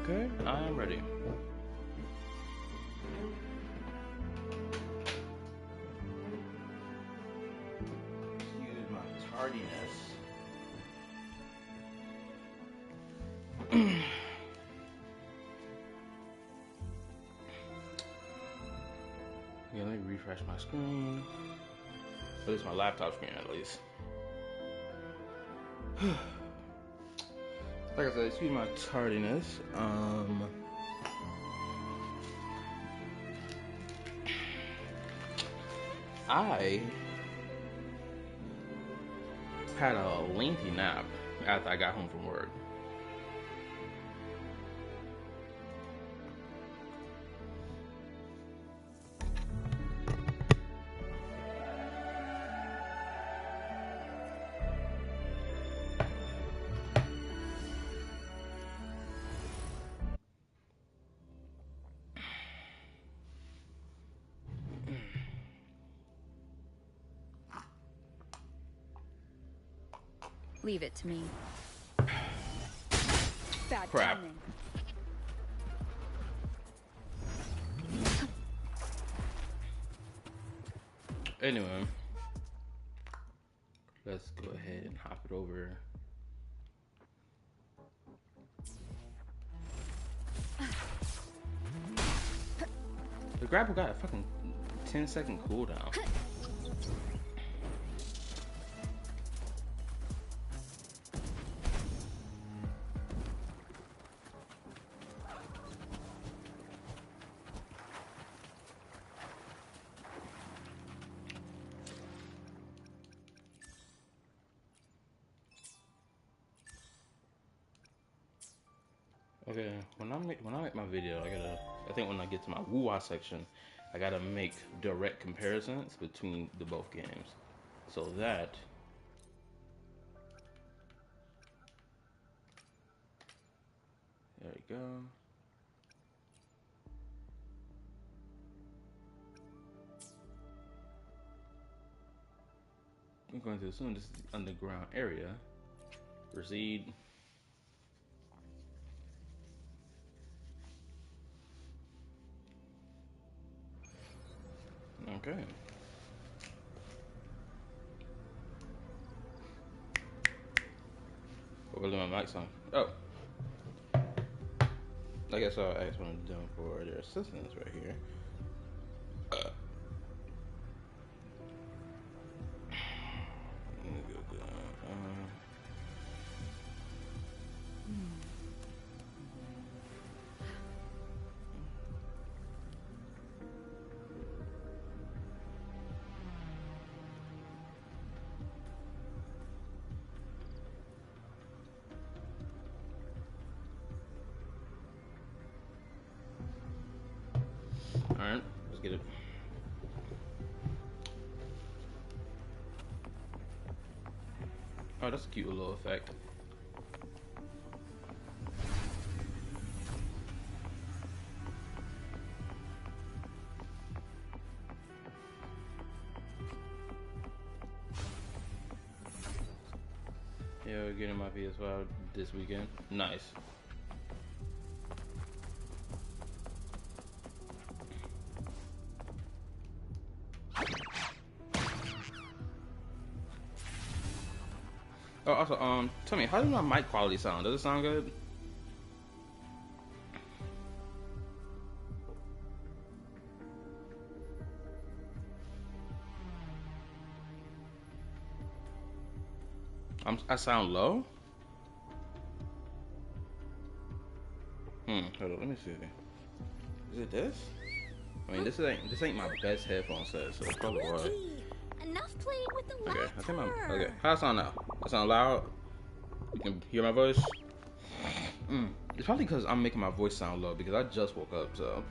Okay, I am ready. Excuse my tardiness. Yeah, let me refresh my screen. But it's my laptop screen at least. Like I said, excuse my tardiness. I had a lengthy nap after I got home from work. Leave it to me. Bad Crap. timing. Anyway, let's go ahead and hop it over. The grapple got a fucking 10-second cooldown. Okay, when I make my video, I think when I get to my woo-wah section, I gotta make direct comparisons between the both games, so that there you go. I'm going to assume this is the underground area. Proceed. Okay. Hopefully my mic's on. Oh. I guess I'll ask one of them for their assistance right here. Alright, let's get it. Oh, that's a cute little effect. Yeah, we're getting my PS5 this weekend. Nice. Oh, also, tell me, how does my mic quality sound? Does it sound good? I sound low? Hold on, let me see. Is it this? I mean, this ain't my best headphone set, so it's probably why. Enough playing with the Okay, laughter. I think okay. How I sound now? I sound loud? You can hear my voice? It's probably because I'm making my voice sound low because I just woke up, so.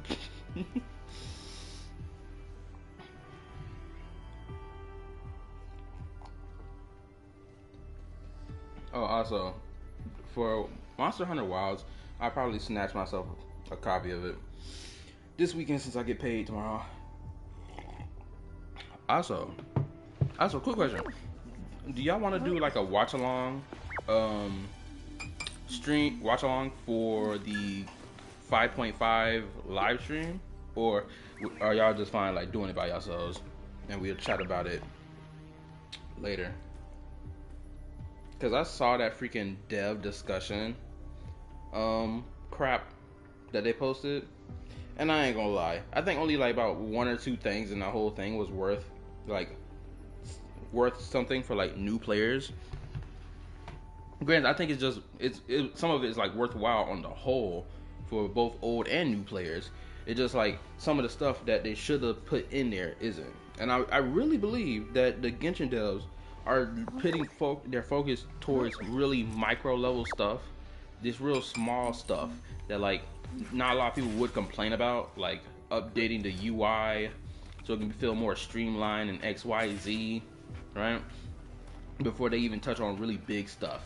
Oh, also, for Monster Hunter Wilds, I probably snatch myself a copy of it this weekend since I get paid tomorrow. Also, quick question: do y'all want to do like a watch along, watch along for the 5.5 live stream, or are y'all just fine like doing it by yourselves, and we'll chat about it later? Cause I saw that freaking dev discussion, crap that they posted, and I ain't gonna lie, I think only like about 1 or 2 things in the whole thing was worth something for like new players. Granted, I think some of it is like worthwhile on the whole for both old and new players. It's just like some of the stuff that they should have put in there isn't. And I really believe that the Genshin devs are putting their focus towards really micro level stuff, this real small stuff that like not a lot of people would complain about, like updating the UI so it can feel more streamlined and XYZ, right? Before they even touch on really big stuff.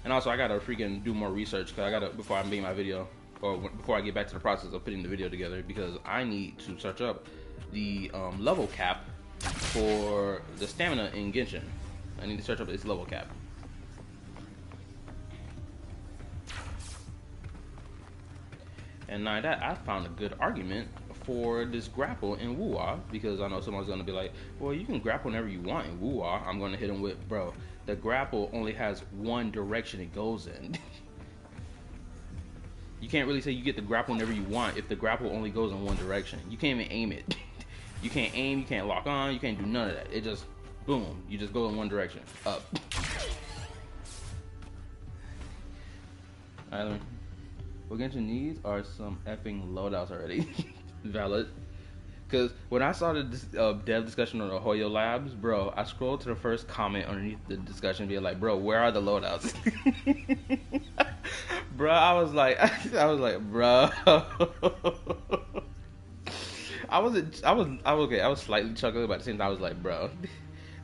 And also, I gotta freaking do more research before I make my video, or before I get back to the process of putting the video together, because I need to search up the level cap for the stamina in Genshin. I need to search up its level cap. And now that I found a good argument for this grapple in Wuwa, because I know someone's gonna be like, well, you can grapple whenever you want in Wuwa. I'm gonna hit them with, bro, the grapple only has one direction it goes in. You can't really say you get the grapple whenever you want if the grapple only goes in one direction. You can't even aim it. You can't aim, you can't lock on, you can't do none of that. It just, boom, you just go in one direction, up. Alright, what Genshin needs are some effing loadouts already. Valid. Because when I saw the dev discussion on the Hoyo Labs, bro, I scrolled to the first comment underneath the discussion being like, bro, where are the loadouts? Bro, I was like, bro. I was slightly chuckling, but at the same time I was like, bro,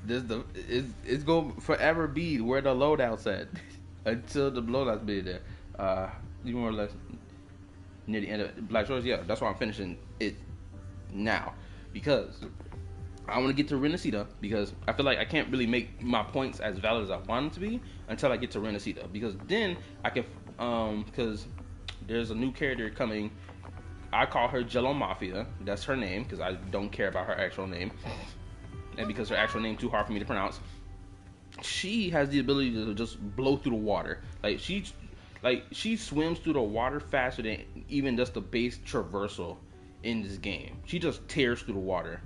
it's going to forever be where the loadouts at until the loadouts be there. You more or less near the end of Blackshores. Yeah, that's why I'm finishing it now, because I want to get to Renacita, because I feel like I can't really make my points as valid as I want them to be until I get to Renacita, because then I can because there's a new character coming. I call her Jello Mafia. That's her name, because I don't care about her actual name, and because her actual name too hard for me to pronounce. She has the ability to just blow through the water. Like she swims through the water faster than even just the base traversal in this game. She just tears through the water,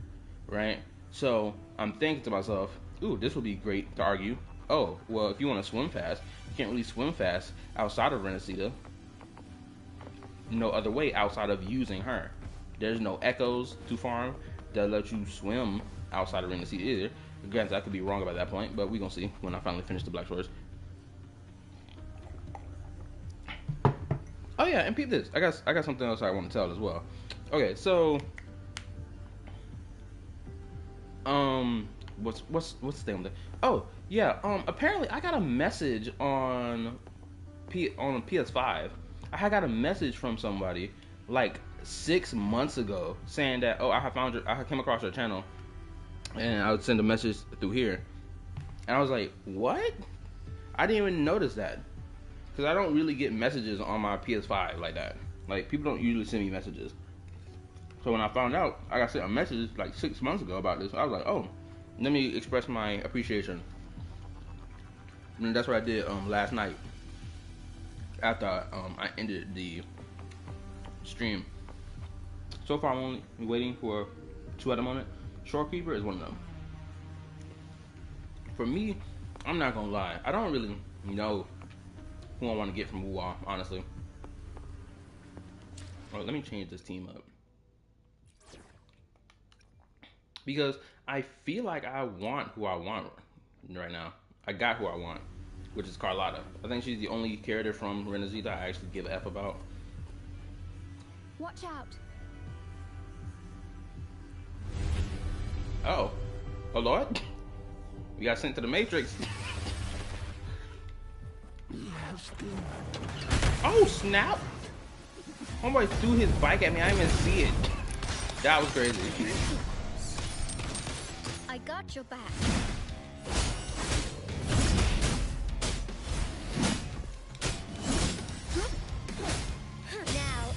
right? So I'm thinking to myself, ooh, this would be great to argue. Oh, well, if you want to swim fast, you can't really swim fast outside of Renacita. No other way outside of using her. There's no echoes to farm that let you swim outside of Renacita either. Granted, I could be wrong about that point, but we're gonna see when I finally finish the Blackshores. Oh yeah, and peep this. I got something else I want to tell as well. Okay, so what's the thing? Oh yeah, apparently I got a message on PS5. I got a message from somebody like 6 months ago saying that, oh, I came across your channel, and I would send a message through here, and I was like, what? I didn't even notice that, because I don't really get messages on my PS5 like that. Like, people don't usually send me messages. So when I found out I got sent a message like 6 months ago about this, I was like, oh, let me express my appreciation. And that's what I did last night after I ended the stream. So far, I'm only waiting for 2 at the moment. Shore Creeper is one of them. For me, I'm not gonna lie, I don't really know who I want to get from Wuwa, honestly. Well, let me change this team up, because I feel like I want who I want right now. I got who I want, which is Carlotta. I think she's the only character from Renacita I actually give a F about. Watch out. Oh Lord, we got sent to the Matrix. Oh snap! Homeboy threw his bike at me. I didn't even see it. That was crazy. I got your back. Now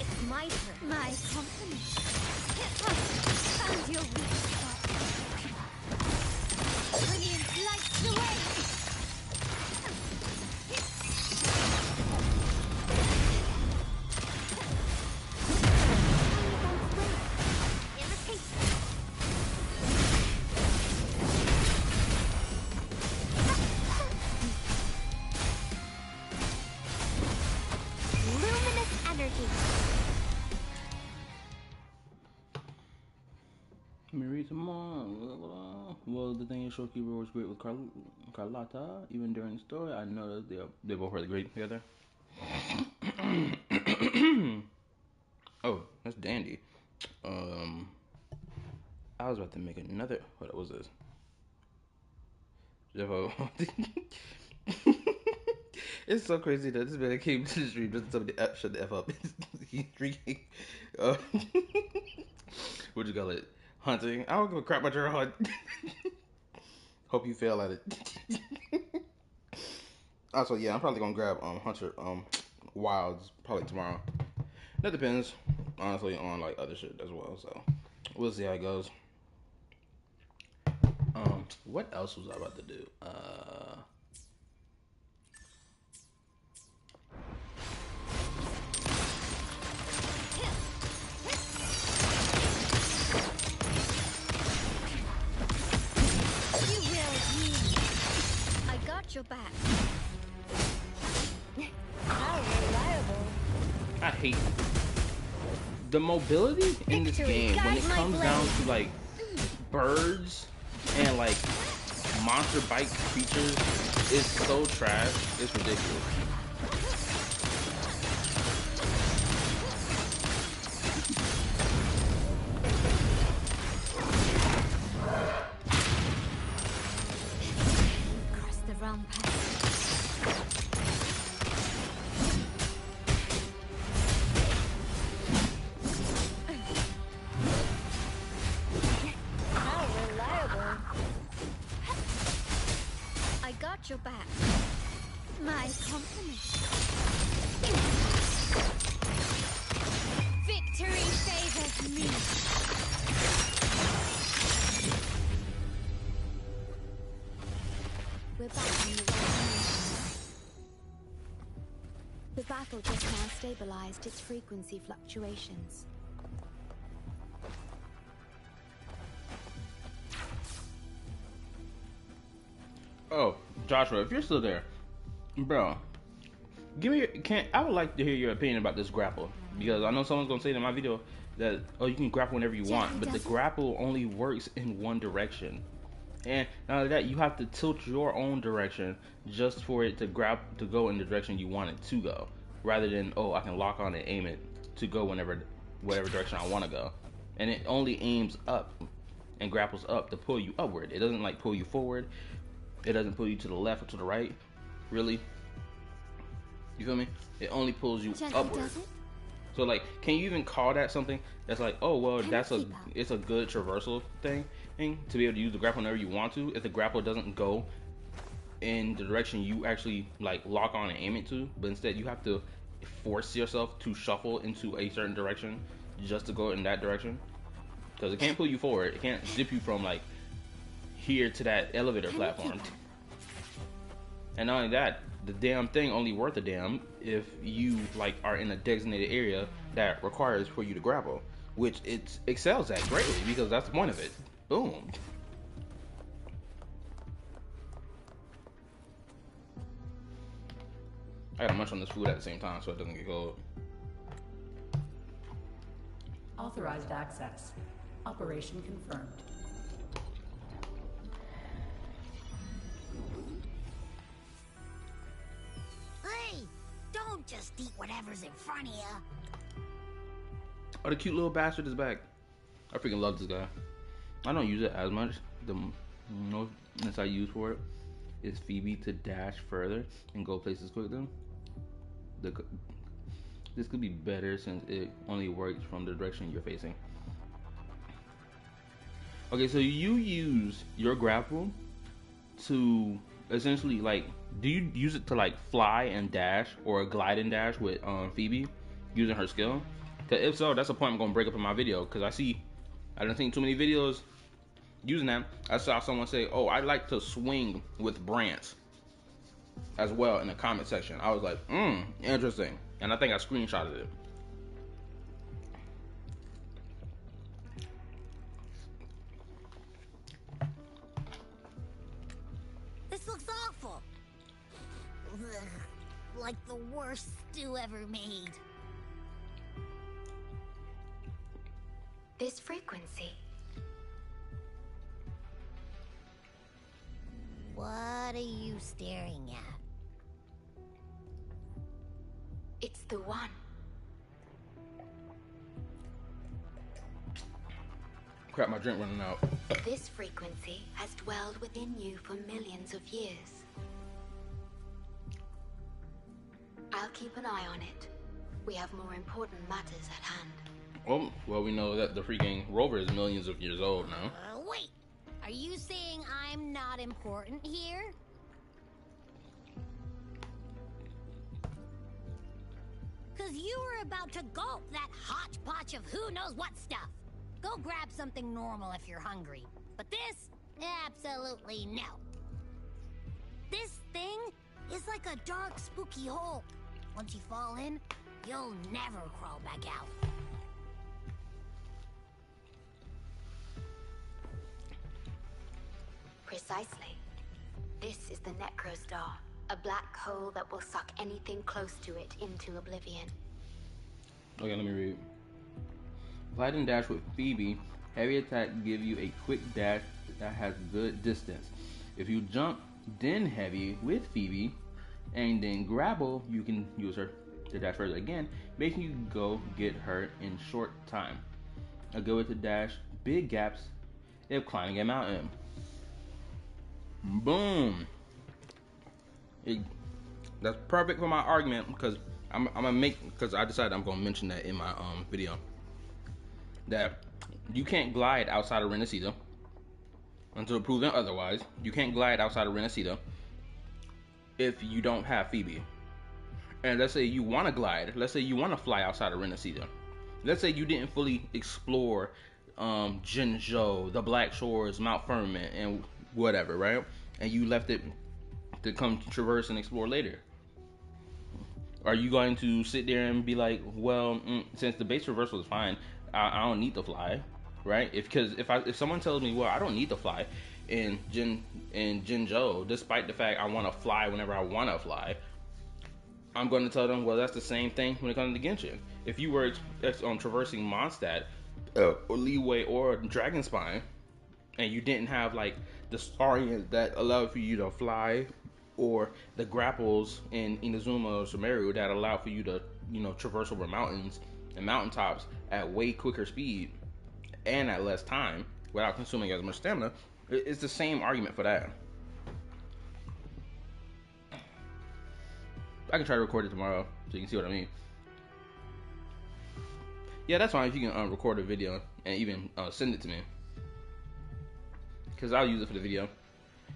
Well, the thing is, Showkeeper was great with Carlotta. Even during the story, I know that they're both really great together. Oh, that's dandy. Um, I was about to make another. What was this? Jeffo. It's so crazy that this man came to the stream just to tell me to shut the F up. He's drinking. Uh, what'd you call it? Hunting. I don't give a crap about your hunt. Hope you fail at it. Also, yeah, I'm probably gonna grab Hunter Wilds probably tomorrow. That depends, honestly, on like other shit as well. So we'll see how it goes. What else was I about to do? I got your back. How reliable. I hate the mobility in this game when it comes down to like birds and like monster bite creatures. Is so trash. It's ridiculous. Cross the wrong path. How reliable. I got your back. My compliments. Victory favors me. We're back on the right path. The battle just now stabilized its frequency fluctuations. Oh, Joshua, if you're still there, bro, give me. I would like to hear your opinion about this grapple because I know someone's gonna say in my video that you can grapple whenever you want, but the grapple only works in one direction. And not only that, you have to tilt your own direction just for it to go in the direction you want it to go, rather than I can lock on and aim it to go whatever direction I want to go, and it only aims up and grapples up to pull you upward. It doesn't like pull you forward. It doesn't pull you to the left or to the right. Really, you feel me? It only pulls you upward. So like, can you even call that something that's like, oh well, it's a good traversal thing to be able to use the grapple whenever you want to, if the grapple doesn't go in the direction you actually like lock on and aim it to, but instead you have to force yourself to shuffle into a certain direction just to go in that direction, because it can't pull you forward. It can't zip you from like here to that elevator platform. And not only that, the damn thing only worth a damn if you like are in a designated area that requires for you to grapple, which it excels at greatly because that's the point of it. Boom. I gotta munch on this food at the same time so it doesn't get cold. Authorized access. Operation confirmed. Hey, don't just eat whatever's in front of you. Oh, the cute little bastard is back. I freaking love this guy. I don't use it as much. The most I use for it is Phoebe to dash further and go places quicker. This could be better since it only works from the direction you're facing. Okay, so you use your grapple to essentially like, do you use it to like fly and dash or glide and dash with Phoebe using her skill? Because if so, that's a point I'm gonna break up in my video, because I don't think too many videos using that. I saw someone say, oh, I like to swing with Brant as well in the comment section. I was like, interesting. And I think I screenshotted it. This looks awful. Ugh, like the worst stew ever made. This frequency. What are you staring at? It's the one. Crap, my drink running out. This frequency has dwelled within you for millions of years. I'll keep an eye on it. We have more important matters at hand. Oh, well, we know that the freaking rover is millions of years old now. Wait! Are you saying I'm not important here? Cause you were about to gulp that hodgepodge of who knows what stuff. Go grab something normal if you're hungry. But this, absolutely no. This thing is like a dark, spooky hole. Once you fall in, you'll never crawl back out. Precisely. This is the Necrostar, a black hole that will suck anything close to it into oblivion. Okay, let me read. Glide and dash with Phoebe. Heavy attack give you a quick dash that has good distance. If you jump, then heavy with Phoebe, and then grapple, you can use her to dash further again, making you go get her in short time. A good way to dash big gaps if climbing a mountain. Boom. That's perfect for my argument because I'm gonna make, because I decided I'm gonna mention that in my video, that you can't glide outside of Renacida until proven otherwise. You can't glide outside of Renacida if you don't have Phoebe. And let's say you want to glide, let's say you want to fly outside of Renacida. Let's say you didn't fully explore Jinzhou, the Blackshores, Mount Firmament, and whatever, right? And you left it to come traverse and explore later. Are you going to sit there and be like, well, since the base traversal is fine, I don't need to fly, right? If someone tells me, well, I don't need to fly in Jinzhou, despite the fact I want to fly whenever I want to fly, I'm going to tell them, well, that's the same thing when it comes to Genshin. If you were traversing Mondstadt, or Leeway, or Dragonspine, and you didn't have like the Starians that allow for you to fly, or the grapples in Inazuma or Sumeru that allow for you to, traverse over mountains and mountaintops at way quicker speed and at less time without consuming as much stamina, it's the same argument for that. I can try to record it tomorrow so you can see what I mean. Yeah, that's fine if you can record a video and even send it to me, because I'll use it for the video.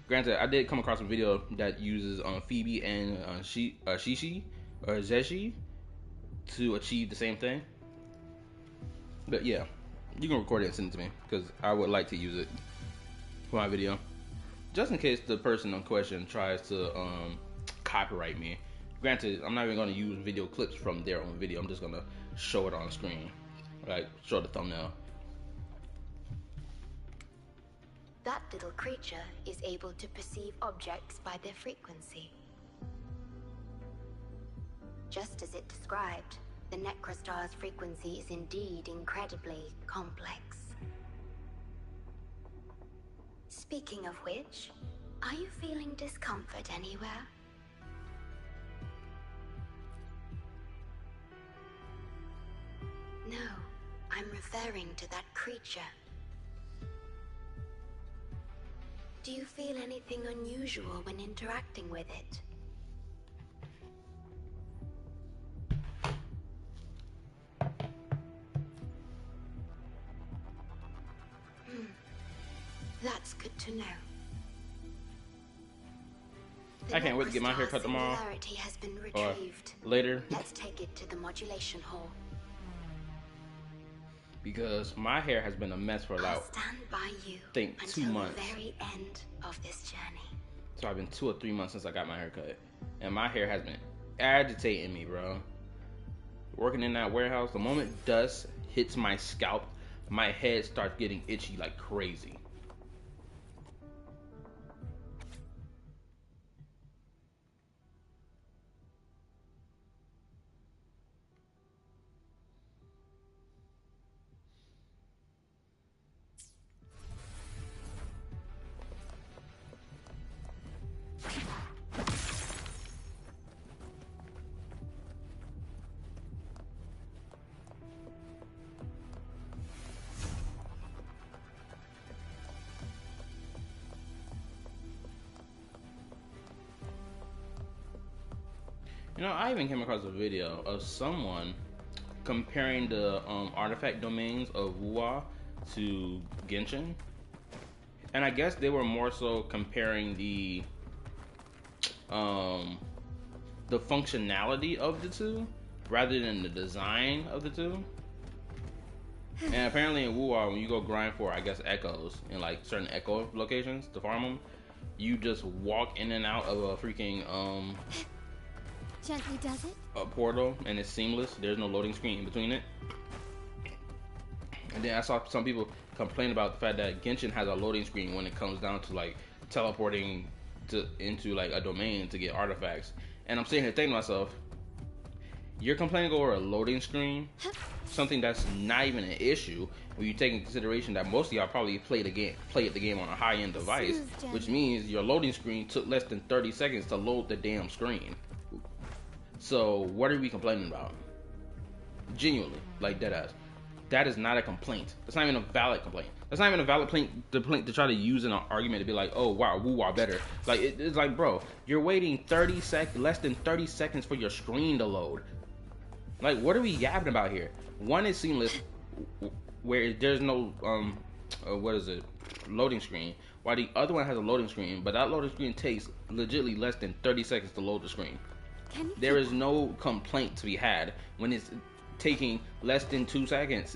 Granted, I did come across a video that uses Phoebe and Shishi or Zeshi to achieve the same thing. But yeah, you can record it and send it to me because I would like to use it for my video, just in case the person in question tries to copyright me. Granted, I'm not even going to use video clips from their own video. I'm just going to show it on screen, like show the thumbnail. That little creature is able to perceive objects by their frequency. Just as it described, the Necrostar's frequency is indeed incredibly complex. Speaking of which, are you feeling discomfort anywhere? No, I'm referring to that creature. Do you feel anything unusual when interacting with it? That's good to know. I can't wait to get my hair cut tomorrow. Has been or retrieved. Later. Let's take it to the modulation hall. Because my hair has been a mess for I'll about, stand by you think, 2 until months. the very end of this journey. So I've been 2 or 3 months since I got my hair cut, and my hair has been agitating me, bro. Working in that warehouse, the moment dust hits my scalp, my head starts getting itchy like crazy. You know, I even came across a video of someone comparing the artifact domains of Wuwa to Genshin, and I guess they were more so comparing the functionality of the two rather than the design of the two. And apparently in Wuwa, when you go grind for, I guess, echoes in like certain echo locations to farm them, you just walk in and out of a freaking Gently does it? a portal, and it's seamless. There's no loading screen in between it. And then I saw some people complain about the fact that Genshin has a loading screen when it comes down to like teleporting into like a domain to get artifacts. And I'm sitting here thinking to myself, you're complaining over a loading screen, something that's not even an issue when you take into consideration that most of y'all probably play the game on a high-end device, which means your loading screen took less than 30 seconds to load the damn screen. So what are we complaining about? Genuinely, like deadass. That is not a complaint. That's not even a valid complaint. That's not even a valid complaint to try to use in an argument to be like, oh wow, woo-wah better. Like it's like, bro, you're waiting less than 30 seconds for your screen to load. Like, what are we yapping about here? One is seamless, where there's no loading screen, while the other one has a loading screen, but that loading screen takes legitimately less than 30 seconds to load the screen. There is no complaint to be had when it's taking less than 2 seconds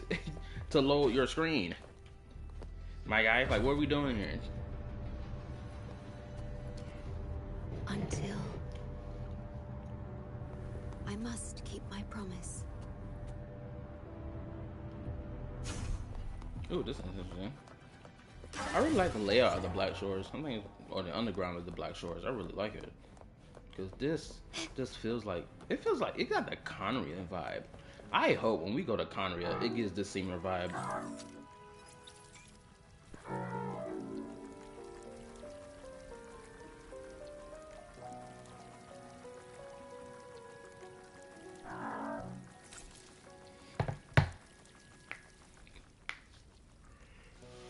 to load your screen. My guy, like, what are we doing here? Until I must keep my promise. Ooh, this is interesting. I really like the layout of the Blackshores. Or the underground of the Blackshores. I really like it. Because this just feels like it got the Conria vibe. I hope when we go to Conria, it gives this similar vibe.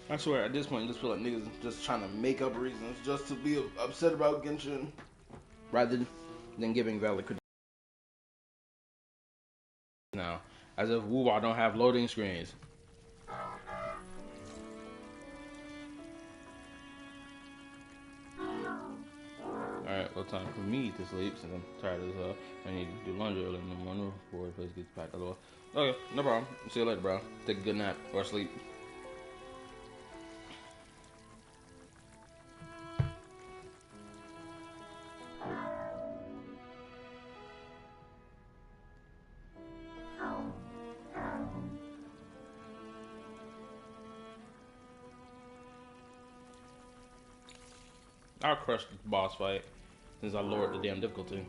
I swear, at this point, I just feel like niggas just trying to make up reasons just to be upset about Genshin, rather than giving valid criticism. Now, as if Wuwa don't have loading screens. Alright, well, time for me to sleep since I'm tired as hell. I need to do laundry early in the morning before the place gets packed otherwise. Okay, no problem. See you later, bro. Take a good nap or sleep. I'll crush the boss fight since I lowered the damn difficulty.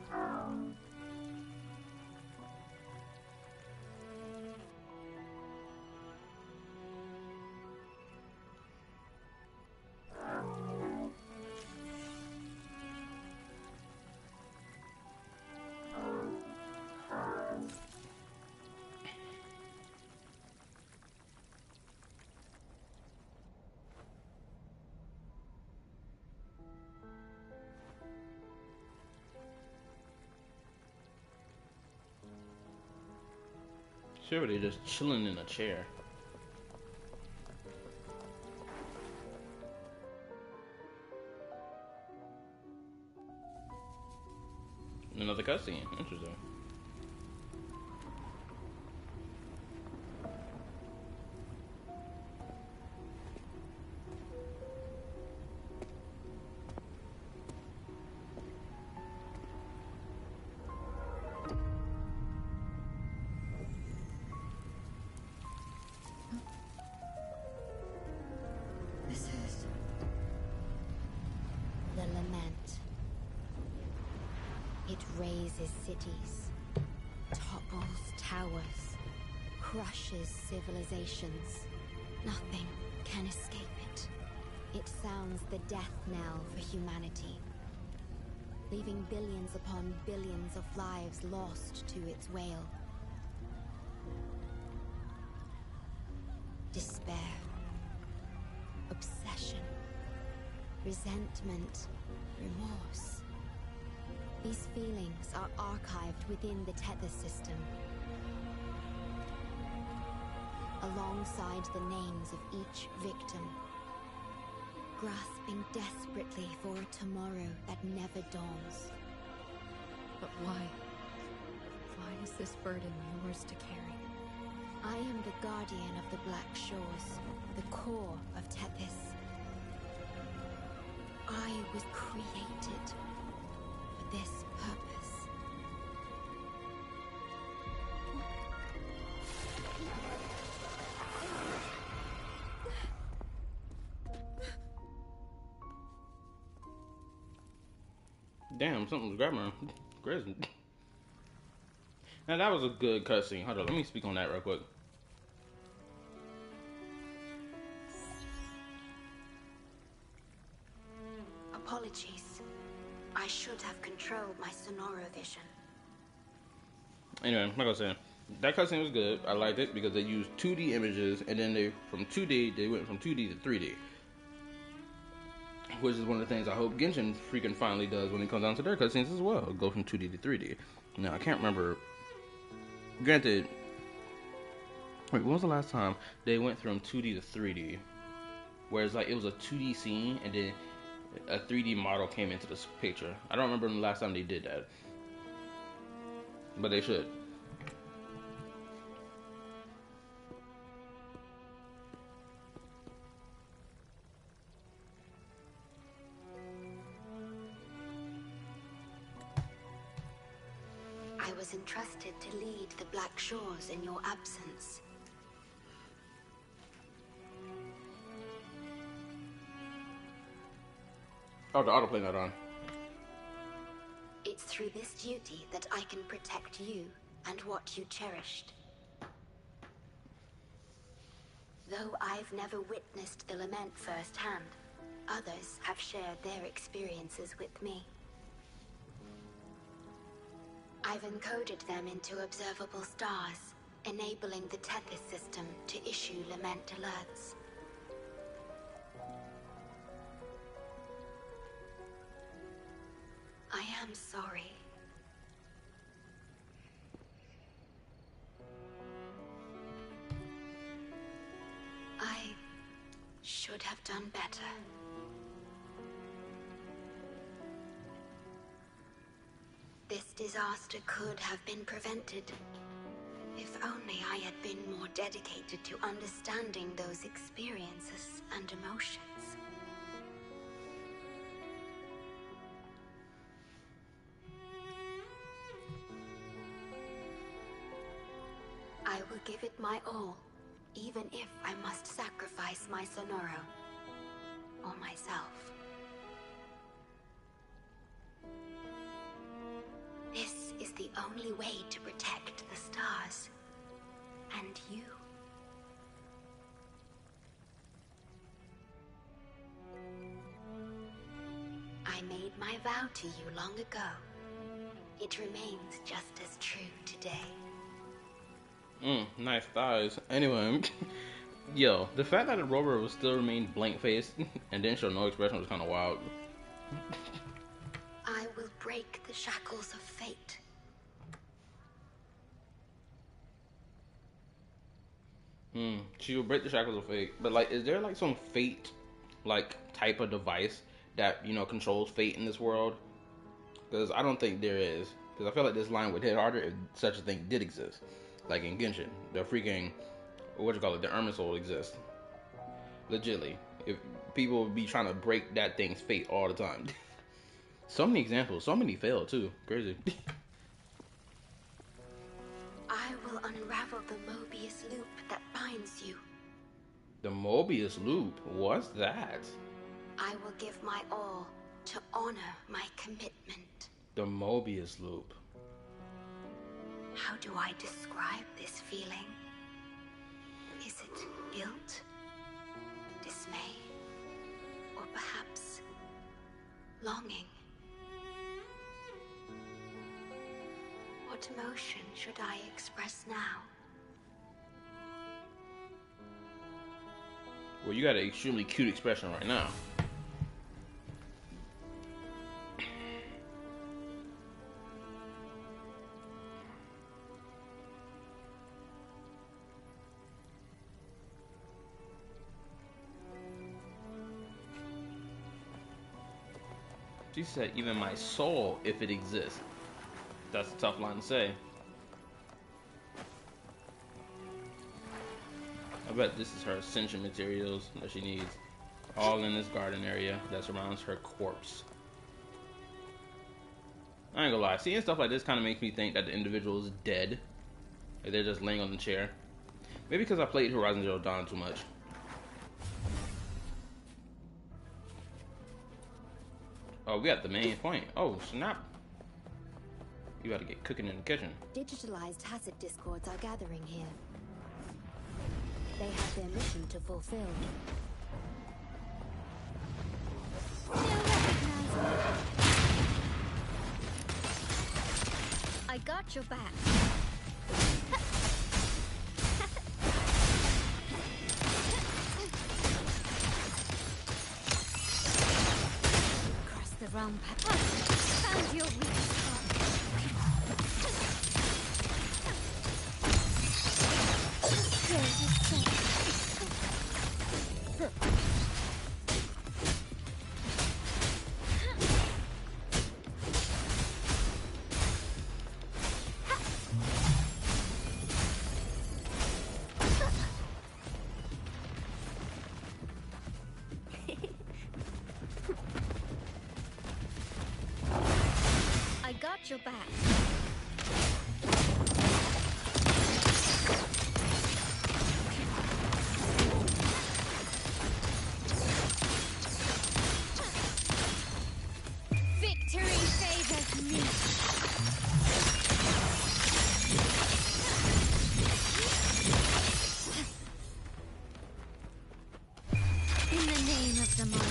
Sure, they're just chilling in a chair. Another cutscene. Interesting. This is the lament. It razes cities, topples towers, crushes civilizations. Nothing can escape it. It sounds the death knell for humanity, leaving billions upon billions of lives lost to its wail. Despair, obsession, resentment, remorse. These feelings are archived within the tether system, alongside the names of each victim, grasping desperately for a tomorrow that never dawns. But why? Why is this burden yours to carry? I am the guardian of the Blackshores, the core of Tethys. I was created for this purpose. Damn, something's grabbing her. Crazy. Now that was a good cutscene. Hold on, let me speak on that real quick. Apologies. I should have controlled my Sonoro vision. Anyway, like I was saying, that cutscene was good. I liked it because they used 2D images, and then they went from 2D to 3D. Which is one of the things I hope Genshin freaking finally does when it comes down to their cutscenes as well. Go from 2D to 3D. Now, I can't remember. Granted, wait, when was the last time they went from 2D to 3D? Whereas, like, it was a 2D scene, and then a 3D model came into this picture. I don't remember the last time they did that. But they should. I was entrusted to lead the Blackshores in your absence. Oh, the autoplay not on. It's through this duty that I can protect you and what you cherished. Though I've never witnessed the lament firsthand, others have shared their experiences with me. I've encoded them into observable stars, enabling the Tethys system to issue lament alerts. I am sorry. I should have done better. This disaster could have been prevented. If only I had been more dedicated to understanding those experiences and emotions. I will give it my all, even if I must sacrifice my Sonoro or myself. This is the only way to protect the stars and you. I made my vow to you long ago. It remains just as true today. Nice thighs. Anyway, yo, the fact that the rover was still remained blank faced and didn't show no expression was kind of wild. I will break the shackles of fate. She will break the shackles of fate. But like, is there like some fate, like type of device that controls fate in this world? Because I don't think there is. Because I feel like this line would hit harder if such a thing did exist. Like in Genshin, the freaking, the Irminsul exists. Legitly. If people would be trying to break that thing's fate all the time. So many examples, so many fail too. Crazy. I will unravel the Mobius loop that binds you. The Mobius loop? What's that? I will give my all to honor my commitment. The Mobius loop. How do I describe this feeling? Is it guilt, dismay, or perhaps longing? What emotion should I express now? Well, you got an extremely cute expression right now. She said, even my soul, if it exists. That's a tough line to say. I bet this is her ascension materials that she needs. All in this garden area that surrounds her corpse. I ain't gonna lie, seeing stuff like this kind of makes me think that the individual is dead. Like they're just laying on the chair. Maybe because I played Horizon Zero Dawn too much. Oh, we got the main point. Oh, snap. You gotta get cooking in the kitchen. Digitalized hazard discords are gathering here. They have their mission to fulfill. They'll recognize me. I got your back. Cross the realm path. Found your weak spot. I got your back. Victory favors me. In the name of the monarchy.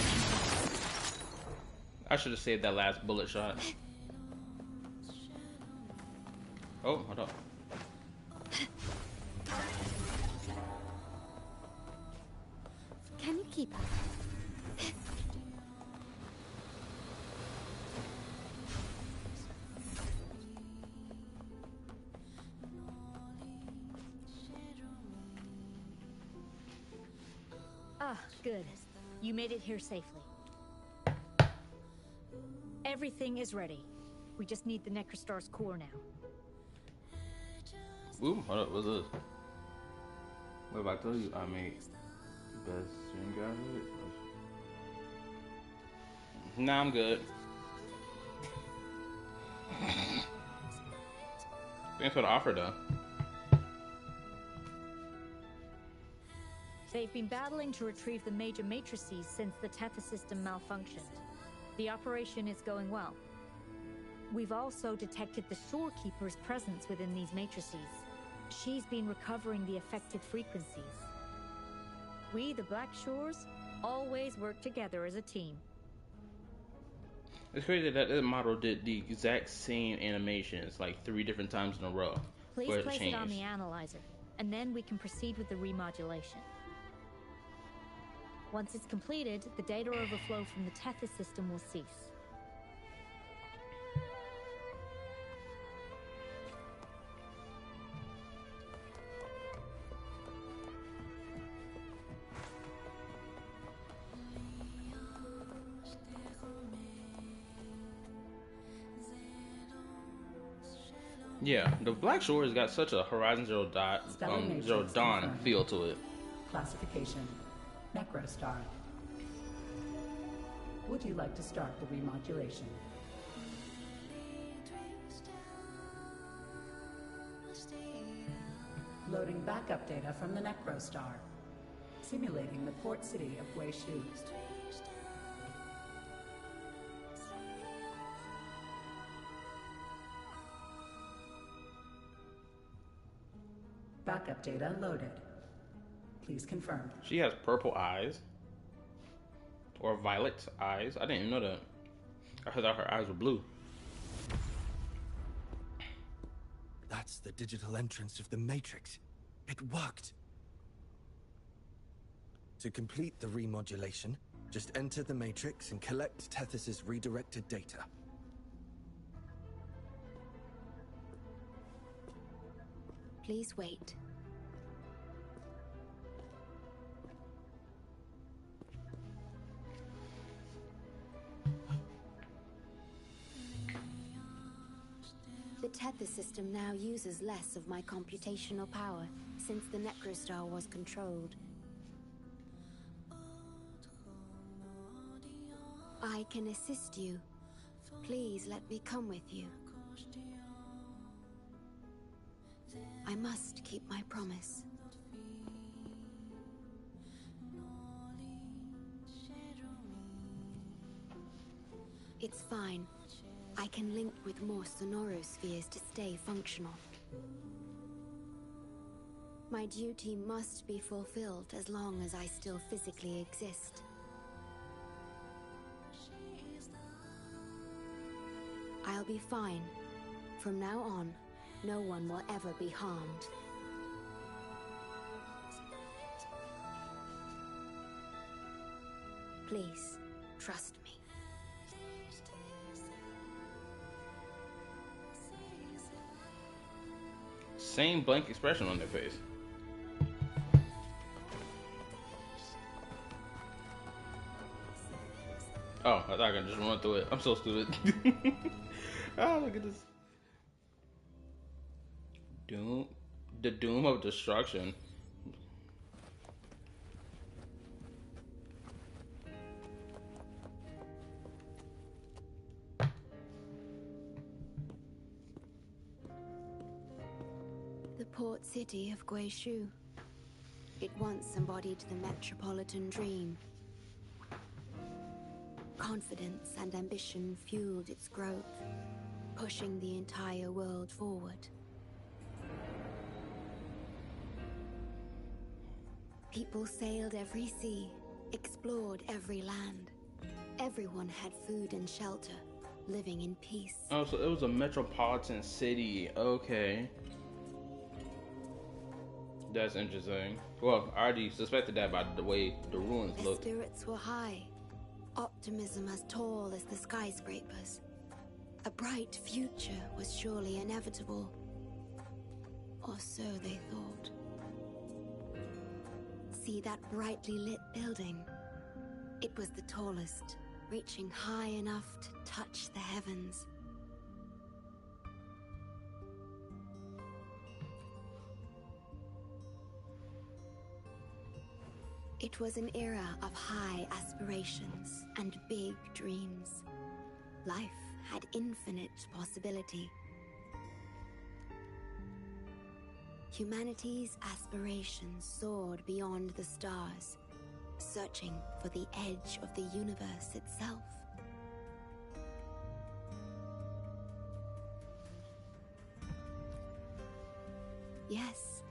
I should have saved that last bullet shot. Oh, hold up. Can you keep up? Ah, good. You made it here safely. Everything is ready. We just need the Necrostar's core now. Ooh, hold up, what's this? What if I tell you I made the best string guy? Nah, I'm good. Thanks for the offer, though. They've been battling to retrieve the major matrices since the Tethys system malfunctioned. The operation is going well. We've also detected the Shorekeeper's presence within these matrices. She's been recovering the affected frequencies. We, the Blackshores, always work together as a team. It's crazy that this model did the exact same animations like 3 different times in a row. Please Where it place it on changed. the analyzer, and then we can proceed with the remodulation. Once it's completed, the data overflow from the Tethys system will cease. Yeah, the Blackshores got such a Horizon Zero Dawn feel to it. Classification: Necrostar. Would you like to start the remodulation? Loading backup data from the Necrostar. Simulating the port city of Weishu. Backup data loaded. Please confirm. She has purple eyes. Or violet eyes. I didn't even know that. I thought her eyes were blue. That's the digital entrance of the Matrix. It worked. To complete the remodulation, just enter the Matrix and collect Tethys' redirected data. Please wait. Tether system now uses less of my computational power since the Necrostar was controlled. I can assist you. Please let me come with you. I must keep my promise. It's fine. I can link with more sonorospheres to stay functional. My duty must be fulfilled as long as I still physically exist. I'll be fine. From now on, no one will ever be harmed. Please, trust me. Same blank expression on their face. Oh, I thought I could just run through it. I'm so stupid. Oh, look at this. Doom. The doom of destruction. The port city of Guishu. It once embodied the metropolitan dream. Confidence and ambition fueled its growth, pushing the entire world forward. People sailed every sea, explored every land. Everyone had food and shelter, living in peace. Oh, so it was a metropolitan city. Okay. That's interesting. Well, I already suspected that by the way the ruins Their looked. spirits were high, optimism as tall as the skyscrapers. A bright future was surely inevitable. Or so they thought. See that brightly lit building? It was the tallest, reaching high enough to touch the heavens. It was an era of high aspirations and big dreams. Life had infinite possibility. Humanity's aspirations soared beyond the stars, searching for the edge of the universe itself. Yes,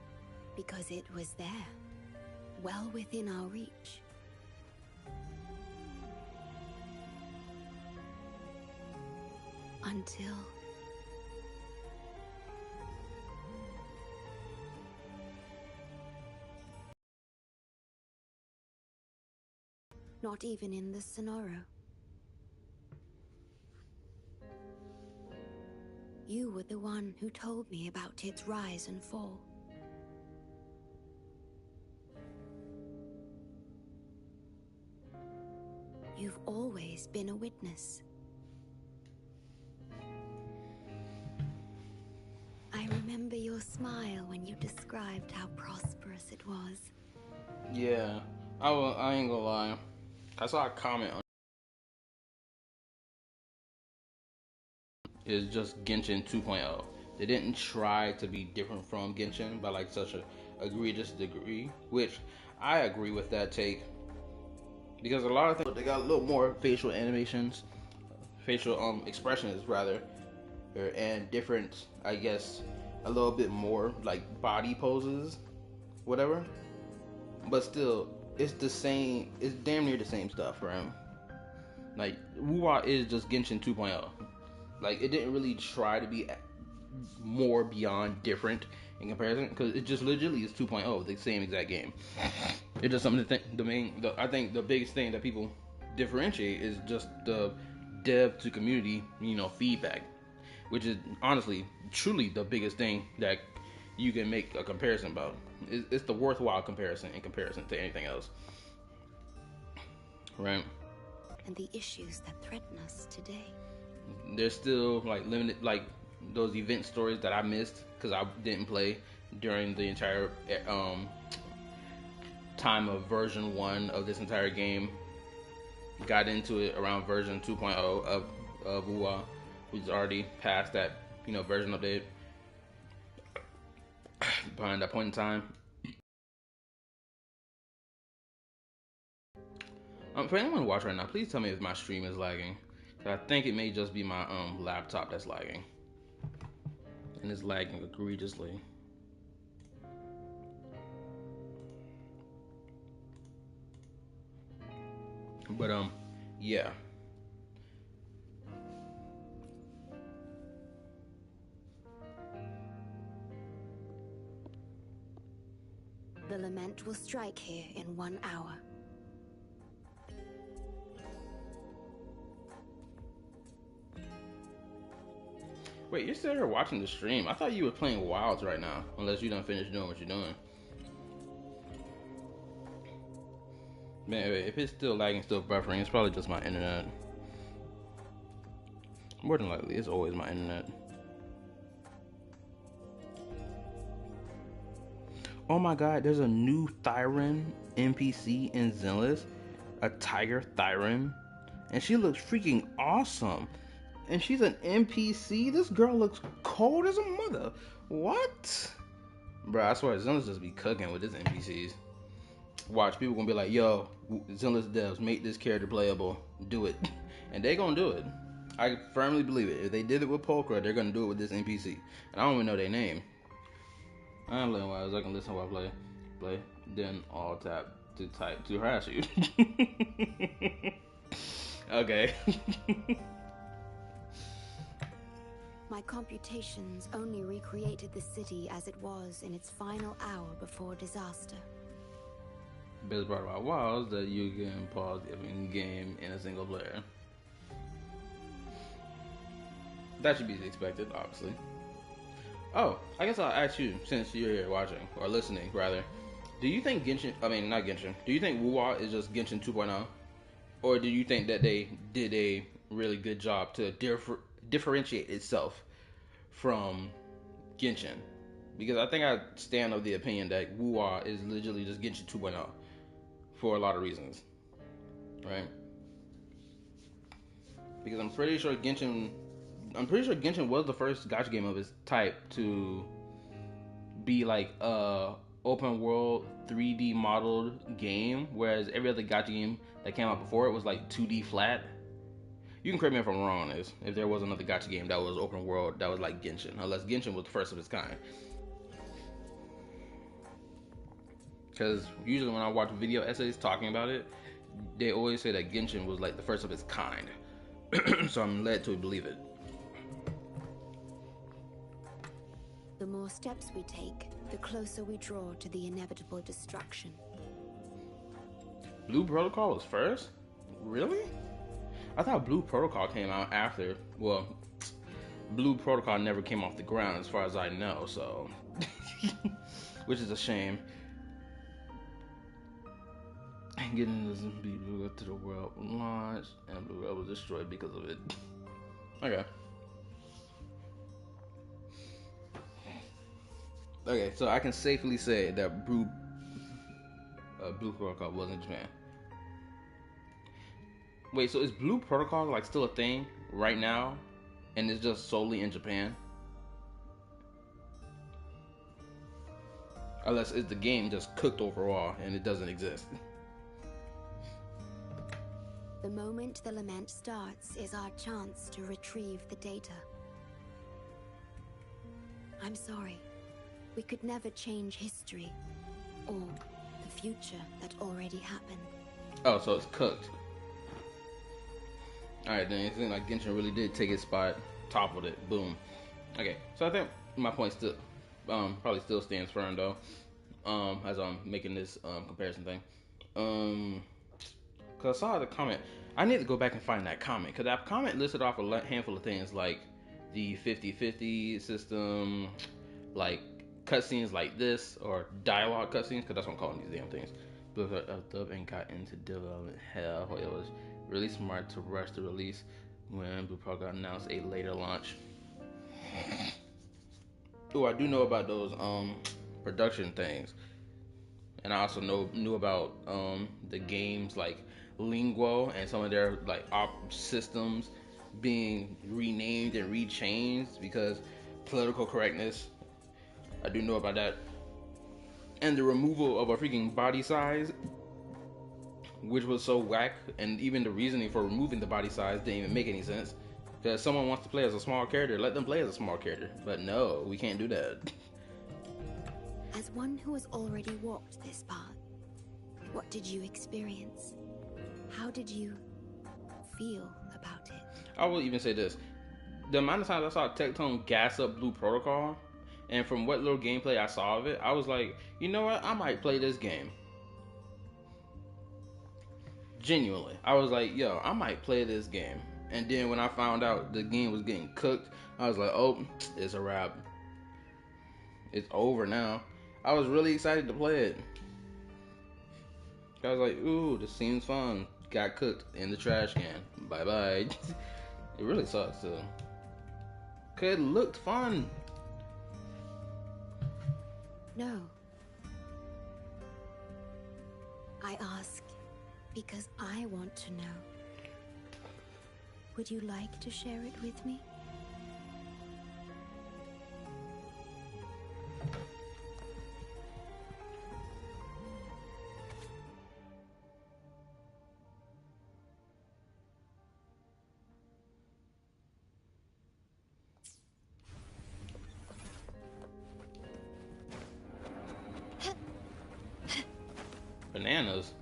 because it was there, well within our reach. Until... not even in the Sonoro. You were the one who told me about its rise and fall. You've always been a witness. I remember your smile when you described how prosperous it was. Yeah, I ain't gonna lie. I saw a comment on it's just Genshin 2.0. They didn't try to be different from Genshin by like such a egregious degree, which I agree with that take. Because a lot of things they got a little more facial animations, facial expressions rather, and different, I guess, a little bit more like body poses, whatever. But still, it's the same. It's damn near the same stuff for him. Like Wuwa is just Genshin 2.0. Like it didn't really try to be more beyond different in comparison because it just literally is 2.0, the same exact game. It's just something to think. I think the biggest thing that people differentiate is just the dev to community, feedback, which is honestly, truly the biggest thing that you can make a comparison about. It's the worthwhile comparison in comparison to anything else, right? And the issues that threaten us today. There's still like limited, like those event stories that I missed because I didn't play during the entire time of version 1 of this entire game. Got into it around version 2.0 of WoW, which is already past that version update. Behind that point in time. For anyone watching right now, please tell me if my stream is lagging. I think it may just be my laptop that's lagging, and it's lagging egregiously. But yeah. The lament will strike here in 1 hour. Wait, you're still here watching the stream? I thought you were playing Wilds right now, unless you done finished doing what you're doing. Man, if it's still lagging, still buffering, it's probably just my internet. More than likely, it's always my internet. Oh my god, there's a new Thyren NPC in Zenless. A Tiger Thyren. And she looks freaking awesome. And she's an NPC? This girl looks cold as a mother. What? Bro, I swear, Zenless just be cooking with his NPCs. Watch, people gonna be like, yo, Zenless devs, make this character playable. Do it. And they gonna do it. I firmly believe it. If they did it with Polkra, they're gonna do it with this NPC. And I don't even know their name. I'm playing Wilds. I can listen while I play. Then all tap to type to harass you. Okay. My computations only recreated the city as it was in its final hour before disaster. Best part about WoW is that you can pause the game in a single player. That should be expected, obviously. Oh, I guess I'll ask you, since you're here watching, or listening, rather. Do you think Genshin, not Genshin, do you think WoW is just Genshin 2.0? Or do you think that they did a really good job to differentiate itself from Genshin? Because I think I stand of the opinion that WoW is literally just Genshin 2.0 for a lot of reasons, right? Because I'm pretty sure Genshin was the first gacha game of its type to be like a open world 3D modeled game, whereas every other gacha game that came out before it was like 2D flat. You can correct me if I'm wrong on this. If there was another gacha game that was open world that was like Genshin, unless Genshin was the first of its kind. Because usually when I watch video essays talking about it, they always say that Genshin was like the first of its kind. So I'm led to believe it. The more steps we take, the closer we draw to the inevitable destruction. Blue Protocol was first? Really? I thought Blue Protocol came out after. Well, Blue Protocol never came off the ground as far as I know, so. Which is a shame. Getting this Blue to the world launched, and Blue World was destroyed because of it. Okay. Okay, so I can safely say that Blue Protocol was in Japan. Wait, so is Blue Protocol like still a thing right now, and it's just solely in Japan? Unless it's the game just cooked overall and it doesn't exist. The moment the lament starts is our chance to retrieve the data. I'm sorry. We could never change history or the future that already happened. Oh, so it's cooked. Alright, then it seems like Genshin really did take its spot, toppled it, boom. Okay, so I think my point still probably still stands firm though. As I'm making this comparison thing. Cause I saw the comment. I need to go back and find that comment, cause that comment listed off a handful of things like the 50-50 system, like cutscenes like this, or dialogue cutscenes, cause that's what I'm calling these damn things. But up and got into development hell. It was really smart to rush the release when Blue Protocol announced a later launch. Oh, I do know about those production things, and I also knew about the games like Linguo and some of their like op systems being renamed and rechanged because political correctness. I do know about that, and the removal of a freaking body size, which was so whack, and even the reasoning for removing the body size didn't even make any sense. Because someone wants to play as a small character, let them play as a small character. But no, we can't do that. As one who has already walked this path, what did you experience? How did you feel about it? I will even say this. The amount of times I saw Tectone gas up Blue Protocol, and from what little gameplay I saw of it, I was like, you know what? I might play this game. Genuinely. I was like, yo, I might play this game. And then when I found out the game was getting cooked, I was like, oh, it's a wrap. It's over now. I was really excited to play it. I was like, ooh, this seems fun. Got cooked in the trash can. Bye bye. It really sucks too. Cause it looked fun. No. I ask because I want to know. Would you like to share it with me? Bananas.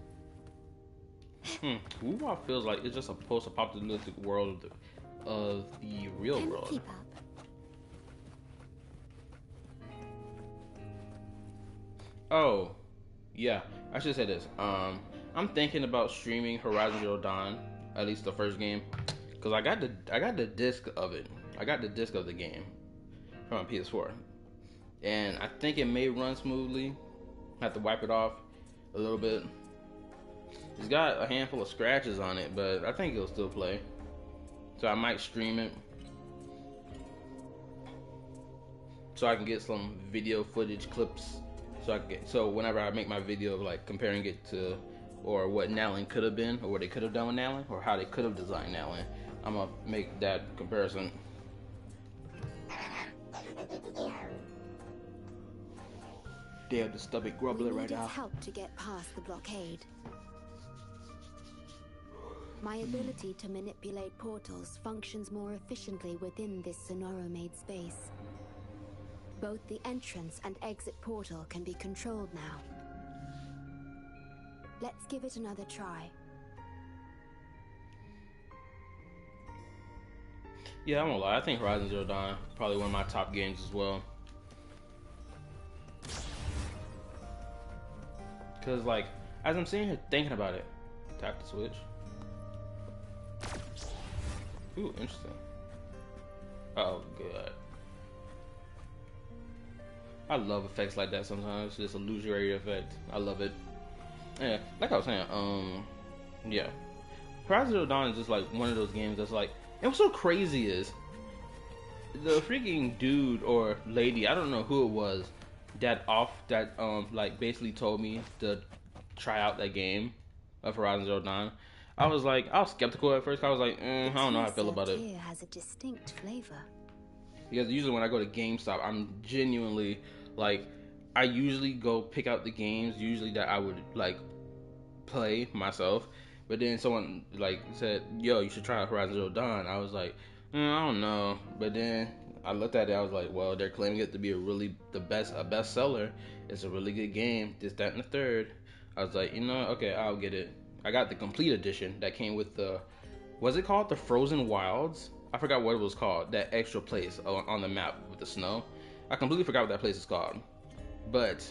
Wuwa feels like it's just a post-apocalyptic world of the real Can you world. keep up? Oh, yeah. I should say this. I'm thinking about streaming Horizon Zero Dawn, at least the first game, because I got the disc of it. I got the disc of the game from PS4, and I think it may run smoothly. I have to wipe it off a little bit. It's got a handful of scratches on it, but I think it'll still play. So I might stream it, so I can get some video footage clips. So whenever I make my video of like comparing it to, or what Nalin could have been, or what they could have done with Nalin, or how they could have designed Nalin, I'm gonna make that comparison. Damn, the stomach grumbling right now. Help to get past the blockade. My ability to manipulate portals functions more efficiently within this Sonoro-made space. Both the entrance and exit portal can be controlled now. Let's give it another try. Yeah, I'm gonna lie. I think Horizon Zero Dawn probably one of my top games as well. Cause like, as I'm sitting here thinking about it, tap the switch. Ooh, interesting. Oh, good. I love effects like that sometimes. This illusory effect. I love it. Yeah, like I was saying, yeah. Horizon Zero Dawn is just like one of those games that's like, and what's so crazy is the freaking dude or lady, I don't know who it was, that like basically told me to try out that game of Horizon Zero Dawn. I was skeptical at first. I was like, I don't know how I feel about it. Here has a distinct flavor. Because usually when I go to GameStop, I'm genuinely like, I usually go pick out the games usually that I would like play myself. But then someone like said, "Yo, you should try out Horizon Zero Dawn." I was like, I don't know. But then I looked at it. I was like, well, they're claiming it to be a bestseller. It's a really good game. This, that, and the third. I was like, okay, I'll get it. I got the complete edition that came with was it called the Frozen Wilds? I forgot what it was called. That extra place on the map with the snow. I completely forgot what that place is called. But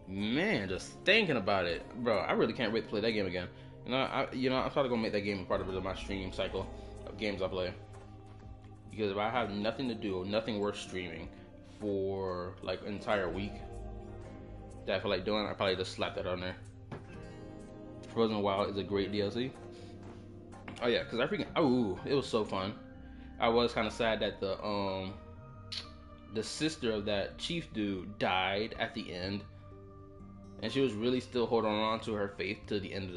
man, just thinking about it, bro, I really can't wait to play that game again. I'm probably gonna make that game a part of my stream cycle of games I play. Because if I have nothing to do, nothing worth streaming for like an entire week that I feel like doing, I probably just slap that on there. Frozen Wild is a great DLC. Oh yeah, because it was so fun. I was kind of sad that the sister of that chief dude died at the end, and she was really still holding on to her faith to the end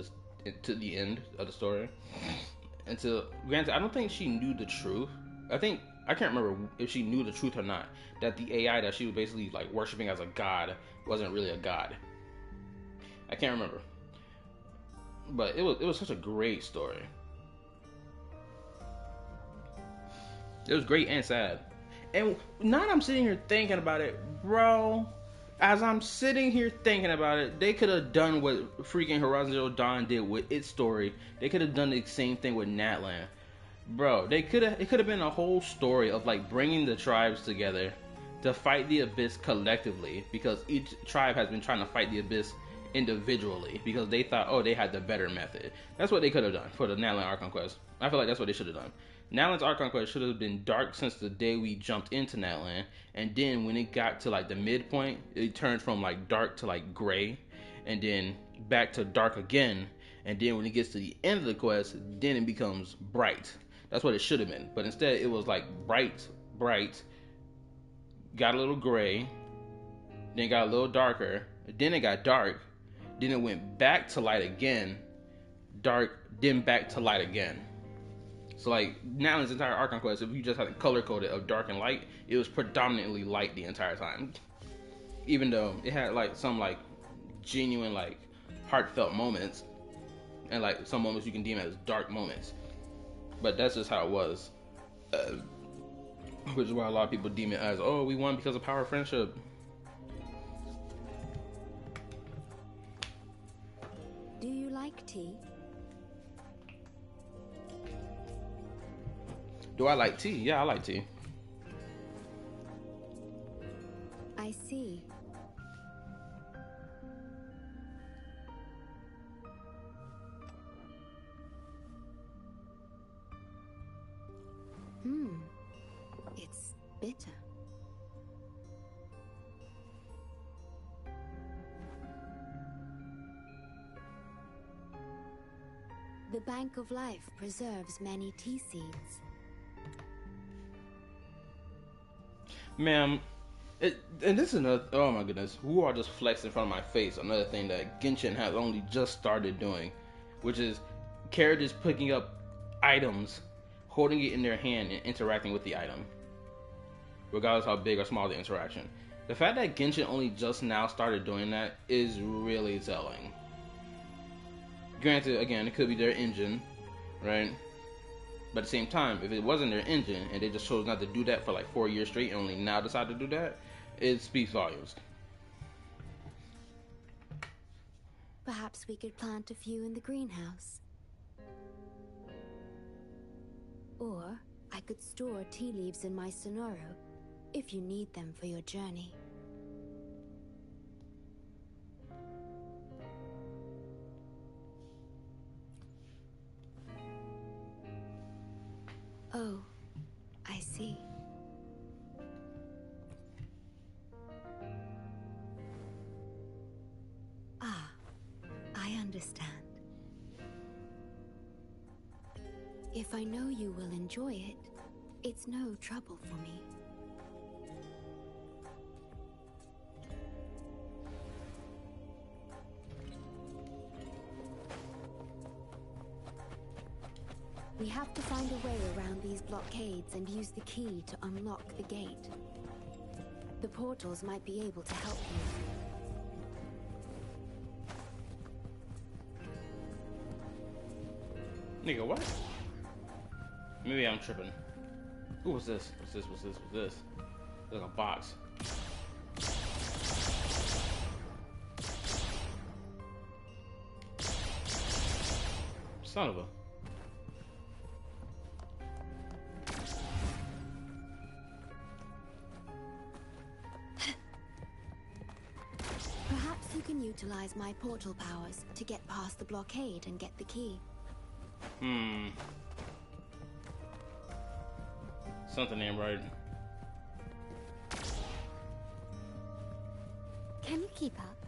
of the story. Until, granted, I don't think she knew the truth. I can't remember if she knew the truth or not. That the AI that she was basically like worshiping as a god wasn't really a god. I can't remember. But it was such a great story. It was great and sad. And now that I'm sitting here thinking about it, bro, as I'm sitting here thinking about it, they could have done what freaking Horizon Zero Dawn did with its story. They could have done the same thing with Natlan. Bro, it could have been a whole story of like bringing the tribes together to fight the Abyss collectively, because each tribe has been trying to fight the Abyss individually because they thought, oh, they had the better method. That's what they could have done for the Natlan Archon Quest. I feel like that's what they should have done. Natlan's Archon Quest should have been dark since the day we jumped into Natlan, and then when it got to like the midpoint, it turned from like dark to like gray, and then back to dark again, and then when it gets to the end of the quest, then it becomes bright. That's what it should have been, but instead it was like bright, got a little gray, then got a little darker, then it got dark, then it went back to light again, dark, then back to light again. So like now this entire Archon Quest, if you just had to color code it of dark and light, it was predominantly light the entire time. Even though it had like some like genuine like heartfelt moments, and like some moments you can deem as dark moments. But that's just how it was. Which is why a lot of people deem it as, oh, we won because of power of friendship. Do you like tea? Do I like tea? Yeah, I like tea. I see. It's bitter. The Bank of Life preserves many tea seeds. Ma'am, and this is another, oh my goodness, who are just flexing in front of my face, another thing that Genshin has only just started doing, which is characters picking up items, holding it in their hand and interacting with the item, regardless how big or small the interaction. The fact that Genshin only just now started doing that is really telling. Granted, again, it could be their engine, right? But at the same time, if it wasn't their engine and they just chose not to do that for like 4 years straight and only now decide to do that, it speaks volumes. Perhaps we could plant a few in the greenhouse. Or I could store tea leaves in my sonoro if you need them for your journey. Oh, I see. Ah, I understand. If I know you will enjoy it, it's no trouble for me. We have to find a way around these blockades and use the key to unlock the gate. The portals might be able to help you. Nigga, what? Maybe I'm tripping. Ooh, what's this? What's this? What's this? What's this? There's a box. Son of a... Perhaps you can utilize my portal powers to get past the blockade and get the key. Something ain't right. Can you keep up?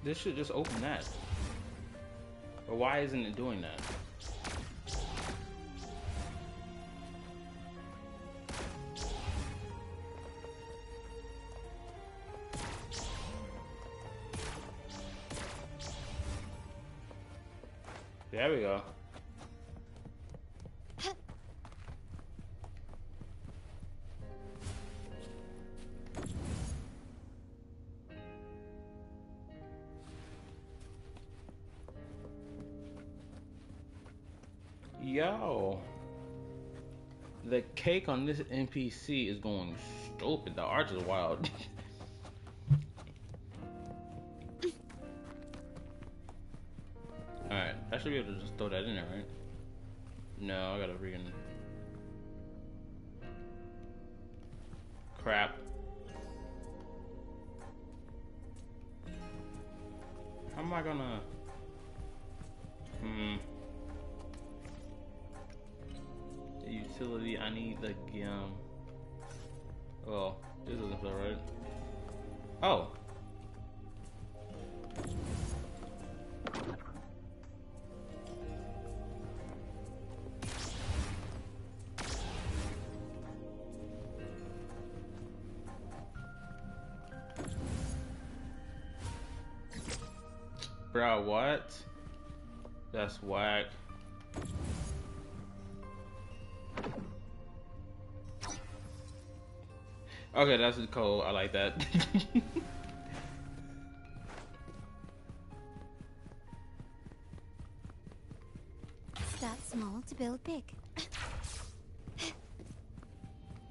This should just open that. But why isn't it doing that? There we go. Yo, the cake on this NPC is going stupid. The art is wild. Alright, I should be able to just throw that in there, right? No, I gotta freaking... Crap. How am I gonna... The utility, I need the... Well, this doesn't feel right. Oh. Bro, what? That's whack. Okay, that's cool. I like that. Start small to build big.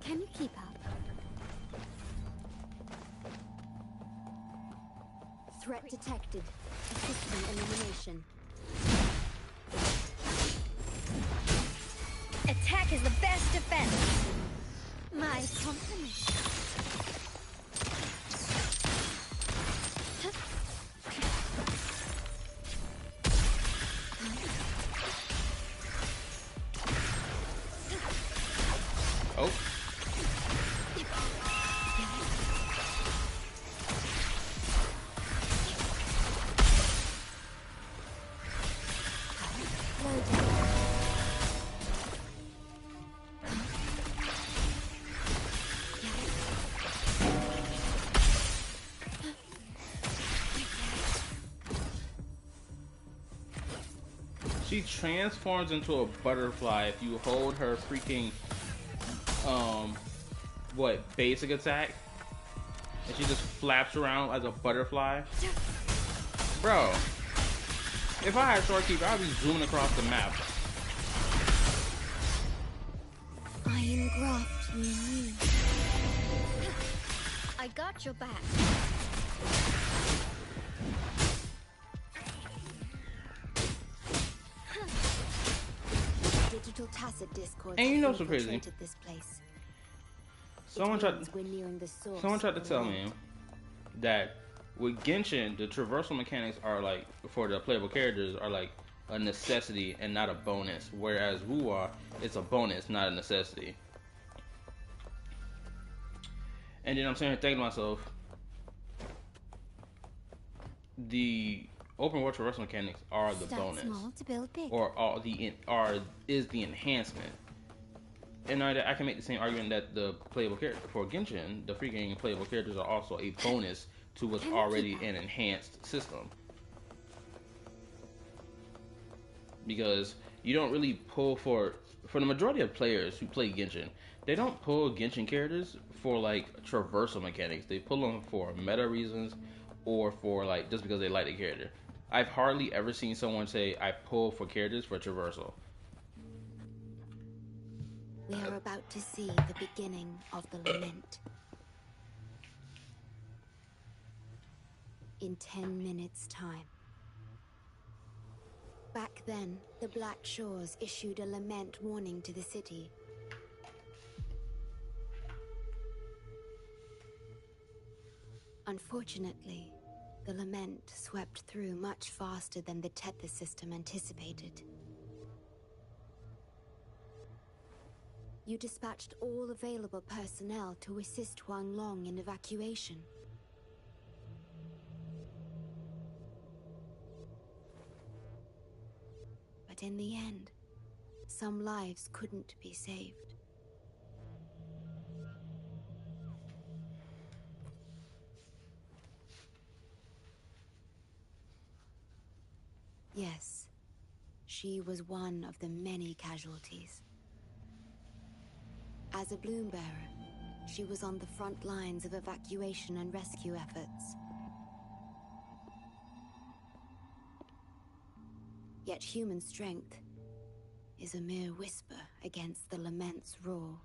Can you keep up? Threat detected. Assisting elimination. Attack is the best defense. My compliments. Oh. She transforms into a butterfly if you hold her freaking what, basic attack, and she just flaps around as a butterfly. Bro, if I had short keep, I'd be zooming across the map. Iron graft renewed. I got your back. Digital tacit discord. And you know what's crazy? This place. Someone tried to tell me that with Genshin, the traversal mechanics are like, for the playable characters, are like a necessity and not a bonus. Whereas Wuwa, it's a bonus, not a necessity. And then I'm sitting here thinking to myself, the open world traversal mechanics are the bonus, or is the enhancement. And I can make the same argument that the playable character for Genshin, the freaking playable characters are also a bonus to what's already an enhanced system. Because you don't really pull for the majority of players who play Genshin, they don't pull Genshin characters for like traversal mechanics. They pull them for meta reasons or for like just because they like the character. I've hardly ever seen someone say I pull for characters for traversal. We are about to see the beginning of the lament. In 10 minutes' time. Back then, the Blackshores issued a lament warning to the city. Unfortunately, the lament swept through much faster than the Tether system anticipated. You dispatched all available personnel to assist Huang Long in evacuation. But in the end, some lives couldn't be saved. Yes, she was one of the many casualties. As a bloom bearer, she was on the front lines of evacuation and rescue efforts. Yet human strength is a mere whisper against the lament's roar.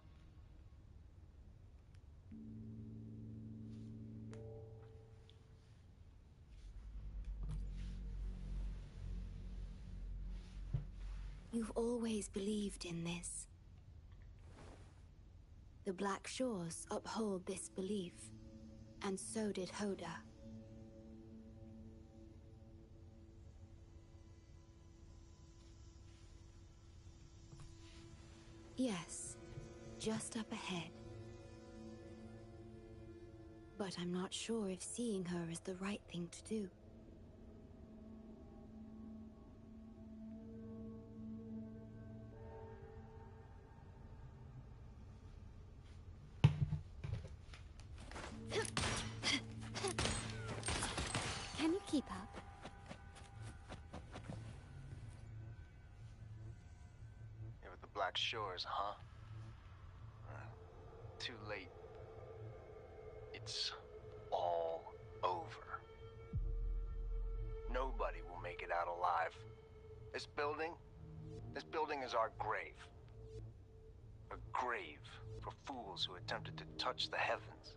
You've always believed in this. The Blackshores uphold this belief, and so did Hoda. Yes, just up ahead. But I'm not sure if seeing her is the right thing to do. Can you keep up? Yeah, with the Blackshores, huh? Too late. It's all over. Nobody will make it out alive. This building is our grave. A grave for fools who attempted to touch the heavens.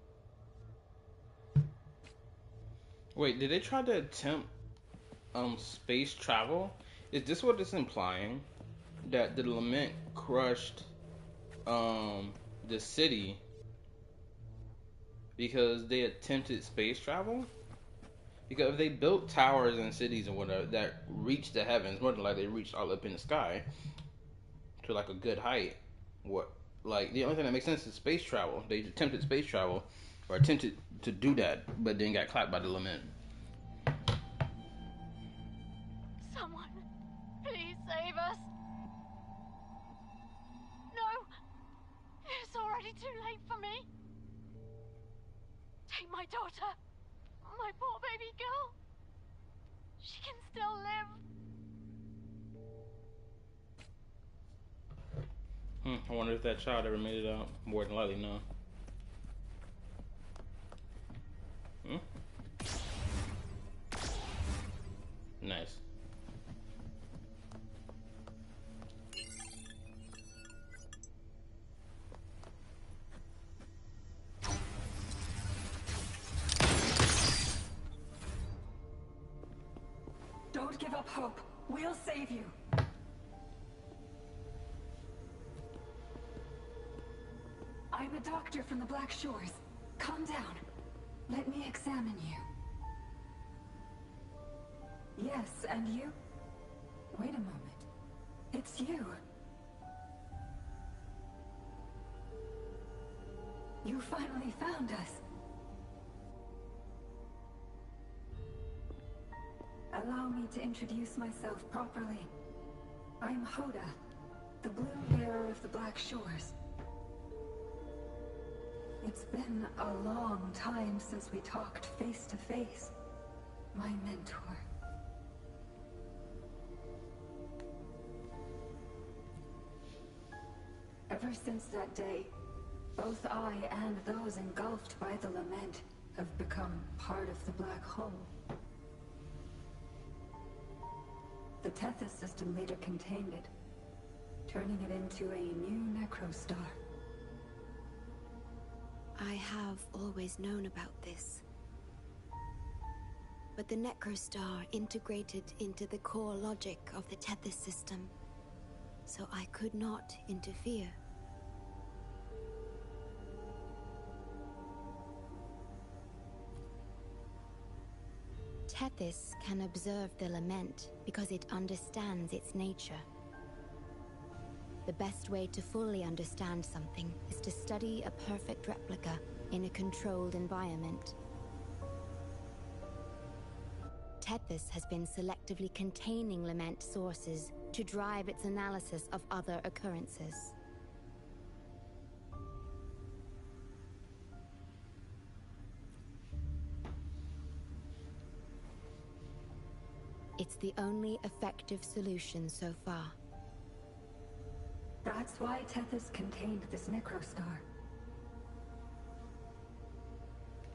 Wait, did they try to attempt space travel? Is this what it's implying? That the lament crushed the city because they attempted space travel? Because if they built towers and cities and whatever that reached the heavens, more than likely they reached all up in the sky to like a good height. What, like, the only thing that makes sense is space travel. They attempted space travel or attempted to do that, but then got clapped by the lament. Someone, please save us. No, it's already too late for me. Take my daughter, my poor baby girl. She can still live. I wonder if that child ever made it out. More than likely, no. Nice. Don't give up hope. We'll save you. I'm a doctor from the Blackshores. Calm down. Let me examine you. Yes, and you? Wait a moment. It's you. You finally found us. Allow me to introduce myself properly. I'm Hoda, the bloom bearer of the Blackshores. It's been a long time since we talked face to face, my mentor. Ever since that day, both I and those engulfed by the lament have become part of the black hole. The Tethys system later contained it, turning it into a new necrostar. I have always known about this. But the necrostar integrated into the core logic of the Tethys system, so I could not interfere. Tethys can observe the lament because it understands its nature. The best way to fully understand something is to study a perfect replica in a controlled environment. Tethys has been selectively containing lament sources to drive its analysis of other occurrences. It's the only effective solution so far. That's why Tethys contained this necrostar.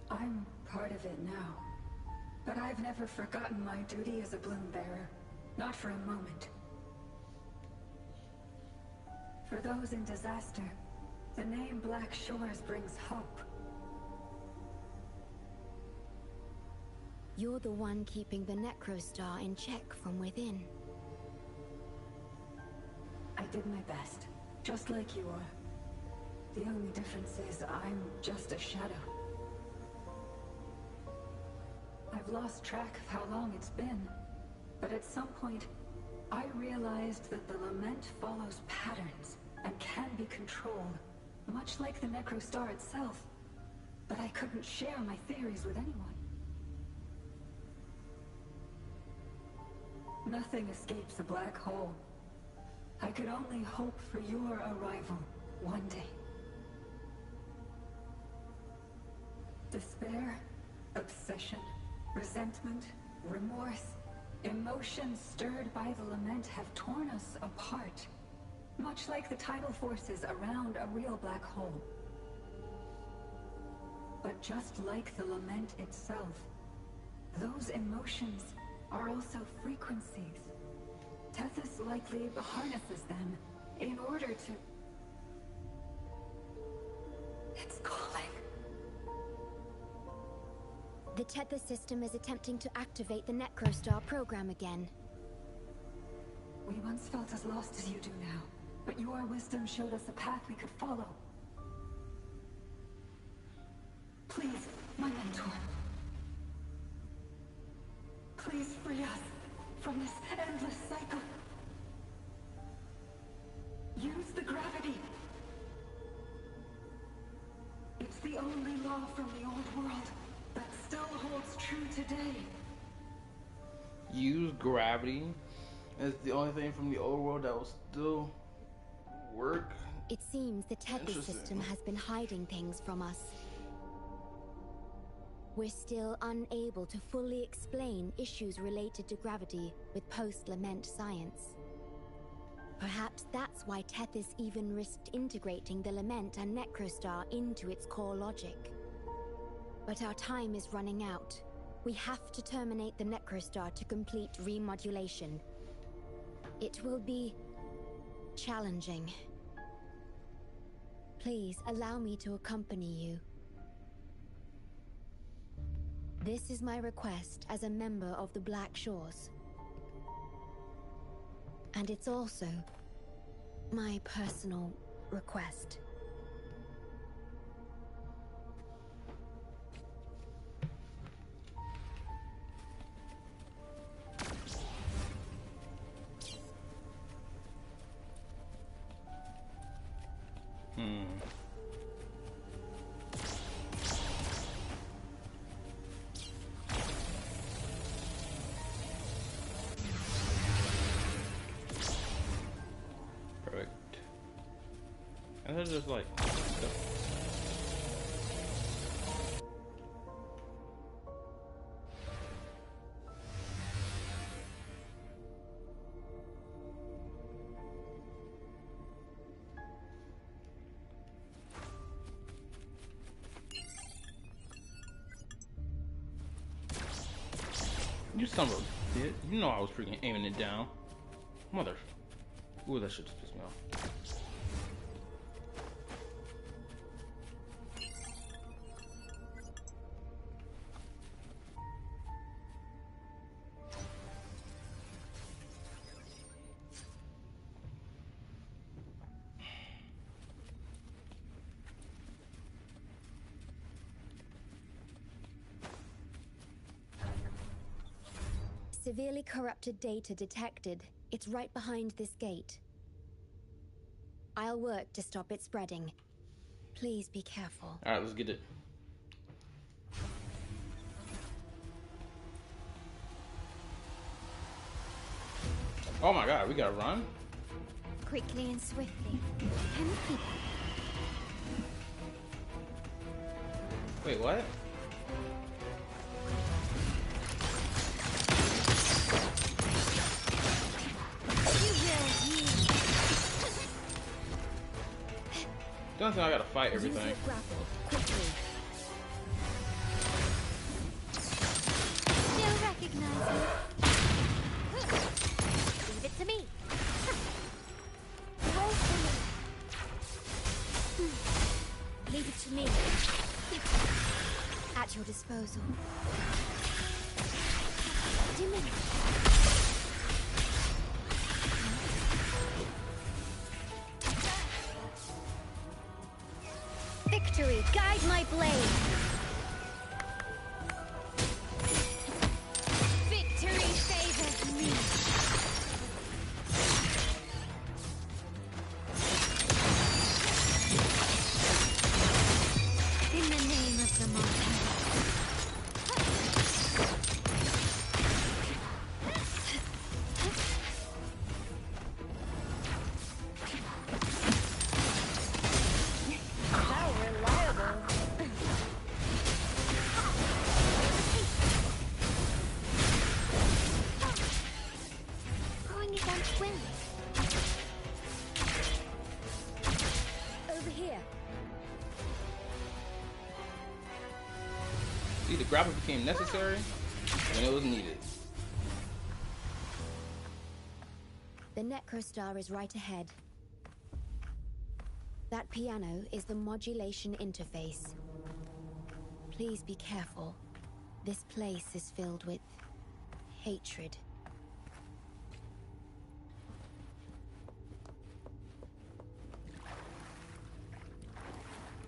I'm part of it now. But I've never forgotten my duty as a bloom bearer. Not for a moment. For those in disaster, the name Blackshores brings hope. You're the one keeping the necrostar in check from within. I did my best, just like you are. The only difference is I'm just a shadow. I've lost track of how long it's been, but at some point, I realized that the lament follows patterns and can be controlled, much like the necrostar itself. But I couldn't share my theories with anyone. Nothing escapes a black hole. I could only hope for your arrival one day. Despair, obsession, resentment, remorse, emotions stirred by the lament have torn us apart, much like the tidal forces around a real black hole. But just like the lament itself, those emotions are also frequencies. Tethys likely harnesses them in order to... It's calling. The Tethys system is attempting to activate the necrostar program again. We once felt as lost as you do now, but your wisdom showed us a path we could follow. Please, my mentor. Please free us from this endless cycle. Use the gravity. It's the only law from the old world that still holds true today. Use gravity. It's the only thing from the old world that will still work. It seems the Tethys system has been hiding things from us. We're still unable to fully explain issues related to gravity with post-lament science. Perhaps that's why Tethys even risked integrating the lament and necrostar into its core logic. But our time is running out. We have to terminate the necrostar to complete remodulation. It will be challenging. Please allow me to accompany you. This is my request as a member of the Blackshores. And it's also my personal request. And they're just like... You son of a bitch. You know I was freaking aiming it down. Mother... Ooh, that shit just pissed me off. Severely corrupted data detected. It's right behind this gate. I'll work to stop it spreading. Please be careful. Alright, let's get it. Oh my god, we gotta run? Quickly and swiftly. Can we keep... Wait, what? Don't think I gotta fight everything. Use your grapple quickly. Still recognize you. Leave it to me. Roll for me. Leave it to me. At your disposal. Diminish. Victory, guide my blade. Victory favors me. In the name of the Mountain. How reliable. Going against wind. Over here. See, the grapple became necessary when it was needed. The Necrostar is right ahead. That piano is the modulation interface. Please be careful. This place is filled with hatred.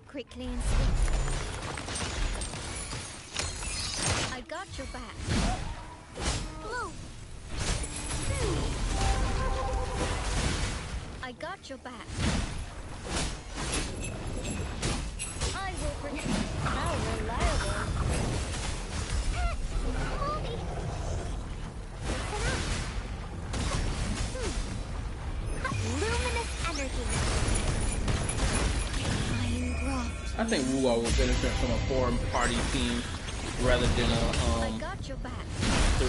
Quickly and swiftly. I got your back. Blue. I got your back. I will bring it. How reliable. Moldy. Luminous energy. Iron graft. I think Wuwa will benefit from a four-party team rather than I a got your back. 3,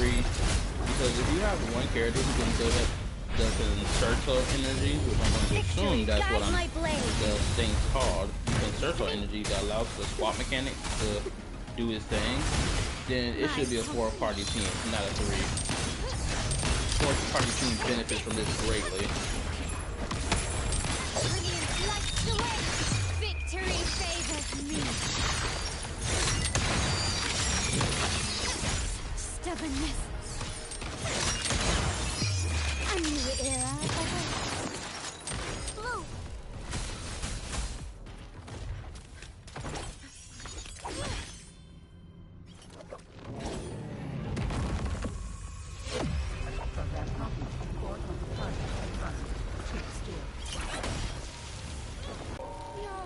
because if you have one character who can build up the concerto energy, which I'm going to assume that's what Guide my blade. the thing's called, concerto energy that allows the swap mechanic to do its thing, then it should be a 4-party team, not a 3. 4-party team benefits from this greatly. Brilliant lights the way. Victory favors me. Stubbornness. A new era awaits. Blue. No,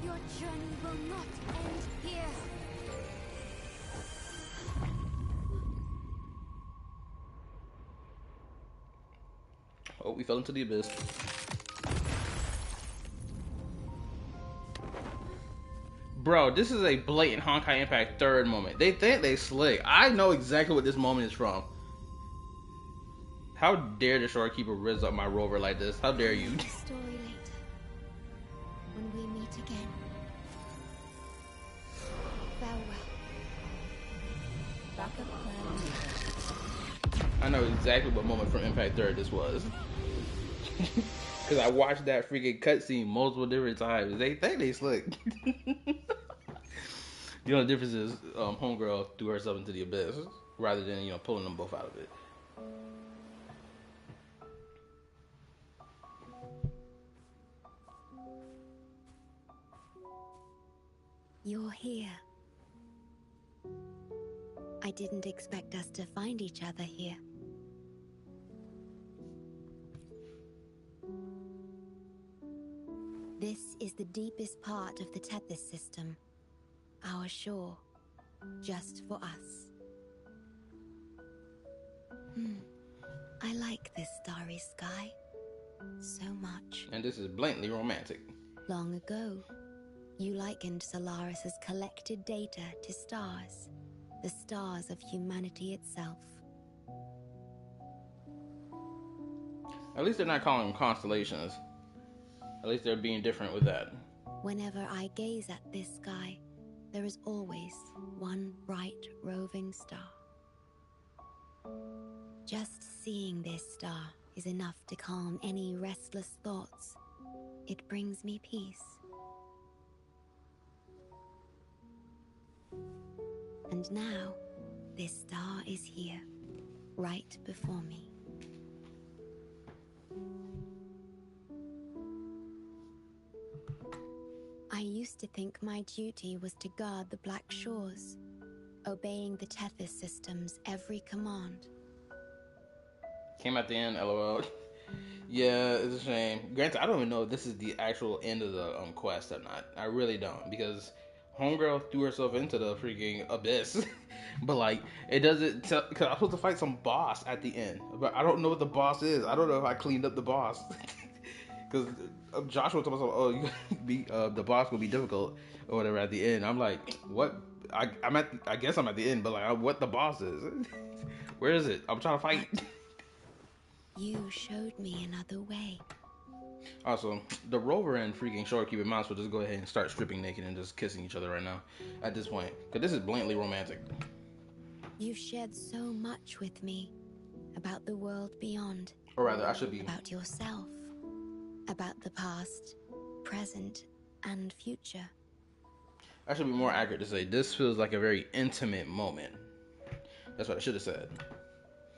your journey will not end here. Oh, we fell into the abyss. Bro, this is a blatant Honkai Impact 3rd moment. They think they slick. I know exactly what this moment is from. How dare the shorekeeper rizz up my rover like this? How dare you? Story later. When we meet again. Farewell. Backup plan. I know exactly what moment from Impact 3rd this was. Because I watched that freaking cutscene multiple different times. They think they slick. The only difference is Homegirl threw herself into the abyss rather than, you know, pulling them both out of it. You're here. I didn't expect us to find each other here. This is the deepest part of the Tethys system. Our shore. Just for us. I like this starry sky. So much. And this is blatantly romantic. Long ago, you likened Solaris's collected data to stars. The stars of humanity itself. At least they're not calling them constellations. At least they're being different with that. Whenever I gaze at this sky, there is always one bright roving star. Just seeing this star is enough to calm any restless thoughts. It brings me peace. And now, this star is here, right before me. I used to think my duty was to guard the Blackshores, obeying the Tethys system's every command. Came at the end, lol. Yeah, it's a shame. Granted, I don't even know if this is the actual end of the quest or not. I really don't, because Homegirl threw herself into the freaking abyss. But like, it doesn't tell, because I'm supposed to fight some boss at the end, but I don't know what the boss is. I don't know if I cleaned up the boss. Because Joshua told me, "Oh, you be the boss will be difficult or whatever at the end." I'm like, "What? I guess I'm at the end, but like, what the boss is? Where is it? I'm trying to fight." You showed me another way. Also, the Rover and freaking Shorekeeper Mouse will just go ahead and start stripping naked and just kissing each other right now at this point, because this is blatantly romantic. You've shared so much with me about the world beyond. Or rather, I should be about yourself, about the past, present, and future. I should be more accurate to say this feels like a very intimate moment. That's what I should have said.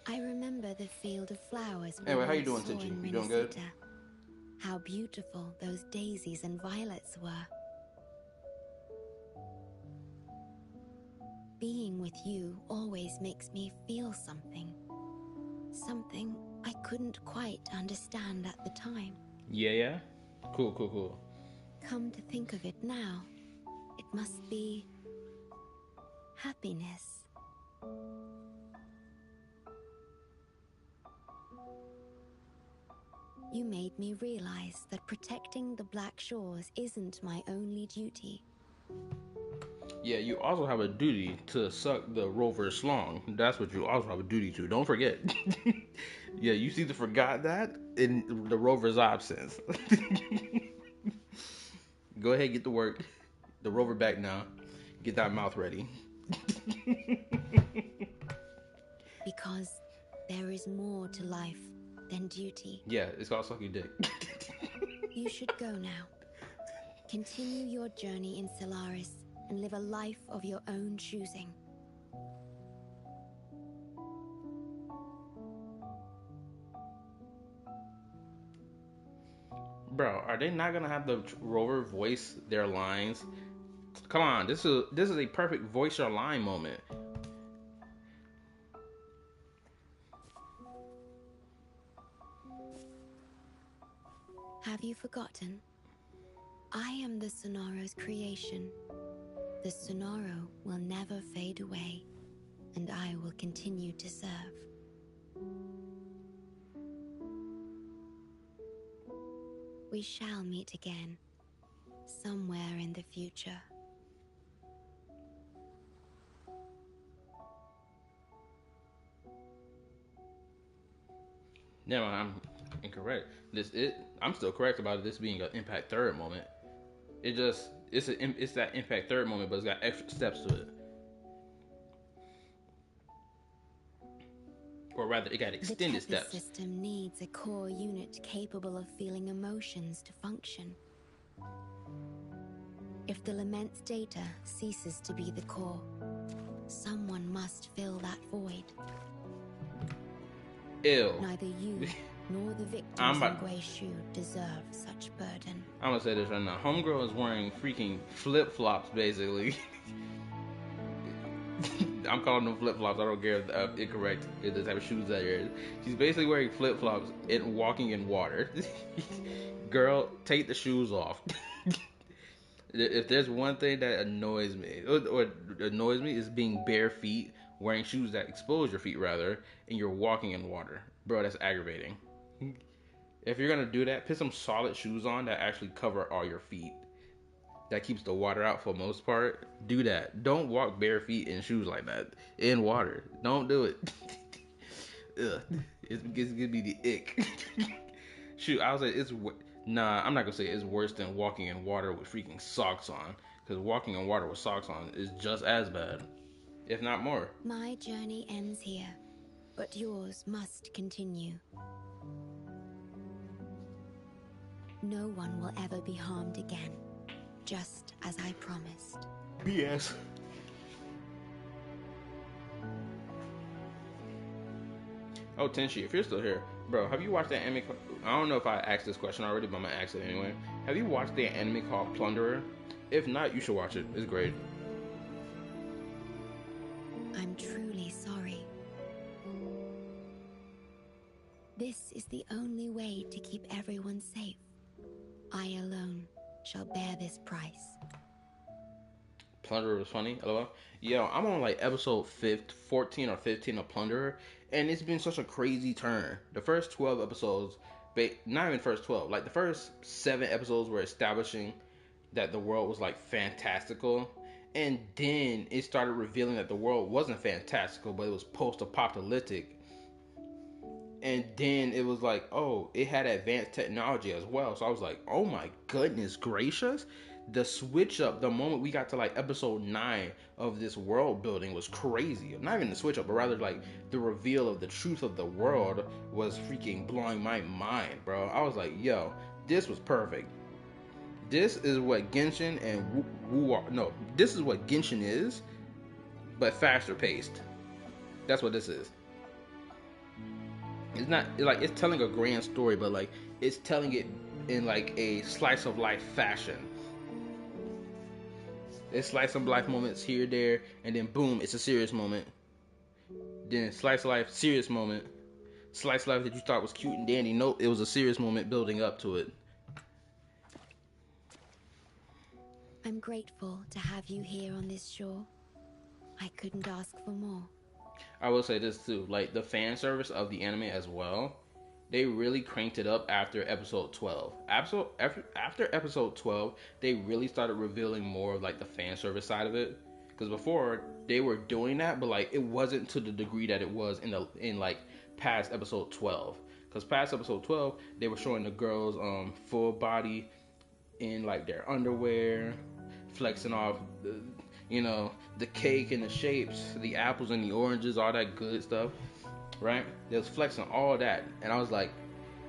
I remember the field of flowers. Anyway, how you doing, Tinchi? You doing good? How beautiful those daisies and violets were. Being with you always makes me feel something. Something I couldn't quite understand at the time. Yeah? Cool. Come to think of it now, it must be happiness. You made me realize that protecting the Blackshores isn't my only duty. Yeah, you also have a duty to suck the Rover's schlong. That's what you also have a duty to. Don't forget. Yeah, you seem to forgot that in the Rover's absence. Go ahead, get to work. The Rover back now. Get that mouth ready. Because there is more to life than duty. Yeah, it's called sucking dick. You should go now. Continue your journey in Solaris and live a life of your own choosing. Bro, are they not gonna have the Rover voice their lines? Come on, this is a perfect voice your line moment. Have you forgotten? I am the Sonora's creation. The Sonora will never fade away, and I will continue to serve. We shall meet again, somewhere in the future. No, I'm incorrect. I'm still correct about this being an Impact Third moment. It's that Impact Third moment, but it's got extra steps to it. Or rather, it got extended steps. The system needs a core unit capable of feeling emotions to function. If the Lament's data ceases to be the core, someone must fill that void. Ew. Neither you nor the victims in Grey Shoe deserve such burden. I'm gonna say this right now. Homegirl is wearing freaking flip-flops, basically. I'm calling them flip-flops. I don't care if incorrect is the type of shoes that is. She's basically wearing flip-flops and walking in water. Girl, take the shoes off. If there's one thing that annoys me, is being bare feet, wearing shoes that expose your feet rather, and you're walking in water. Bro, that's aggravating. If you're gonna do that, put some solid shoes on that actually cover all your feet. That keeps the water out for the most part. Do that. Don't walk bare feet in shoes like that in water. Don't do it. Ugh. It's gonna be the ick. Shoot, I was like, Nah, I'm not gonna say it's worse than walking in water with freaking socks on. Because walking in water with socks on is just as bad, if not more. My journey ends here, but yours must continue. No one will ever be harmed again, just as I promised. BS. Oh, Tenshi, if you're still here, bro, have you watched that anime? I don't know if I asked this question already, but I'm gonna ask it anyway. Have you watched the anime called Plunderer? If not, you should watch it. It's great. I'm truly sorry. This is the only way to keep everyone safe. I alone shall bear this price. Plunderer was funny. LOL. Yo, I'm on like episode 14 or 15 of Plunderer, and it's been such a crazy turn. The first 12 episodes, not even first 12, like the first 7 episodes were establishing that the world was like fantastical, and then it started revealing that the world wasn't fantastical, but it was post-apocalyptic. And then it was like, oh, it had advanced technology as well. So I was like, oh my goodness gracious. The switch up, the moment we got to like episode 9 of this world building was crazy. Not even the switch up, but rather like the reveal of the truth of the world was freaking blowing my mind, bro. I was like, yo, this was perfect. This is what Genshin and this is what Genshin is, but faster paced. That's what this is. It's not like it's telling a grand story, but like it's telling it in like a slice of life fashion. It's slice of life moments here, there, and then boom, it's a serious moment. Then slice of life, serious moment. Slice of life that you thought was cute and dandy. Nope, it was a serious moment building up to it. I'm grateful to have you here on this shore. I couldn't ask for more. I will say this too, like the fan service of the anime as well, they really cranked it up after episode 12. After episode 12, they really started revealing more of like the fan service side of it. Because before they were doing that, but like it wasn't to the degree that it was in like past episode 12. Because past episode 12, they were showing the girls full body in like their underwear, flexing off the cake and the shapes, the apples and the oranges, all that good stuff, right? They was flexing all that, and I was like,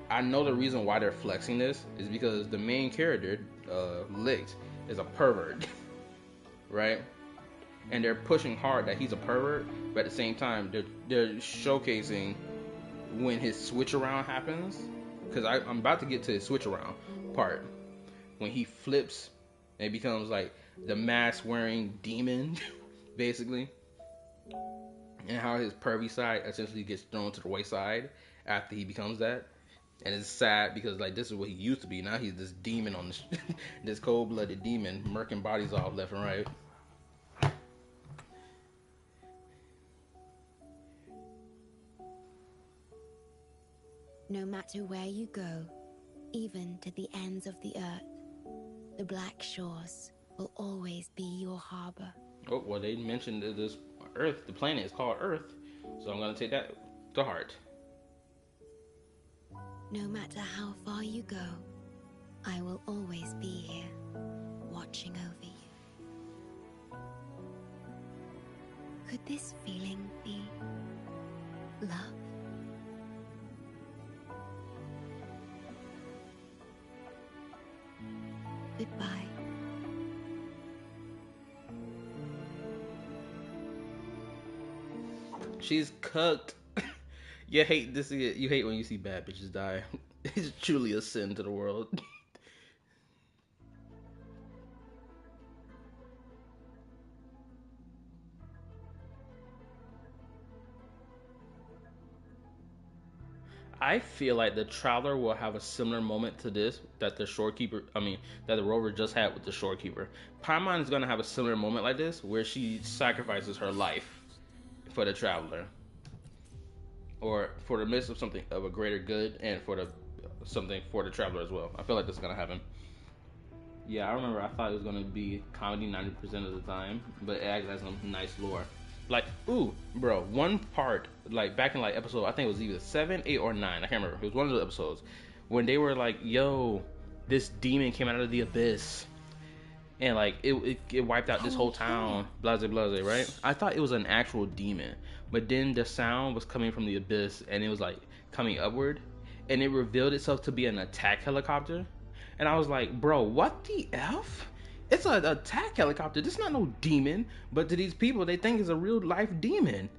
I know the reason why they're flexing this is because the main character, Licks, is a pervert, right? And they're pushing hard that he's a pervert, but at the same time, they're showcasing when his switch around happens, because I'm about to get to his switch around part, when he flips and it becomes like the mask wearing demon basically, and how his pervy side essentially gets thrown to the wayside after he becomes that. And it's sad because like this is what he used to be. Now he's this demon on this this cold-blooded demon murking bodies off left and right. No matter where you go, even to the ends of the earth, the Blackshores will always be your harbor. Oh, well, they mentioned that this Earth, the planet is called Earth, so I'm going to take that to heart. No matter how far you go, I will always be here, watching over you. Could this feeling be love? Goodbye. She's cooked. You hate this. You hate when you see bad bitches die. It's truly a sin to the world. I feel like the Traveler will have a similar moment to this that the that the Rover just had with the Shorekeeper. Paimon is gonna have a similar moment like this where she sacrifices her life for the Traveler, or for the midst of something of a greater good, and for something for the Traveler as well. I feel like this is gonna happen. Yeah, I remember I thought it was gonna be comedy 90% of the time, but it actually has some nice lore. Like, ooh, bro, one part, like, back in, like, episode, I think it was either 7, 8, or 9, I can't remember, it was one of the episodes, when they were like, yo, this demon came out of the abyss, and like it wiped out this whole town. Blase blase, right? I thought it was an actual demon, but then the sound was coming from the abyss, and it was like coming upward, and it revealed itself to be an attack helicopter. And I was like, bro, what the f? It's an attack helicopter. This is not no demon. But to these people, they think it's a real life demon.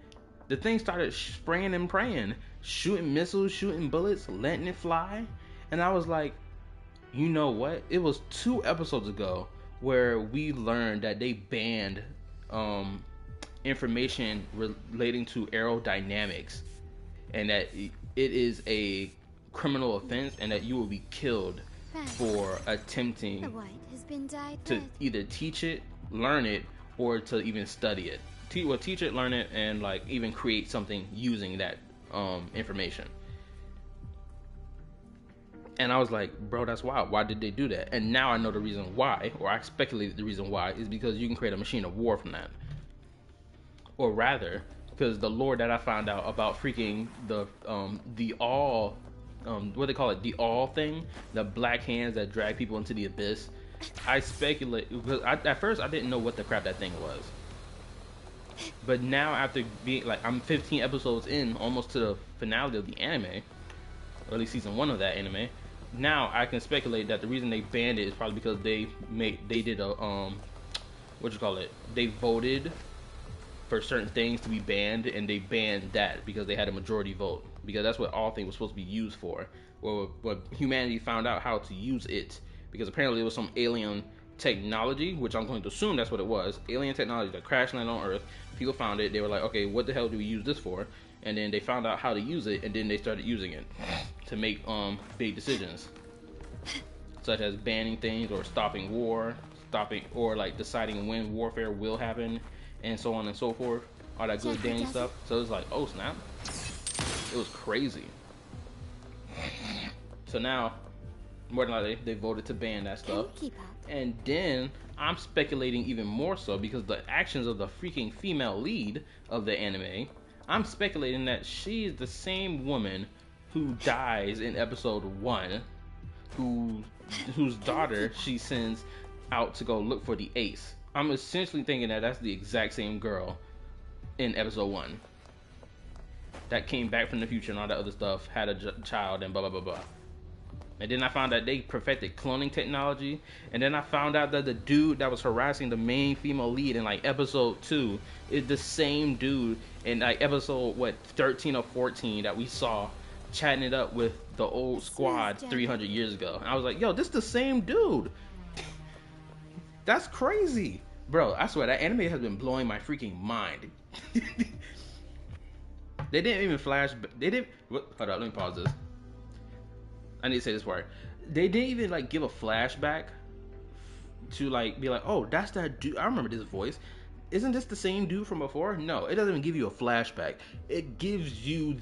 The thing started spraying and praying, shooting missiles, shooting bullets, letting it fly. And I was like, you know what? It was 2 episodes ago where we learned that they banned information relating to aerodynamics, and that it is a criminal offense, and that you will be killed for attempting to either teach it, learn it, or to even study it. Teach it, learn it, and like even create something using that information. And I was like, bro, that's wild. Why did they do that? And now I know the reason why, or I speculated the reason why, is because you can create a machine of war from that. Or rather, because the lore that I found out about freaking the all, what they call it, the all thing, the black hands that drag people into the abyss. I speculate because at first I didn't know what the crap that thing was, but now after being like, I'm 15 episodes in, almost to the finale of the anime, or at least season 1 of that anime. Now I can speculate that the reason they banned it is probably because they did a they voted for certain things to be banned, and they banned that because they had a majority vote, because that's what all thing was supposed to be used for, or what humanity found out how to use it, because apparently it was some alien technology, which I'm going to assume that's what it was, alien technology that crash landed on Earth. People found it, they were like, okay, what the hell do we use this for? And then they found out how to use it, and then they started using it to make big decisions, such as banning things, or stopping war, or like deciding when warfare will happen, and so on and so forth. All that good Danny stuff. So it's like, oh snap, it was crazy. So now, more than likely, they voted to ban that stuff. And then I'm speculating even more so, because the actions of the freaking female lead of the anime, I'm speculating that she is the same woman who dies in episode 1, whose daughter she sends out to go look for the ace. I'm essentially thinking that that's the exact same girl in episode 1 that came back from the future and all that other stuff, had a child, and blah blah blah blah. And then I found out they perfected cloning technology, and then I found out that the dude that was harassing the main female lead in like episode 2 is the same dude in like episode 13 or 14 that we saw chatting it up with the old squad 300 years ago. And I was like, yo, this is the same dude. That's crazy, bro. I swear that anime has been blowing my freaking mind. They didn't even flash. They didn't. Hold on, let me pause this. I need to say this part. They didn't even like give a flashback to like be like, oh, that's that dude. I remember this voice. Isn't this the same dude from before? No, it doesn't even give you a flashback. It gives you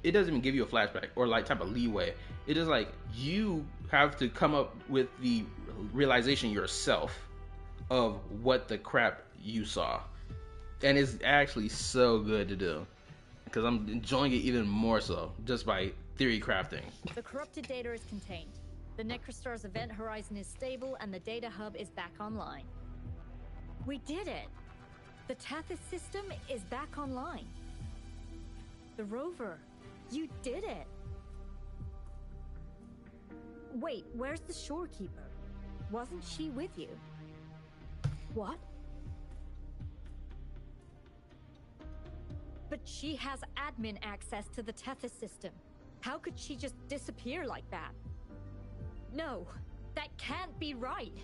it doesn't even give you a flashback or like type of leeway. It is like you have to come up with the realization yourself of what the crap you saw. And it's actually so good to do, because I'm enjoying it even more so just by theory crafting. The corrupted data is contained. The Necrostar's event horizon is stable, and the data hub is back online. We did it! The Tethys system is back online. The rover, you did it! Wait, where's the shorekeeper? Wasn't she with you? What? But she has admin access to the Tethys system. How could she just disappear like that? No, that can't be right.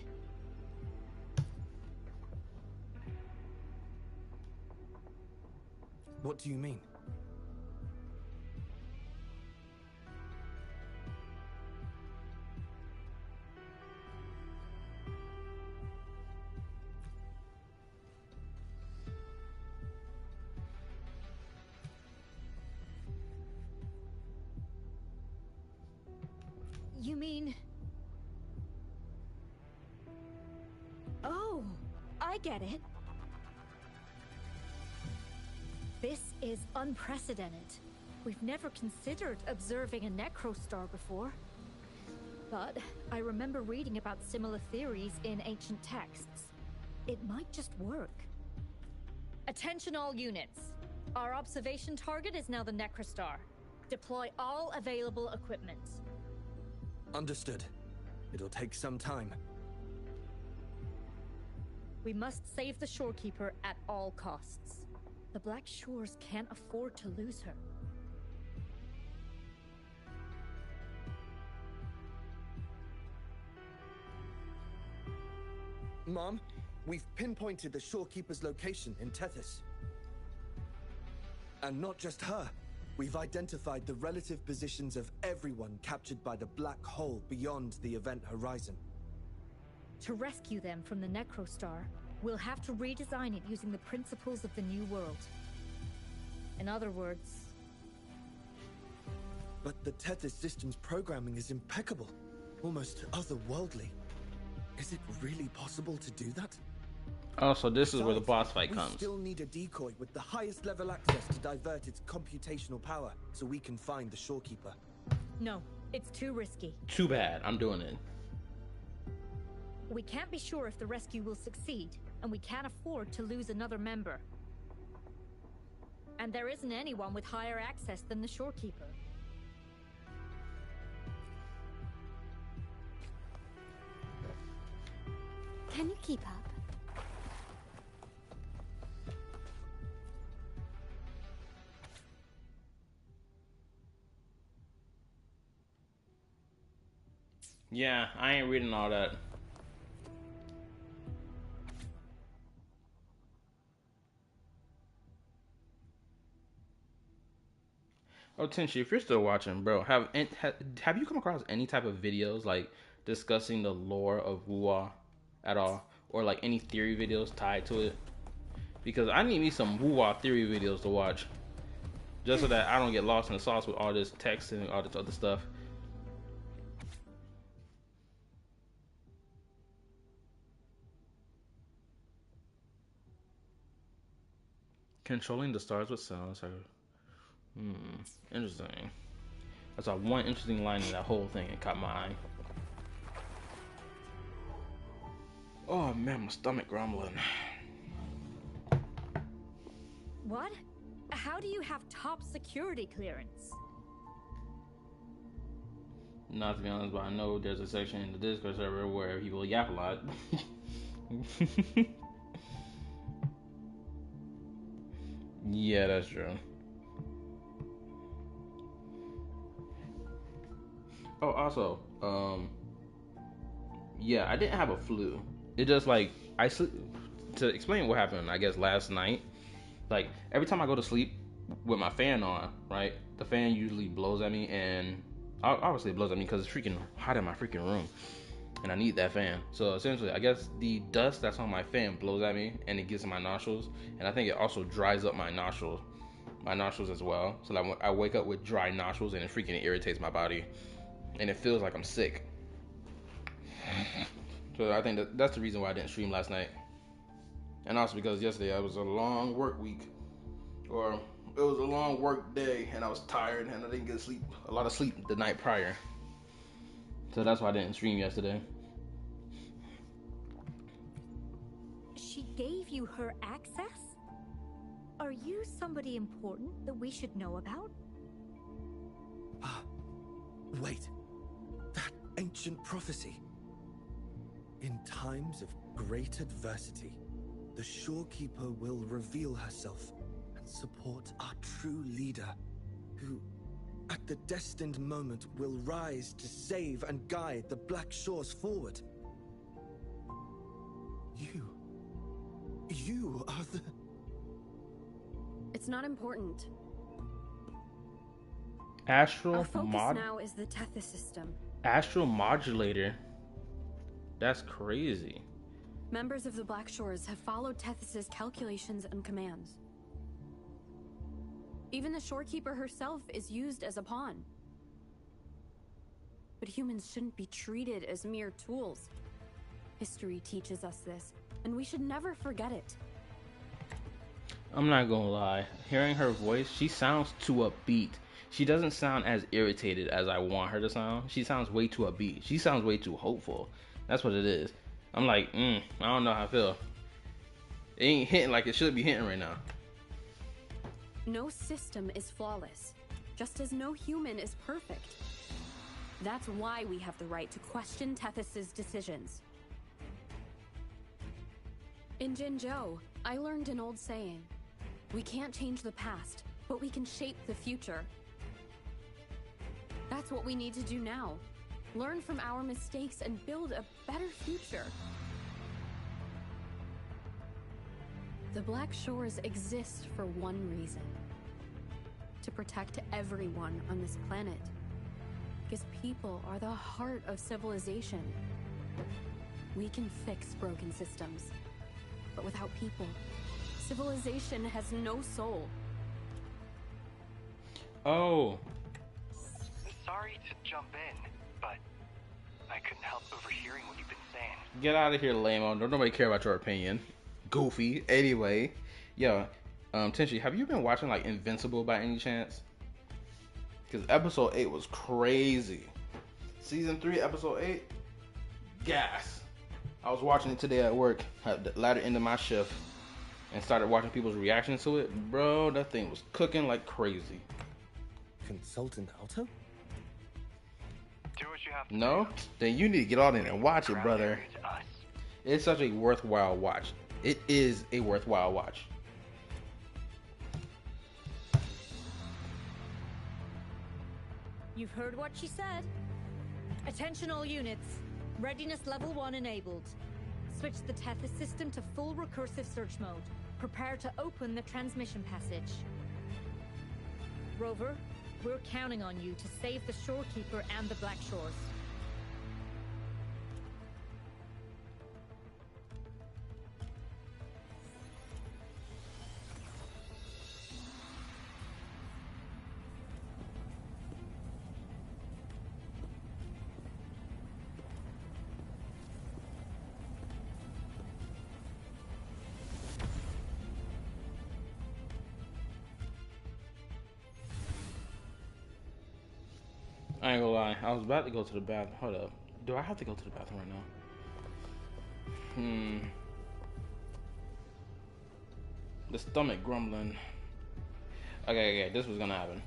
What do you mean? You mean... Oh, I get it. This is unprecedented. We've never considered observing a Necrostar before. But I remember reading about similar theories in ancient texts. It might just work. Attention all units. Our observation target is now the Necrostar. Deploy all available equipment. Understood. It'll take some time. We must save the Shorekeeper at all costs. The Blackshores can't afford to lose her. Mom, we've pinpointed the Shorekeeper's location in Tethys. And not just her. We've identified the relative positions of everyone captured by the black hole beyond the event horizon. To rescue them from the Necrostar, we'll have to redesign it using the principles of the New World. In other words... But the Tethys system's programming is impeccable. Almost otherworldly. Is it really possible to do that? Oh, so this is where the boss fight comes. We still need a decoy with the highest level access to divert its computational power so we can find the Shorekeeper. No, it's too risky. Too bad. I'm doing it. We can't be sure if the rescue will succeed, and we can't afford to lose another member. And there isn't anyone with higher access than the Shorekeeper. Can you keep up? Yeah, I ain't reading all that. Oh, Tenshi, if you're still watching, bro, have you come across any type of videos like discussing the lore of Wuwa at all, or like any theory videos tied to it? Because I need me some Wuwa theory videos to watch, just so that I don't get lost in the sauce with all this text and all this other stuff. Controlling the stars with sounds. Interesting. I saw one interesting line in that whole thing and caught my eye. Oh man, my stomach grumbling. What? How do you have top security clearance? Not to be honest, but I know there's a section in the Discord server where people yap a lot. Yeah, that's true. Oh, also, yeah, I didn't have a flu. It just like to explain what happened, I guess last night. Like every time I go to sleep with my fan on, right? The fan usually blows at me, and obviously it blows at me because it's freaking hot in my freaking room, and I need that fan. So essentially, I guess the dust that's on my fan blows at me, and it gets in my nostrils, and I think it also dries up my nostrils as well. So like I wake up with dry nostrils, and it freaking irritates my body, and it feels like I'm sick. So I think that's the reason why I didn't stream last night. And also because yesterday was a long work week, or it was a long work day, and I was tired, and I didn't get a lot of sleep the night prior. So that's why I didn't stream yesterday. She gave you her access? Are you somebody important that we should know about? Ah, wait. That ancient prophecy. In times of great adversity, the Shorekeeper will reveal herself and support our true leader, who, at the destined moment, will rise to save and guide the Blackshores forward. You are the... It's not important. Astral Our focus now is the Tethys system. Astral modulator. That's crazy. Members of the Blackshores have followed Tethys' calculations and commands. Even the Shorekeeper herself is used as a pawn. But humans shouldn't be treated as mere tools. History teaches us this, and we should never forget it. I'm not gonna lie. Hearing her voice, she sounds too upbeat. She doesn't sound as irritated as I want her to sound. She sounds way too upbeat. She sounds way too hopeful. That's what it is. I'm like, I don't know how I feel. It ain't hitting like it should be hitting right now. No system is flawless, just as no human is perfect. That's why we have the right to question Tethys' decisions. In Jinzhou, I learned an old saying. We can't change the past, but we can shape the future. That's what we need to do now. Learn from our mistakes and build a better future. The Blackshores exist for one reason. To protect everyone on this planet. Because people are the heart of civilization. We can fix broken systems. But without people, civilization has no soul. Oh. Sorry to jump in, but I couldn't help overhearing what you've been saying. Get out of here, lame-o. Don't nobody care about your opinion. Goofy. Anyway. Yo, Tenchi, have you been watching, like, Invincible by any chance? Because episode 8 was crazy. Season 3, episode 8? Gas. I was watching it today at work, at the latter end of my shift, and started watching people's reactions to it. Bro, that thing was cooking like crazy. Consultant Alto? Do what you have to No? do. Then you need to get on in and watch it, Ground brother. area to us. It's such a worthwhile watch. It is a worthwhile watch. You've heard what she said. Attention all units. Readiness level 1 enabled. Switch the Tethys system to full recursive search mode. Prepare to open the transmission passage. Rover, we're counting on you to save the Shorekeeper and the Blackshores. I ain't gonna lie. I was about to go to the bathroom. Hold up. Do I have to go to the bathroom right now? The stomach grumbling. Okay. This was gonna happen.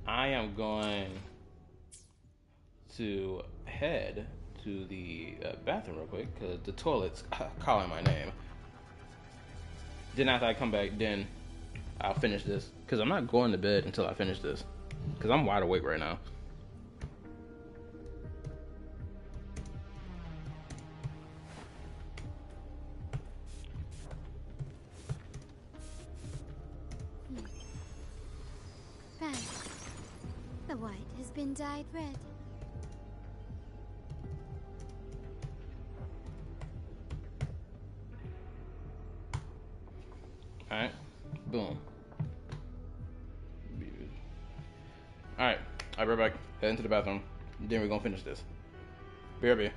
I am going to head to the bathroom real quick because the toilet's calling my name. Then after I come back, then I'll finish this because I'm not going to bed until I finish this. Because I'm wide awake right now. Right. The white has been dyed red. Alright. Boom. Alright. I'll be right back. Head into the bathroom. Then we're gonna finish this. BRB.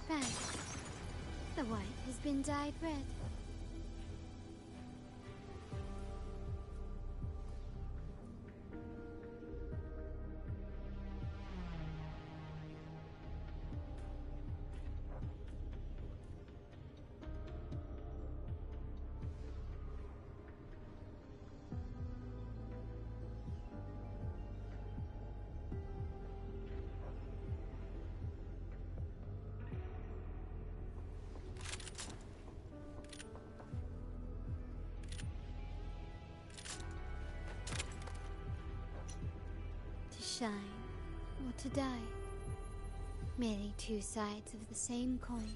Right. The white has been dyed red. To shine or to die. Merely two sides of the same coin.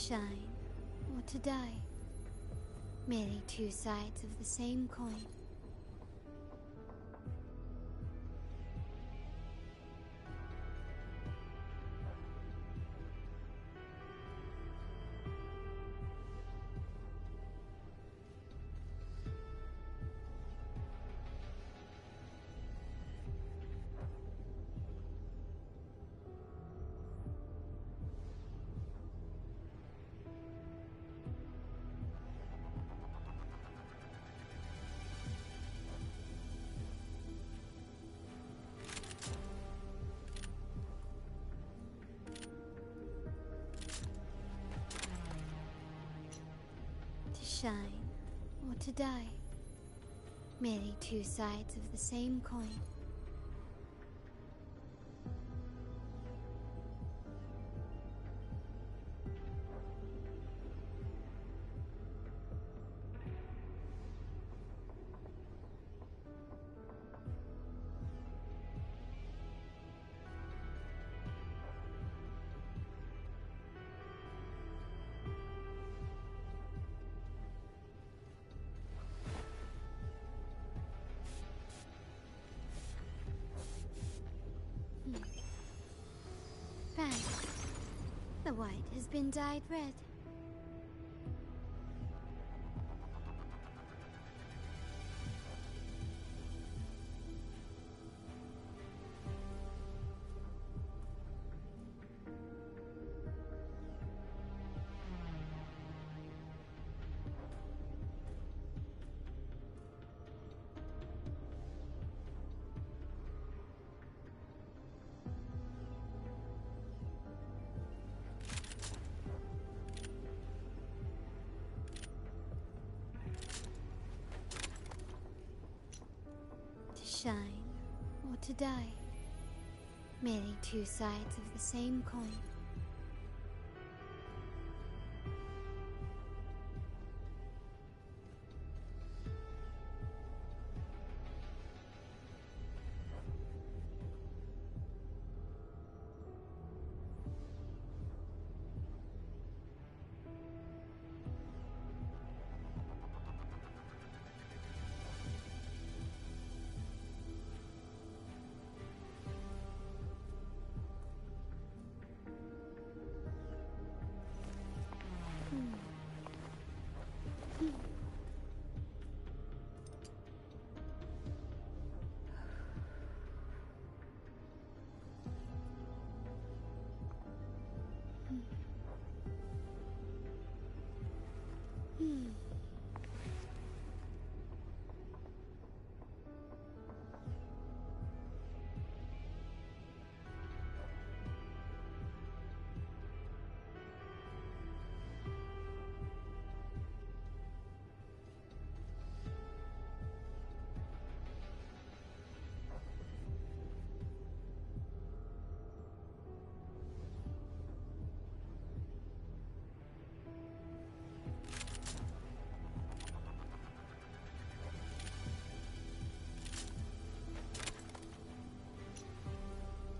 shine or to die. Merely two sides of the same coin. Shine or to die. Merely two sides of the same coin. Bang. The white has been dyed red. Shine or to die. Merely two sides of the same coin.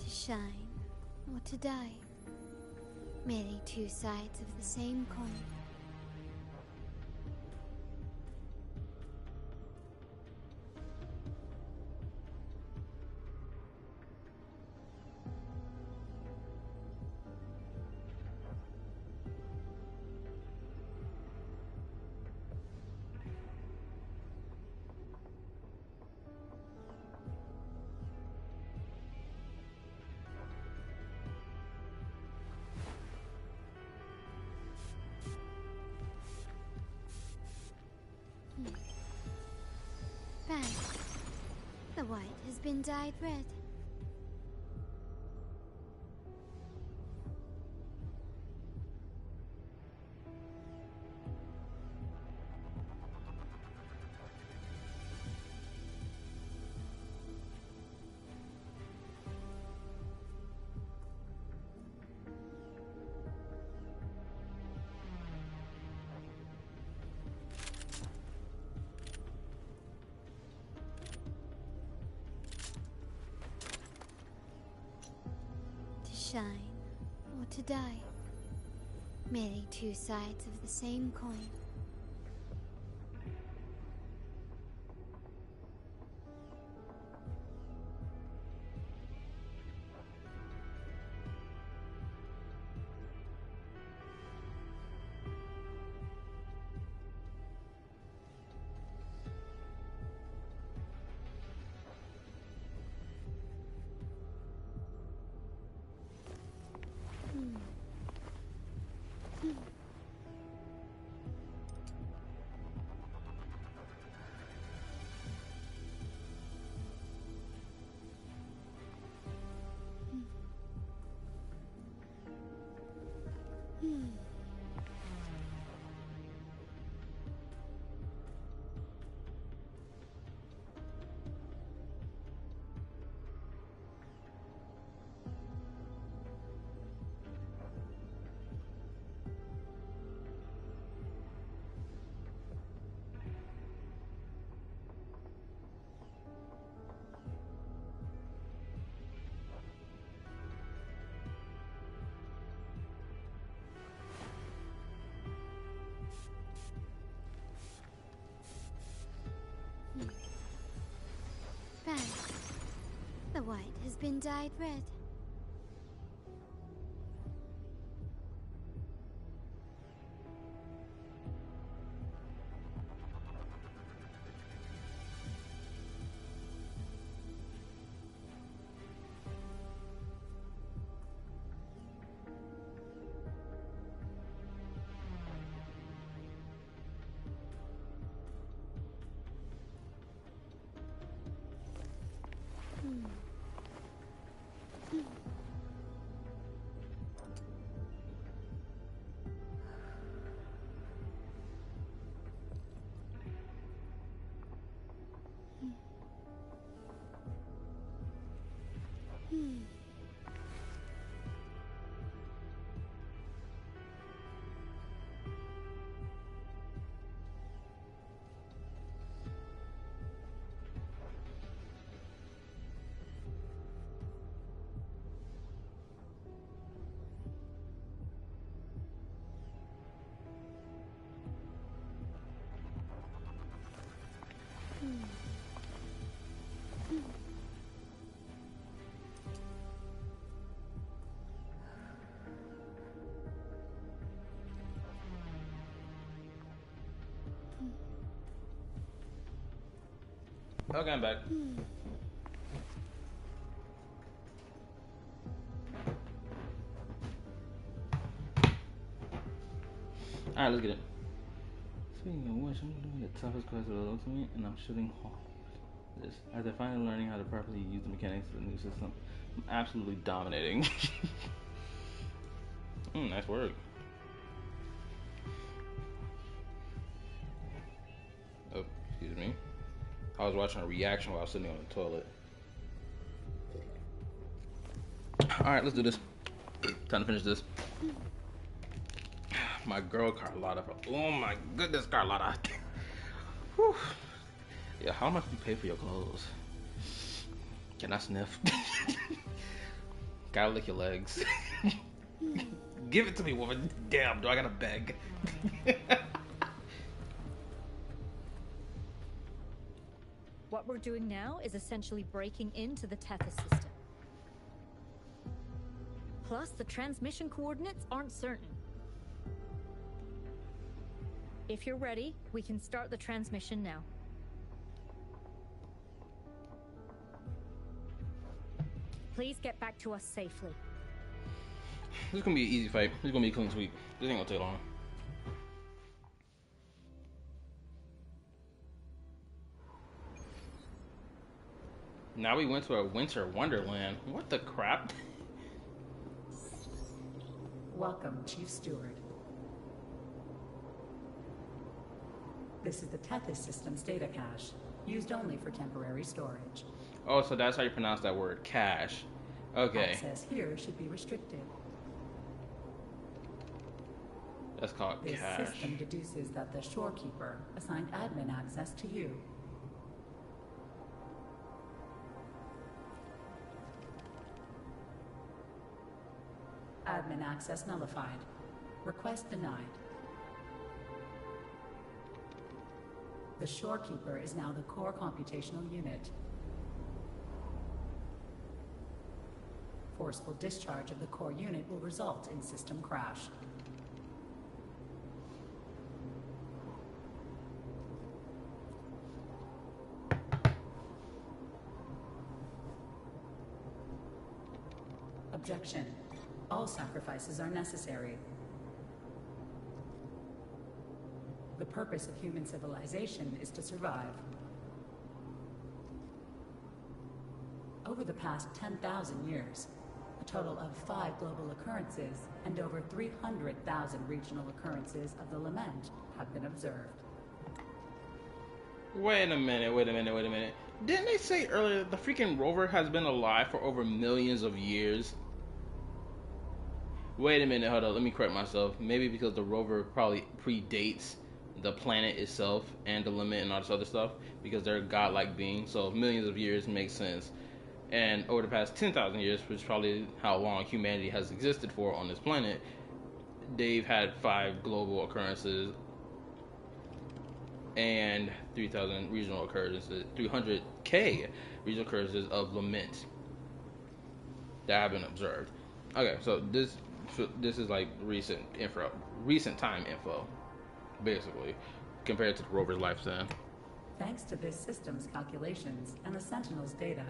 Shine or to die. Merely two sides of the same coin. Bang. The white has been dyed red. Shine or to die. Merely two sides of the same coin. Right. The white has been dyed red. Okay, I'm back. Alright, let's get it. Speaking of which, I'm doing the toughest quest of the ultimate, and I'm shooting this. After finally learning how to properly use the mechanics of the new system, I'm absolutely dominating. Nice work. Oh, excuse me. I was watching a reaction while I was sitting on the toilet. Alright, let's do this. Time to finish this. My girl Carlotta. Oh my goodness, Carlotta. Whew. Yeah, how much do you pay for your clothes? Can I sniff? Gotta lick your legs. Give it to me, woman. Damn, do I gotta beg? What we're doing now is essentially breaking into the Tethys system. Plus, the transmission coordinates aren't certain. If you're ready, we can start the transmission now. Please get back to us safely. This is gonna be an easy fight. This is gonna be a clean sweep. This ain't gonna take long. Now we went to a winter wonderland. What the crap? Welcome, Chief Steward. This is the Tethys System's data cache, used only for temporary storage. Oh, so that's how you pronounce that word, cache. Okay. Access here should be restricted. That's called This cache. system deduces that the Shorekeeper assigned admin access to you. Admin access nullified. Request denied. The Shorekeeper is now the core computational unit. Forceful discharge of the core unit will result in system crash. Objection. All sacrifices are necessary. The purpose of human civilization is to survive. Over the past 10,000 years, a total of 5 global occurrences and over 300,000 regional occurrences of the lament have been observed. Wait a minute. Didn't they say earlier the freaking rover has been alive for over millions of years? Wait a minute, hold up, let me correct myself. Maybe because the rover probably predates the planet itself and the limit and all this other stuff, because they're godlike beings, so millions of years makes sense. And over the past 10,000 years, which is probably how long humanity has existed for on this planet, they've had 5 global occurrences and 3,000 regional occurrences, 300k regional occurrences of lament that have been observed. Okay, so this is like recent time info, basically, compared to the rover's lifespan. Thanks to this system's calculations and the Sentinel's data,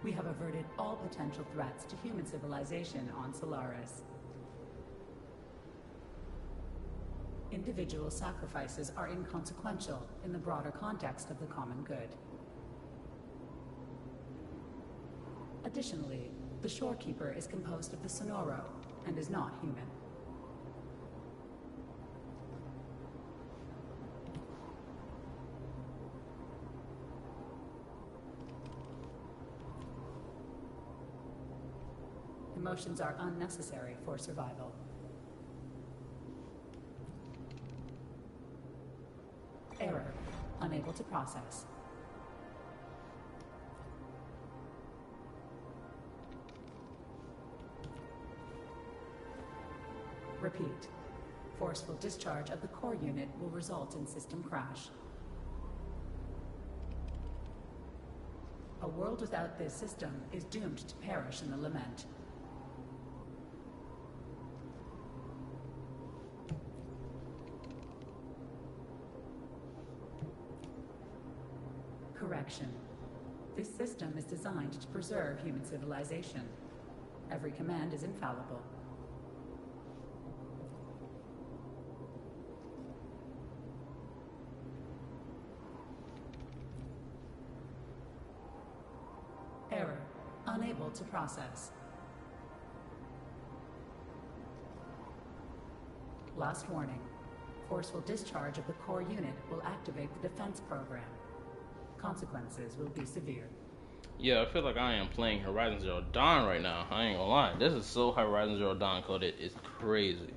we have averted all potential threats to human civilization on Solaris. Individual sacrifices are inconsequential in the broader context of the common good. Additionally, the Shorekeeper is composed of the Sonoro and is not human. Emotions are unnecessary for survival. Error. Unable to process. Repeat. Forceful discharge of the core unit will result in system crash. A world without this system is doomed to perish in the lament. Correction. This system is designed to preserve human civilization. Every command is infallible. Error. Unable to process. Last warning. Forceful discharge of the core unit will activate the defense program. Consequences will be severe. Yeah, I feel like I am playing Horizon Zero Dawn right now. I ain't gonna lie. This is so Horizon Zero Dawn coded. It's crazy.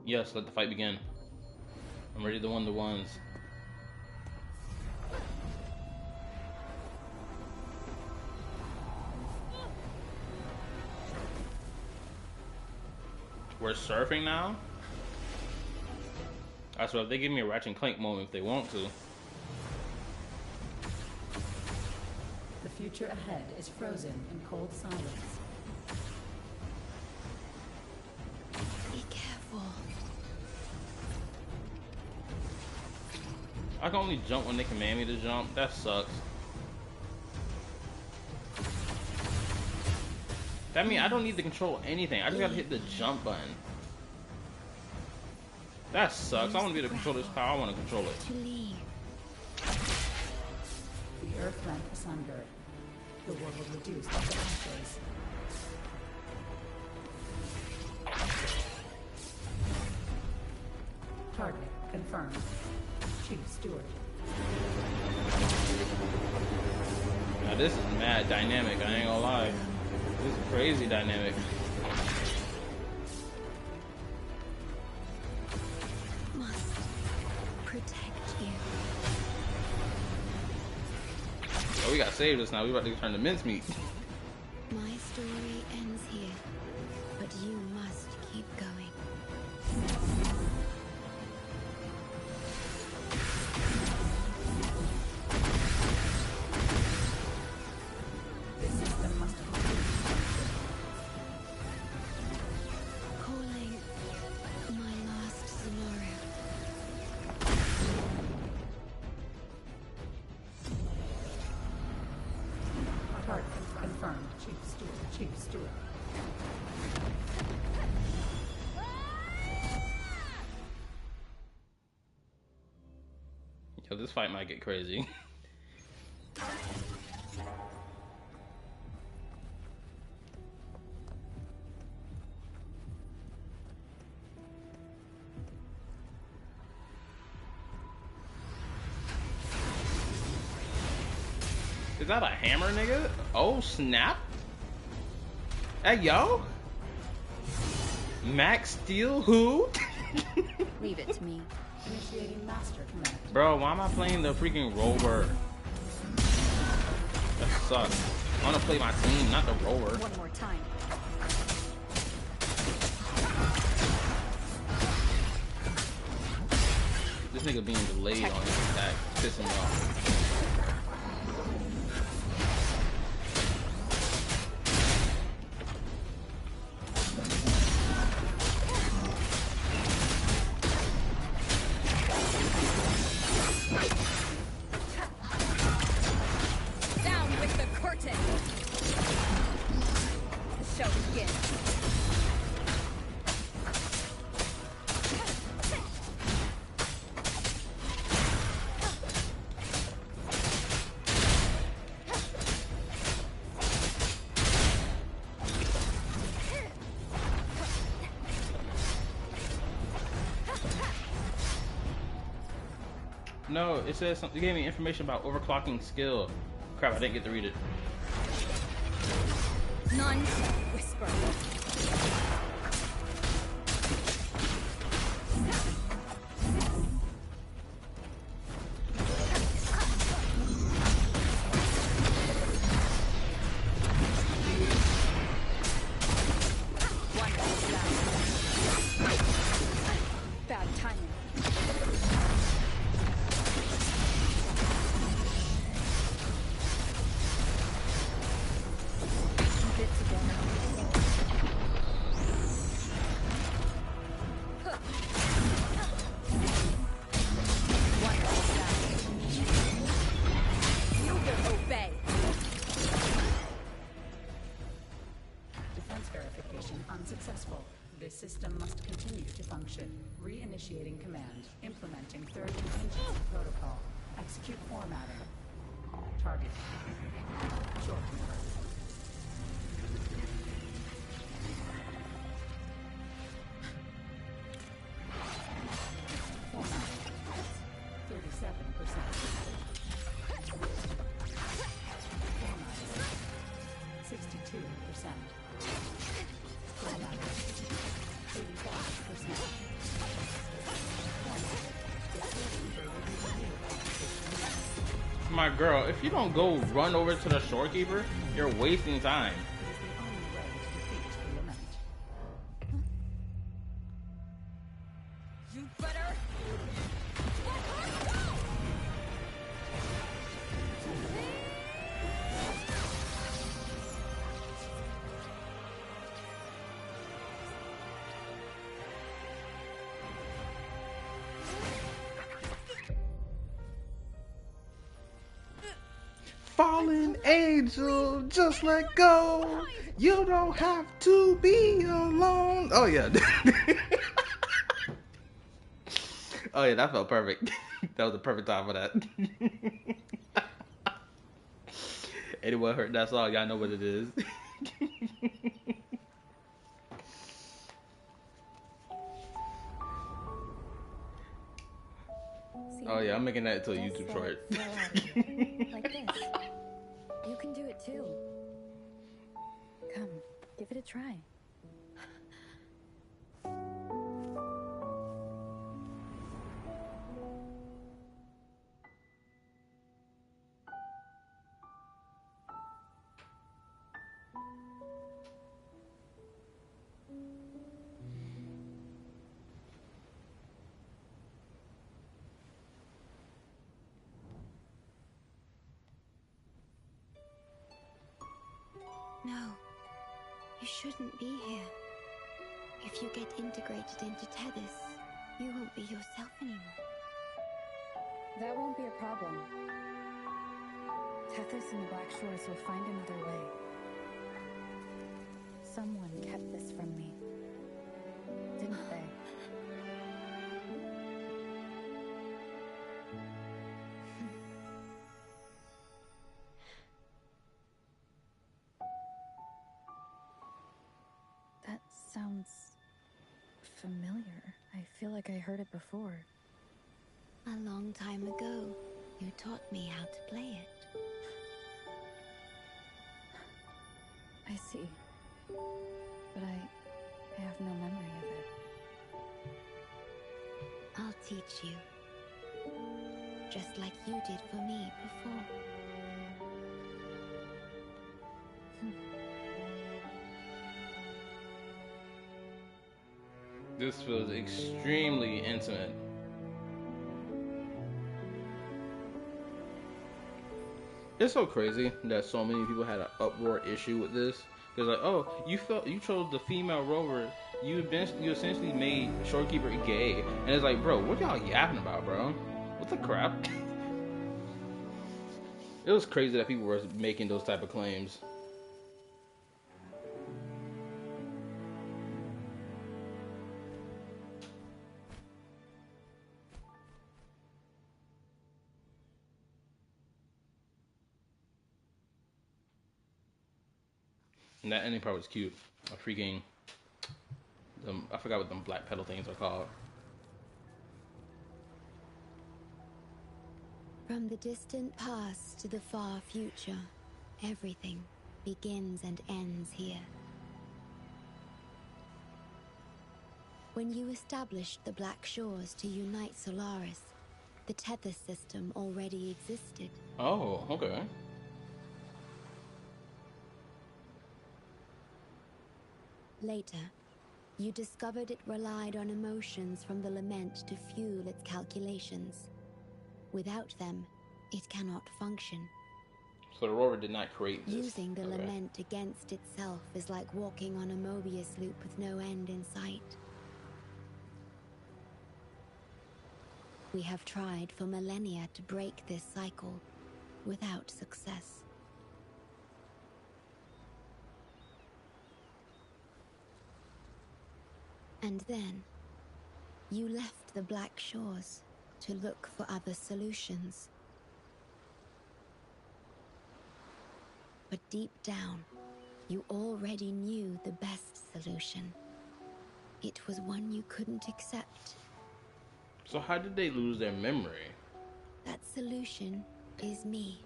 Yes, let the fight begin. I'm ready to win the ones. We're surfing now? That's what, if they give me a Ratchet and Clank moment if they want to. The future ahead is frozen in cold silence. Be careful. I can only jump when they command me to jump. That sucks. That means I don't need to control anything. I just gotta hit the jump button. That sucks. I want to be able to control this how I want to control it. The earth rent asunder. The world reduced to ashes. Target confirmed. Chief Steward. Now this is mad dynamic. I ain't gonna lie. This is crazy dynamic. Must protect you. Oh we got saved us now. We about to turn to mincemeat. My story ends here, but you must keep going. This system must Calling my last scenario. target confirmed. Chief Steward. Yo, this fight might get crazy. Is that a hammer, nigga? Oh, snap. Hey, yo. Max Steel, who? Leave it to me. Initiating master command. Bro, why am I playing the freaking rover? That sucks. I want to play my team, not the rover. One more time. This nigga being delayed on his attack, pissing me off. No, it says something. It gave me information about overclocking skill. Crap, I didn't get to read it. None whisper. Bad timing. Defense verification unsuccessful. This system must continue to function. Reinitiating command. Implementing third contingency protocol. Execute formatting. Target. Short convert. Format. 37%. Format. 62%. Format. 85%. My girl, if you don't go run over to the shorekeeper, you're wasting time. It is the only way to defeat the lament. You better. Fallen angel, just let go. You don't have to be alone. Oh yeah. Oh yeah, that felt perfect. That was the perfect time for that. Anyone heard that song, y'all know what it is. Oh yeah, I'm making that into a YouTube short. Like this. You can do it too. Come, give it a try. No, you shouldn't be here. If you get integrated into Tethys, you won't be yourself anymore. That won't be a problem. Tethys and the Blackshores will find another way. Someone kept this from me, didn't they? That sounds familiar. I feel like I heard it before. A long time ago, you taught me how to play it. I see. But I have no memory of it. I'll teach you. Just like you did for me before. This feels extremely intimate. It's so crazy that so many people had an uproar issue with this. Because like, oh, you chose the female rover. You essentially made Shorekeeper gay, and it's like, bro, what y'all yapping about, bro? What the crap? It was crazy that people were making those type of claims. And that ending part was cute. A freaking, I forgot what them black pedal things are called. From the distant past to the far future, everything begins and ends here. When you established the Blackshores to unite Solaris, the Tethys system already existed. Oh, okay. Later, you discovered it relied on emotions from the Lament to fuel its calculations. Without them, it cannot function. So the rover did not create this. Using the Lament against itself is like walking on a Mobius loop with no end in sight. We have tried for millennia to break this cycle, without success. And then, you left the Blackshores to look for other solutions. But deep down, you already knew the best solution. It was one you couldn't accept. So how did they lose their memory? That solution is me.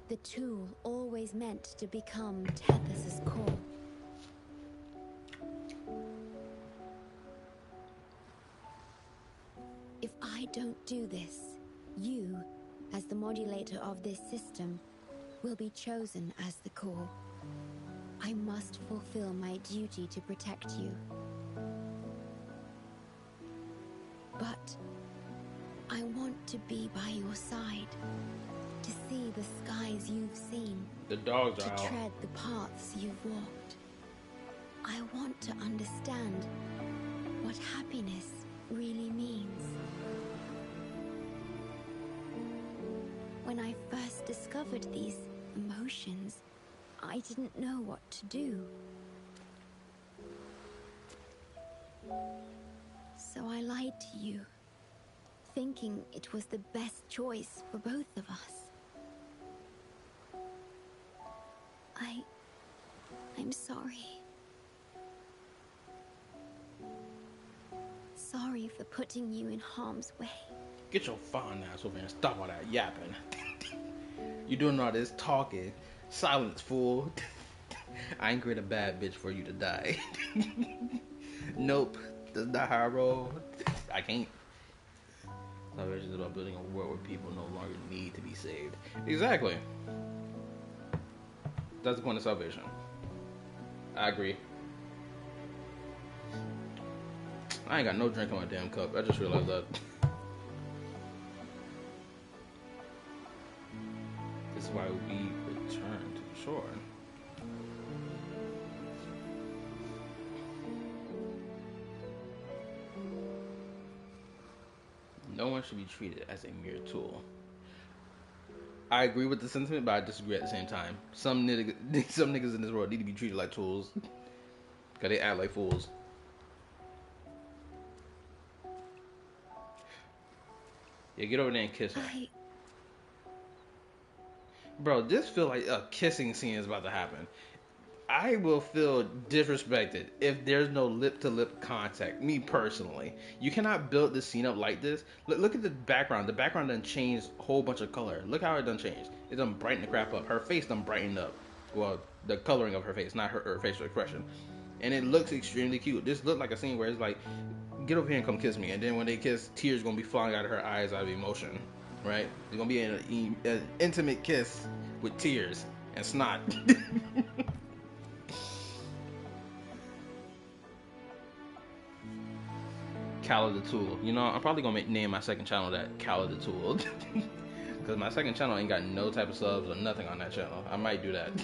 The tool always meant to become Tethys' core. If I don't do this, you, as the modulator of this system, will be chosen as the core. I must fulfill my duty to protect you. But I want to be by your side, to see the skies you've seen, The dogs are to out. tread the paths you've walked. I want to understand what happiness really means. When I first discovered these emotions, I didn't know what to do. So I lied to you, thinking it was the best choice for both of us. I'm sorry. Sorry for putting you in harm's way. Get your fine ass over here and stop all that yapping. You doing all this talking. Silence, fool. I ain't create a bad bitch for you to die. Nope. That's not how I roll. I can't. Salvation is about building a world where people no longer need to be saved. Exactly. That's the point of salvation. I agree. I ain't got no drink in my damn cup. I just realized that. This is why we return to the shore. everyone should be treated as a mere tool. I agree with the sentiment, but I disagree at the same time. Some some niggas in this world need to be treated like tools, cause they act like fools. Yeah, get over there and kiss her. Bro, this feel like a kissing scene is about to happen. I will feel disrespected if there's no lip-to-lip contact. Me personally, you cannot build this scene up like this. Look at the background. The background done changed a whole bunch of color. Look how it done changed. It done brighten the crap up. Her face done brightened up. Well, the coloring of her face, not her facial expression. And it looks extremely cute. This looked like a scene where it's like, get over here and come kiss me. And then when they kiss, tears gonna be falling out of her eyes out of emotion. Right? It's gonna be an intimate kiss with tears and snot. Calla the Tool. You know, I'm probably gonna name my second channel that Calla the Tool. Because my second channel ain't got no type of subs or nothing on that channel. I might do that.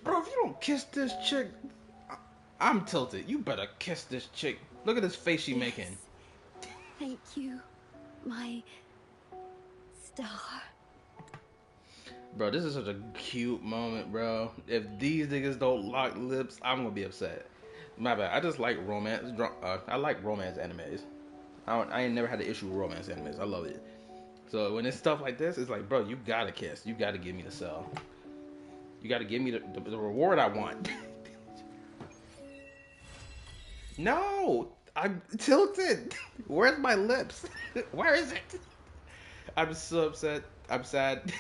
Bro, if you don't kiss this chick, I'm tilted. You better kiss this chick. Look at this face she making. Thank you, my star. Bro, this is such a cute moment, bro. If these niggas don't lock lips, I'm gonna be upset. My bad. I just like romance. I like romance animes. I ain't never had an issue with romance animes. I love it. So when it's stuff like this, it's like, bro, you gotta kiss. You gotta give me the cell. You gotta give me the reward I want. No, I'm tilted. Where's my lips? Where is it? I'm so upset. I'm sad.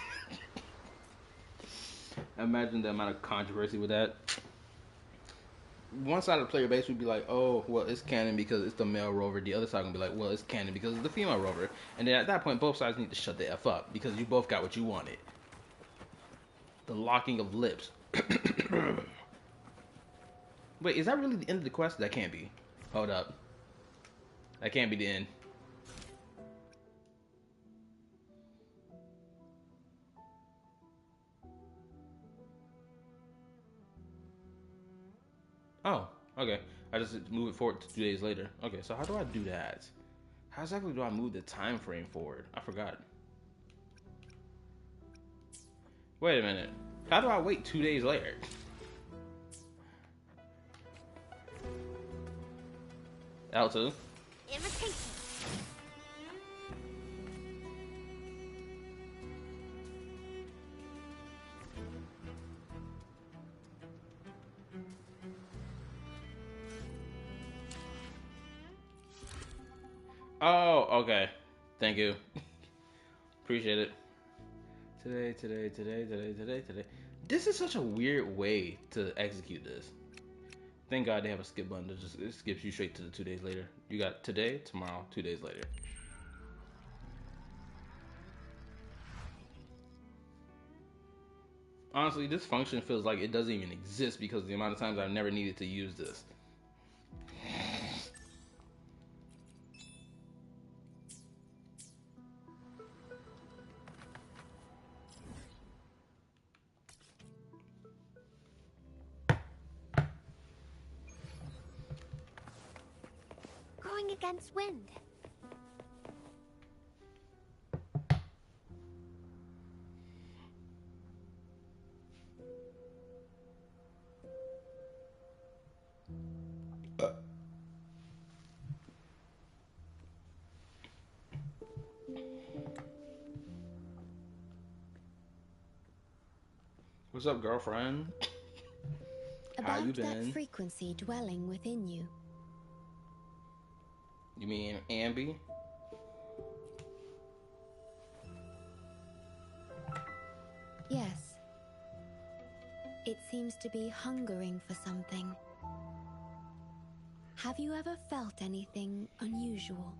Imagine the amount of controversy with that. One side of the player base would be like, oh, well, it's canon because it's the male rover. The other side would be like, well, it's canon because it's the female rover. And then at that point, both sides need to shut the F up because you both got what you wanted. The locking of lips. Wait, is that really the end of the quest? That can't be. Hold up. That can't be the end. Oh, okay. I just move it forward to 2 days later. Okay, so how do I do that? How exactly do I move the time frame forward? I forgot. Wait a minute. How do I wait 2 days later? L2. Invitation. Oh, okay. Thank you. Appreciate it. Today. This is such a weird way to execute this. Thank God they have a skip button that just it skips you straight to the 2 days later. You got today, tomorrow, 2 days later. Honestly, this function feels like it doesn't even exist because of the amount of times I've never needed to use this. Going against wind. What's up, girlfriend? How you About been? that frequency dwelling within you. You mean Ambi? Yes. It seems to be hungering for something. Have you ever felt anything unusual?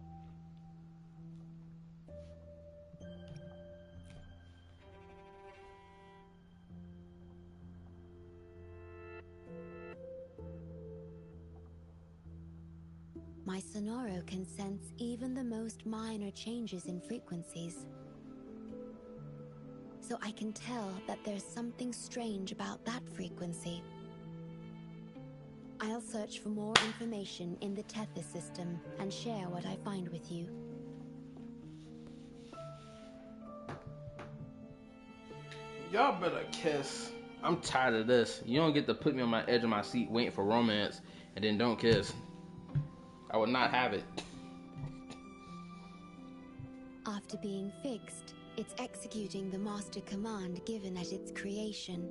My Sonoro can sense even the most minor changes in frequencies. So I can tell that there's something strange about that frequency. I'll search for more information in the Tethys system and share what I find with you. Y'all better kiss. I'm tired of this. You don't get to put me on my edge of my seat waiting for romance and then don't kiss. I would not have it. After being fixed, it's executing the master command given at its creation.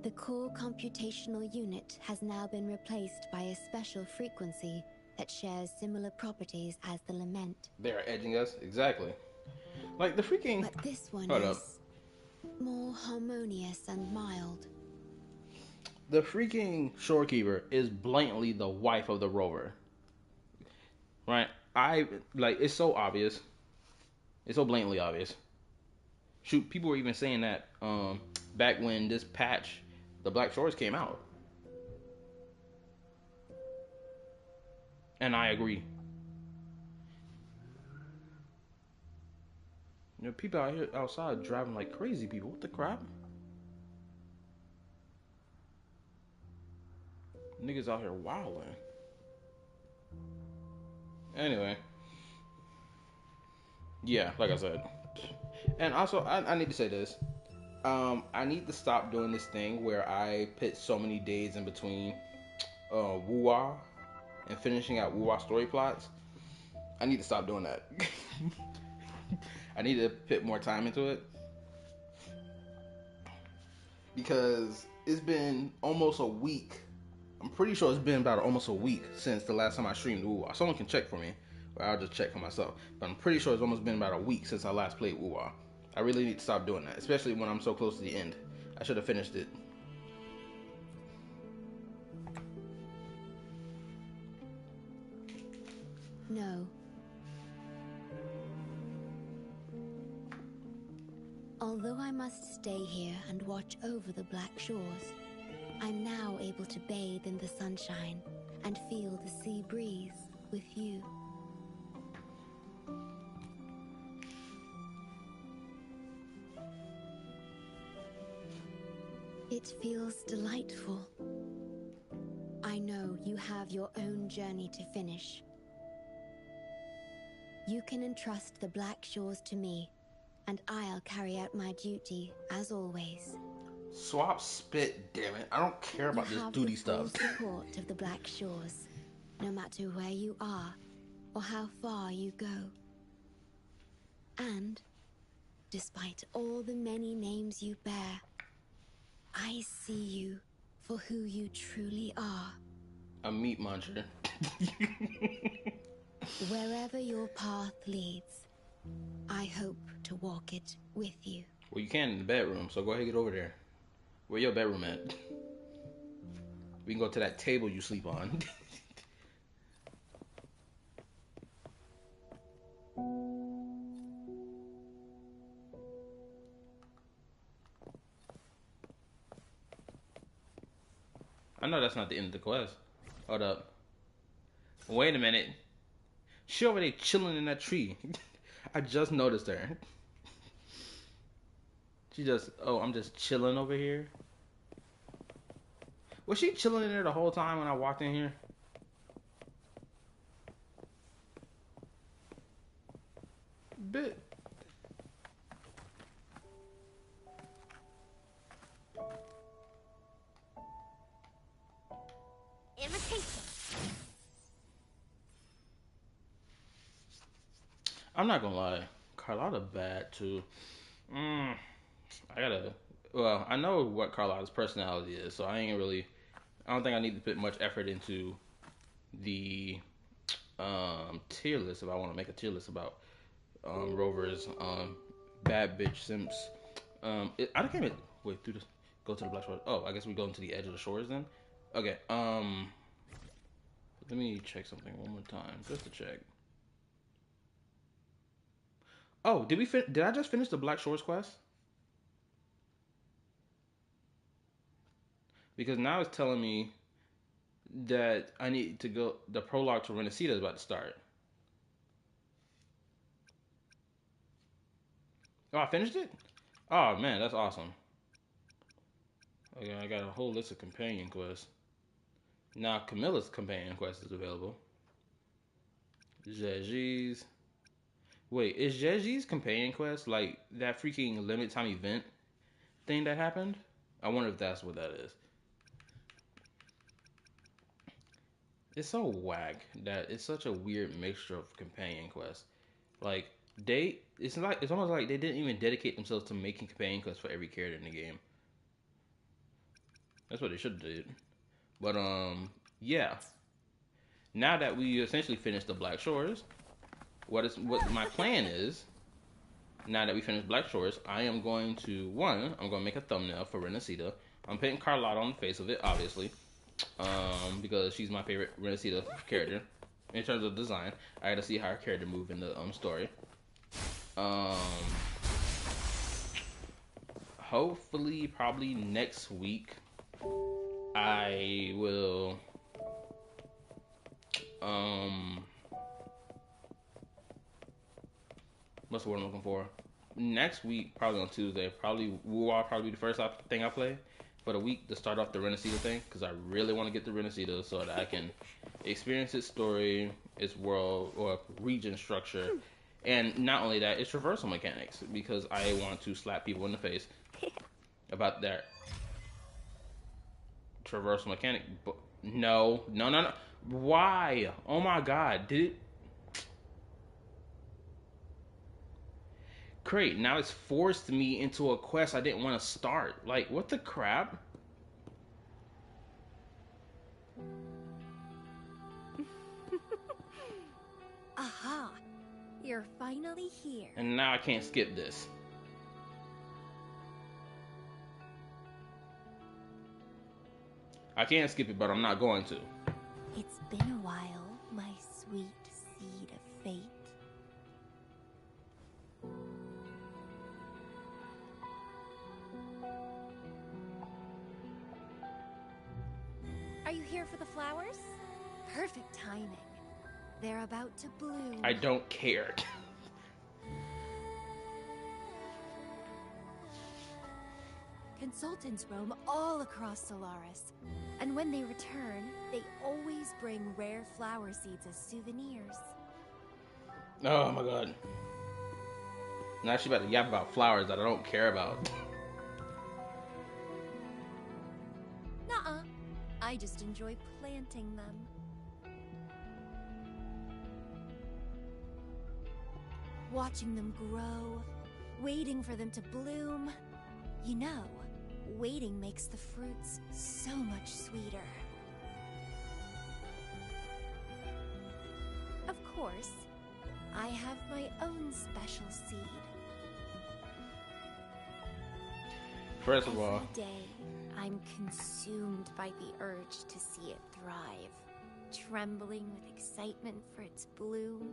The core computational unit has now been replaced by a special frequency that shares similar properties as the lament. They are edging us? Exactly. Like the freaking... But this one Hold is up. more harmonious and mild. The freaking shorekeeper is blatantly the wife of the rover. Right? It's so obvious. It's so blatantly obvious. Shoot, people were even saying that back when this patch, the Blackshores, came out. And I agree. You know, people out here outside driving like crazy people. What the crap? Niggas out here wilding. Anyway. Yeah, like I said. And also, I need to say this. I need to stop doing this thing where I put so many days in between Wuwa and finishing out Wuwa story plots. I need to stop doing that. I need to put more time into it. Because it's been almost a week. I'm pretty sure it's been about almost a week since the last time I streamed Wuwa. Someone can check for me, or I'll just check for myself. But I'm pretty sure it's almost been about a week since I last played Wuwa. I really need to stop doing that, especially when I'm so close to the end. I should have finished it. No. Although I must stay here and watch over the Blackshores, I'm now able to bathe in the sunshine and feel the sea breeze with you. It feels delightful. I know you have your own journey to finish. You can entrust the Blackshores to me, and I'll carry out my duty as always. Swap spit, damn it. I don't care about this duty stuff. You have the full support of the Blackshores, no matter where you are or how far you go. And, despite all the many names you bear, I see you for who you truly are. A meat muncher. Wherever your path leads, I hope to walk it with you. Well, you can in the bedroom, so go ahead and get over there. Where your bedroom at? We can go to that table you sleep on. I know that's not the end of the quest. Hold up. Wait a minute. She over there chilling in that tree. I just noticed her. She just, oh, I'm just chilling over here. Was she chilling in there the whole time when I walked in here? Bit. Invitation. I'm not gonna lie. Carlotta bad too. Well, I know what Carlotta's personality is, so I don't think I need to put much effort into the tier list if I want to make a tier list about Rover's bad bitch simps. I can't even wait through this. Go to the Black Shores. Oh, I guess we go into the edge of the shores then. Okay. Let me check something one more time just to check. Oh, did I just finish the Blackshores quest? Because now it's telling me that I need to go. The prologue to Renacida is about to start. Oh, I finished it? Oh man, that's awesome. Okay, I got a whole list of companion quests. Now Camilla's companion quest is available. Jeji's. Wait, is Jeji's companion quest like that freaking limited time event thing that happened? I wonder if that's what that is. It's so whack that it's such a weird mixture of companion quests. Like it's almost like they didn't even dedicate themselves to making companion quests for every character in the game. That's what they should have did. But yeah. Now that we essentially finished the Blackshores, what my plan is. Now that we finished Blackshores, I am going to I'm going to make a thumbnail for Renacita. I'm putting Carlotta on the face of it, obviously, because she's my favorite Renacita character in terms of design. I got to see how her character move in the story. Um, hopefully, probably next week, I will what's the word I'm looking for? Next week, probably on Tuesday, probably will probably be the first thing I play for the week to start off the Renacita thing, because I really want to get the Renacita so that I can experience its story, its world or region structure, and not only that, its reversal mechanics, because I want to slap people in the face about that traversal mechanic. But no, no, no, no. Why? Oh my God! Did it? Great. Now it's forced me into a quest I didn't want to start. Like, what the crap? Aha! You're finally here. And now I can't skip this. I can't skip it, but I'm not going to. It's been a while, my sweet seed of fate. Are you here for the flowers? Perfect timing. They're about to bloom. I don't care. Consultants roam all across Solaris, and when they return, they always bring rare flower seeds as souvenirs. Oh my God. Now she's about to yap about flowers that I don't care about. Nuh-uh. I just enjoy planting them. Watching them grow, waiting for them to bloom. You know, waiting makes the fruits so much sweeter. Of course, I have my own special seed. First of all, Every day, I'm consumed by the urge to see it thrive, trembling with excitement for its bloom,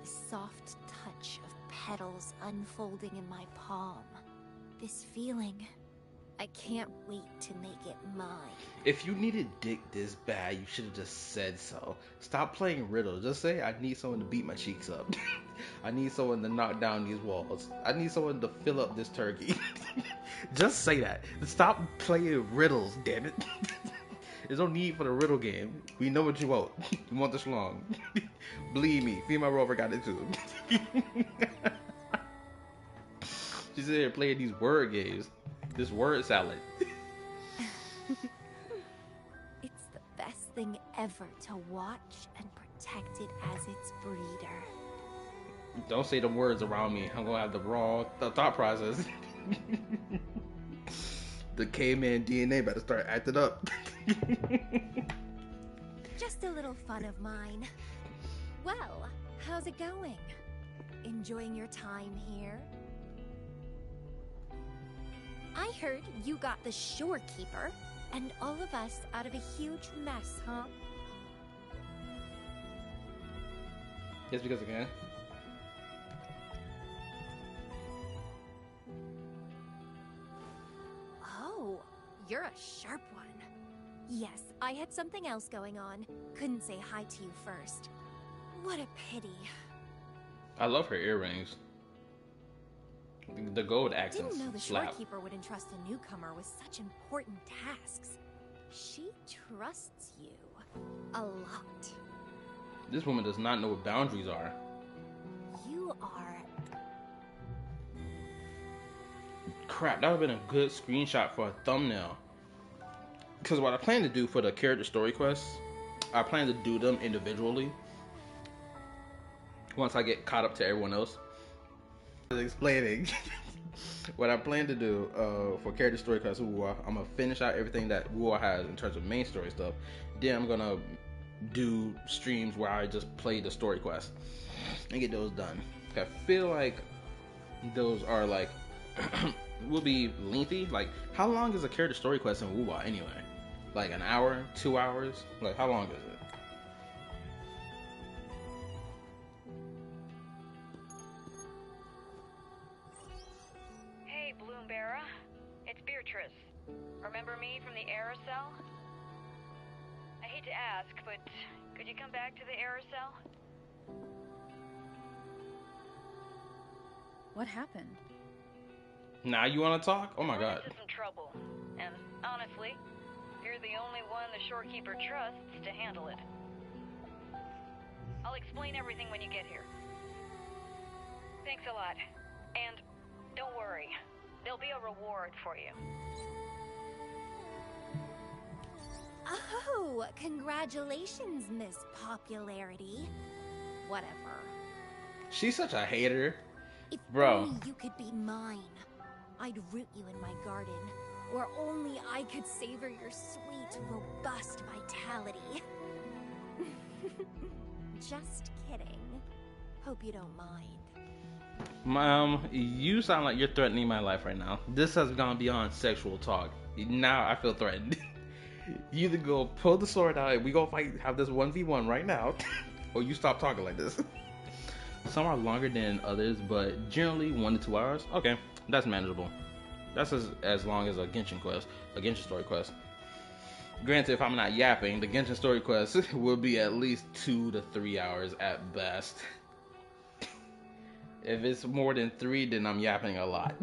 the soft touch of petals unfolding in my palm. This feeling, I can't wait to make it mine. if you needed dick this bad, you should have just said so. Stop playing riddles. Just say, I need someone to beat my cheeks up. I need someone to knock down these walls. I need someone to fill up this turkey. Just say that. Stop playing riddles, damn it. There's no need for the riddle game. We know what you want. You want the schlong. Believe me, Female Rover got it too. She's here playing these word games. This word salad. It's the best thing ever to watch and protect it as its breeder. Don't say the words around me. I'm gonna have the raw thought process. The caveman DNA better start acting up. Just a little fun of mine. Well, how's it going? Enjoying your time here? I heard you got the shorekeeper and all of us out of a huge mess, huh? Just because I can. Oh, you're a sharp one. Yes, I had something else going on. Couldn't say hi to you first. What a pity. I love her earrings. The gold I accents didn't know the slap. shorekeeper would entrust a newcomer with such important tasks. She trusts you a lot. This woman does not know what boundaries are. You are... Crap, that would have been a good screenshot for a thumbnail. Because what I plan to do for the character story quests, I plan to do them individually. Once I get caught up to everyone else. Explaining what I plan to do for character story quests, I'm going to finish out everything that Wuwa has in terms of main story stuff. Then I'm going to do streams where I just play the story quests and get those done. I feel like those are like will be lengthy. Like, how long is a character story quest in Wuwa anyway? Like an hour, 2 hours? Like, how long is it? Hey, Bloomberra. It's Beatrice. Remember me from the aerosol? I hate to ask, but could you come back to the aerosol? What happened? Now you want to talk? Oh my god. We're into some trouble, and honestly, you're the only one the shorekeeper trusts to handle it. I'll explain everything when you get here. Thanks a lot, and don't worry, there'll be a reward for you. Oh, congratulations, Miss Popularity. Whatever. She's such a hater. If Bro. only you could be mine. I'd root you in my garden, where only I could savor your sweet, robust vitality. Just kidding. Hope you don't mind. Mom, you sound like you're threatening my life right now. This has gone beyond sexual talk. Now I feel threatened. You either go pull the sword out and we go fight, have this 1v1 right now, or you stop talking like this. Some are longer than others, but generally 1 to 2 hours. Okay, that's manageable. That's as long as a Genshin quest, a Genshin story quest. Granted, if I'm not yapping, the Genshin story quest will be at least 2 to 3 hours at best. If it's more than 3, then I'm yapping a lot.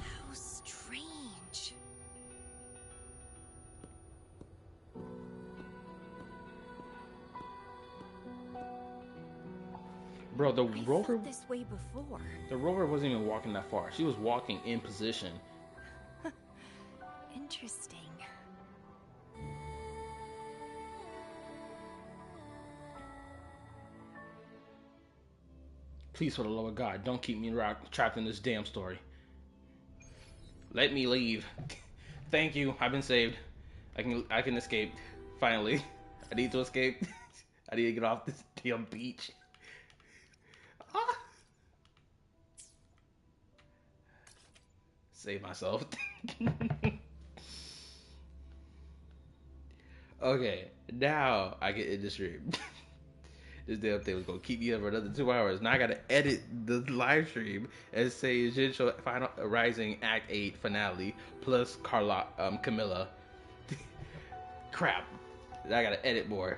How strange. Bro, the I rover felt this way before. The rover wasn't even walking that far. She was walking in position. Interesting. Please, for the love of God, don't keep me trapped in this damn story. Let me leave. Thank you. I've been saved. I can escape. Finally. I need to escape. I need to get off this damn beach. Ah. Save myself. Okay, now I get in the stream. This damn thing was gonna keep me up for another 2 hours. Now I gotta edit the live stream and say Jinzhou Final Rising Act 8 finale plus Camilla. Crap. I gotta edit more.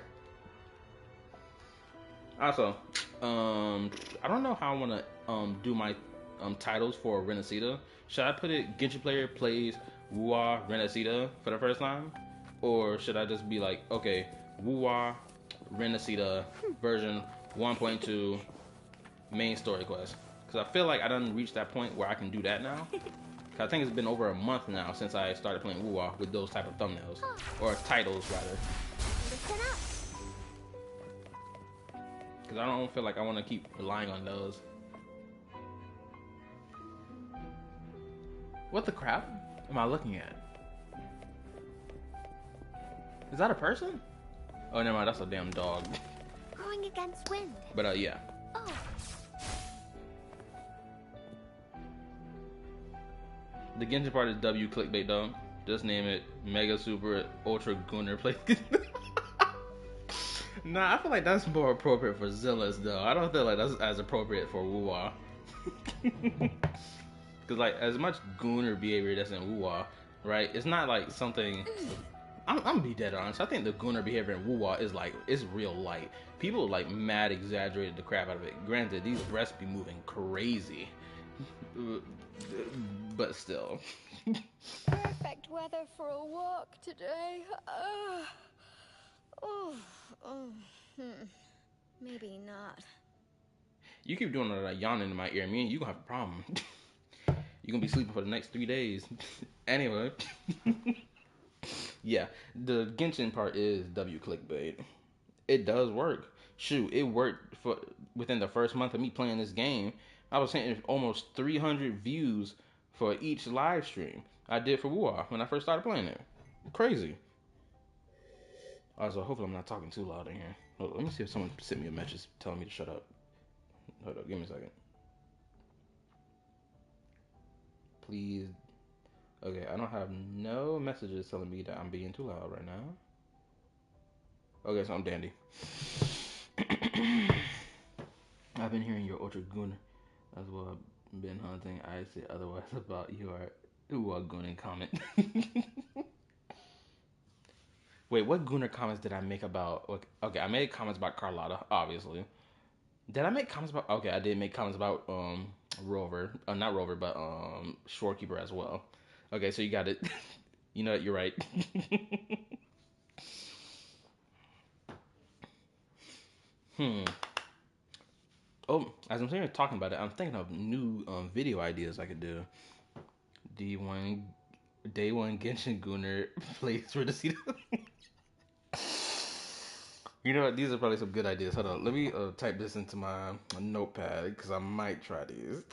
Also, I don't know how I wanna do my titles for Renacita. Should I put it Genshin player plays Wuwa Renacita for the first time? Or should I just be like, okay, Wuwa Renacita version 1.2 main story quest? Because I feel like I done reached that point where I can do that now. I think it's been over a month now since I started playing Wuwa with those type of thumbnails. Or titles, rather. Listen up. Because I don't feel like I want to keep relying on those. What the crap am I looking at? Is that a person? Oh, never mind, that's a damn dog. Going against wind. But yeah. Oh. The Genshin part is W clickbait though. Just name it Mega Super Ultra Gunner Play. Nah, I feel like that's more appropriate for Zillas though. I don't feel like that's as appropriate for Wuwa. Cause like as much Gunner behavior that's in Wuwa, right? It's not like something I'm gonna be dead honest. I think the Gunner behavior in Wuwa is like it's real light. People like mad exaggerated the crap out of it. Granted, these breasts be moving crazy, but still. Perfect weather for a walk today. Oh, oh, maybe not. You keep doing that yawning in my ear, me and you gonna have a problem. You gonna be sleeping for the next 3 days. Anyway, yeah, the Genshin part is W clickbait. It does work. Shoot, it worked for within the first month of me playing this game. I was hitting almost 300 views for each live stream I did for War when I first started playing it. Crazy. Also, hopefully I'm not talking too loud in here. Hold on, let me see if someone sent me a message telling me to shut up. Hold up, give me a second. Please. Okay, I don't have no messages telling me that I'm being too loud right now. Okay, so I'm dandy. I've been hearing your Ultra Gunner as well. I've been hunting. I say otherwise about your Gunner comment. Wait, what Gunner comments did I make about? Okay, I made comments about Carlotta, obviously. Did I make comments about? Okay, I did make comments about Rover, not Rover, but Shorekeeper as well. Okay, so you got it. You know what? You're right. Hmm. Oh, as I'm sitting here talking about it, I'm thinking of new video ideas I could do. D1 Day One Genshin Gunner plays for the seat. You know what? These are probably some good ideas. Hold on, let me type this into my notepad because I might try these.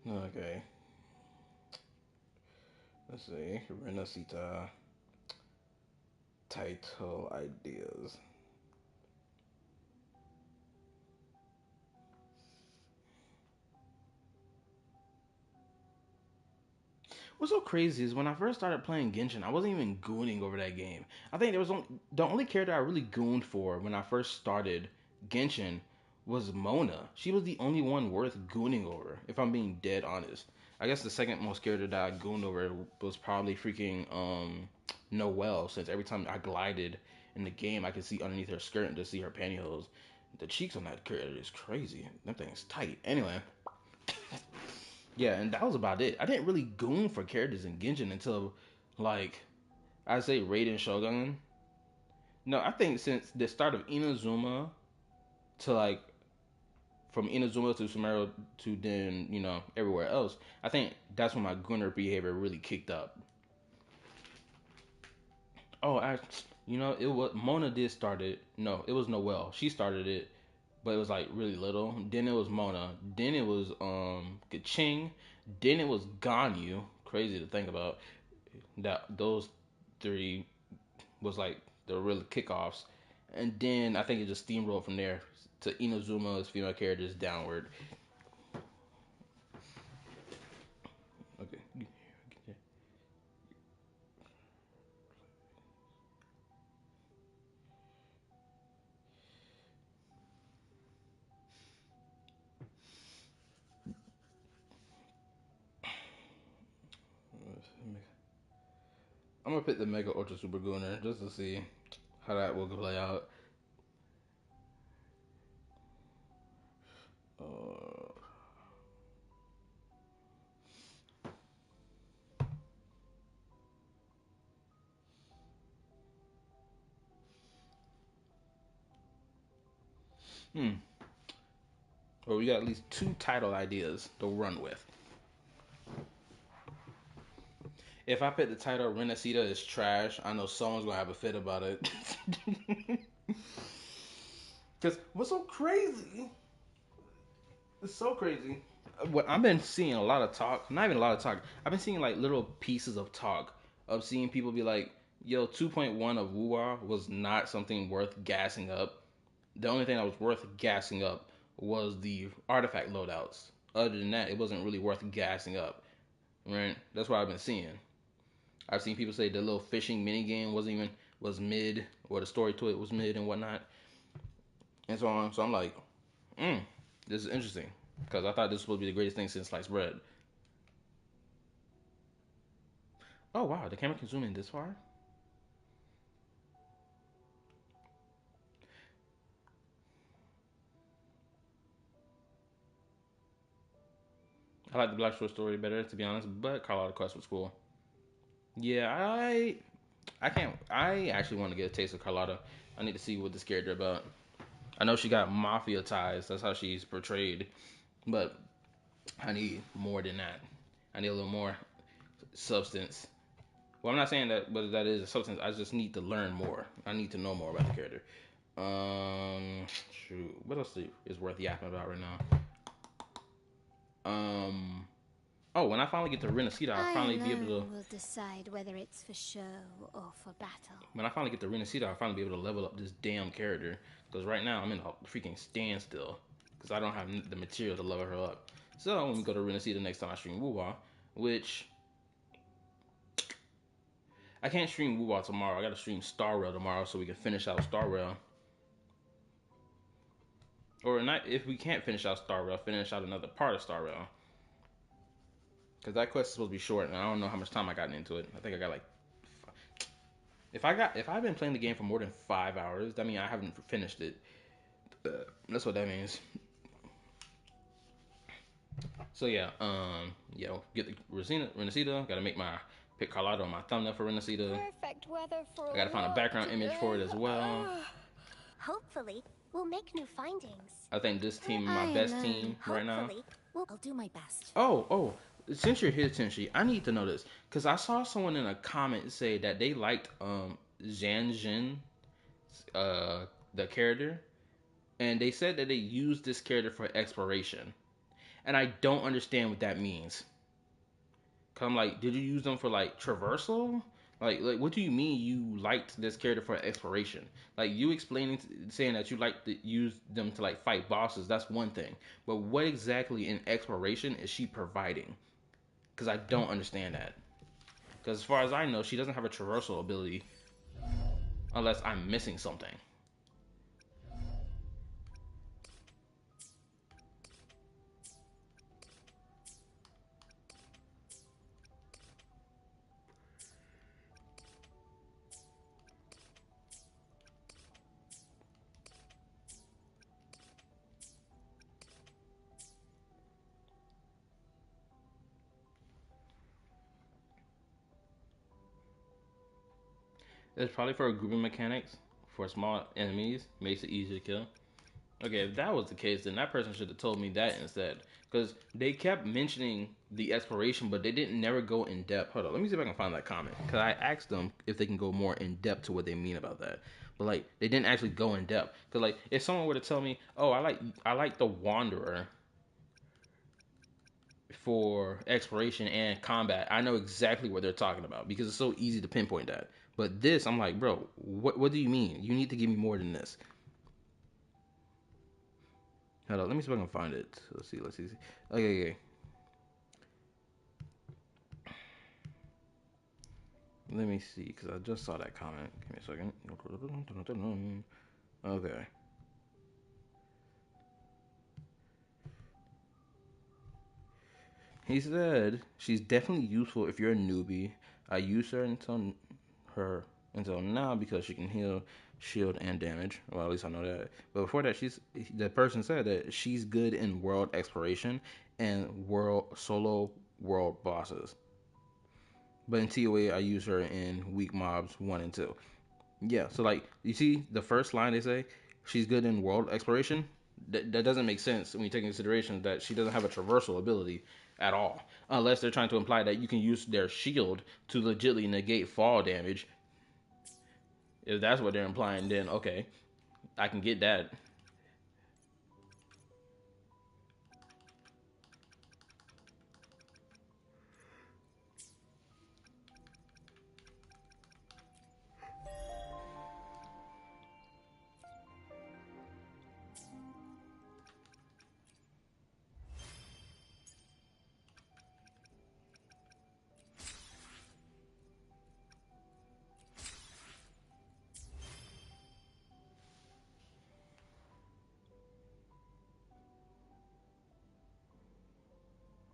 Okay. Let's see. Renacita title ideas. What's so crazy is when I first started playing Genshin, I wasn't even gooning over that game. I think there was the only character I really gooned for when I first started Genshin was Mona. She was the only one worth gooning over, if I'm being dead honest. I guess the second most character that I gooned over was probably freaking Noelle, since every time I glided in the game, I could see underneath her skirt and just see her pantyhose. The cheeks on that character is crazy. That thing's tight. Anyway, yeah, and that was about it. I didn't really goon for characters in Genshin until, like, I say Raiden Shogun. No, I think since the start of Inazuma to like from Inazuma to Sumeru to then everywhere else, I think that's when my gunner behavior really kicked up. Oh, it was Mona did start it. No, it was Noelle. She started it, but it was like really little. Then it was Mona. Then it was Kaching. Then it was Ganyu. Crazy to think about that. Those three was like the real kickoffs, and then I think it just steamrolled from there to Inazuma's female characters downward. Okay. I'm gonna pick the Mega Ultra Super Gunner just to see how that will play out. Uh, hmm. Well, we got at least two title ideas to run with. If I pick the title Renacita is trash, I know someone's gonna have a fit about it. Cause what's so crazy? It's so crazy. What I've been seeing a lot of talk, not even a lot of talk. I've been seeing like little pieces of talk of seeing people be like, "Yo, 2.1 of Wuwa was not something worth gassing up. The only thing that was worth gassing up was the artifact loadouts. Other than that, it wasn't really worth gassing up." Right? That's what I've been seeing. I've seen people say the little fishing mini game was mid, or the story to it was mid and whatnot, and so on. So I'm like, this is interesting because I thought this was supposed to be the greatest thing since sliced bread. Oh wow, the camera can zoom in this far. I like the Blackshore story better, to be honest, but Carlotta Quest was cool. Yeah, I can't. I actually want to get a taste of Carlotta. I need to see what this character about. I know she got mafia ties. That's how she's portrayed, but I need more than that. I need a little more substance. Well, I'm not saying that, but that is a substance. I just need to learn more. I need to know more about the character. Shoot, what else is worth yapping about right now? Um, oh, when I finally get to Renacida, I'll I finally be able to. alone will decide whether it's for show or for battle. When I finally get to Renacida, I'll finally be able to level up this damn character. Because right now I'm in a freaking standstill. Because I don't have the material to level her up. So when we go to Renacida next time I stream Wuwa, which I can't stream Wuwa tomorrow. I gotta stream Star Rail tomorrow so we can finish out Star Rail. Or not, if we can't finish out Star Rail, finish out another part of Star Rail. Because that quest is supposed to be short, and I don't know how much time I got into it. I think I got like, if I've been playing the game for more than 5 hours, that means I haven't finished it. That's what that means. So yeah, get the Renacida. Gotta make my pick Carlotta on my thumbnail for Renacida. Perfect weather for I gotta find a background image for it as well. Hopefully, we'll make new findings. I think this team is my best team right now. I'll do my best. Oh, since you're here, Tenshi, I need to know this because I saw someone in a comment say that they liked Zhan the character, and they said that they used this character for exploration, and I don't understand what that means. Cause I'm like, did you use them for like traversal? Like, what do you mean you liked this character for exploration? Like, you explaining, saying that you like to use them to like fight bosses, that's one thing. But what exactly in exploration is she providing? Because I don't understand that. Because as far as I know, she doesn't have a traversal ability, unless I'm missing something. It's probably for grouping mechanics for small enemies, makes it easier to kill. Okay, if that was the case, then that person should have told me that instead. Because they kept mentioning the exploration, but they didn't never go in depth. Hold on, let me see if I can find that comment. Because I asked them if they can go more in depth to what they mean about that. But like, they didn't actually go in depth. Because like, if someone were to tell me, oh, I like the Wanderer for exploration and combat, I know exactly what they're talking about because it's so easy to pinpoint that. But this, I'm like, bro, what do you mean? You need to give me more than this. Hold on, let me see if I can find it. Let's see. Okay. Let me see, because I just saw that comment. Give me a second. Okay. He said she's definitely useful if you're a newbie. I use her until now because she can heal, shield, and damage. Well, at least I know that. But before that, the person said that she's good in world exploration and solo world bosses. But in TOA, I use her in weak mobs 1 and 2. Yeah, so like you see the first line they say she's good in world exploration. That doesn't make sense when you take into consideration that she doesn't have a traversal ability at all, unless they're trying to imply that you can use their shield to legitly negate fall damage. If that's what they're implying, then okay, I can get that.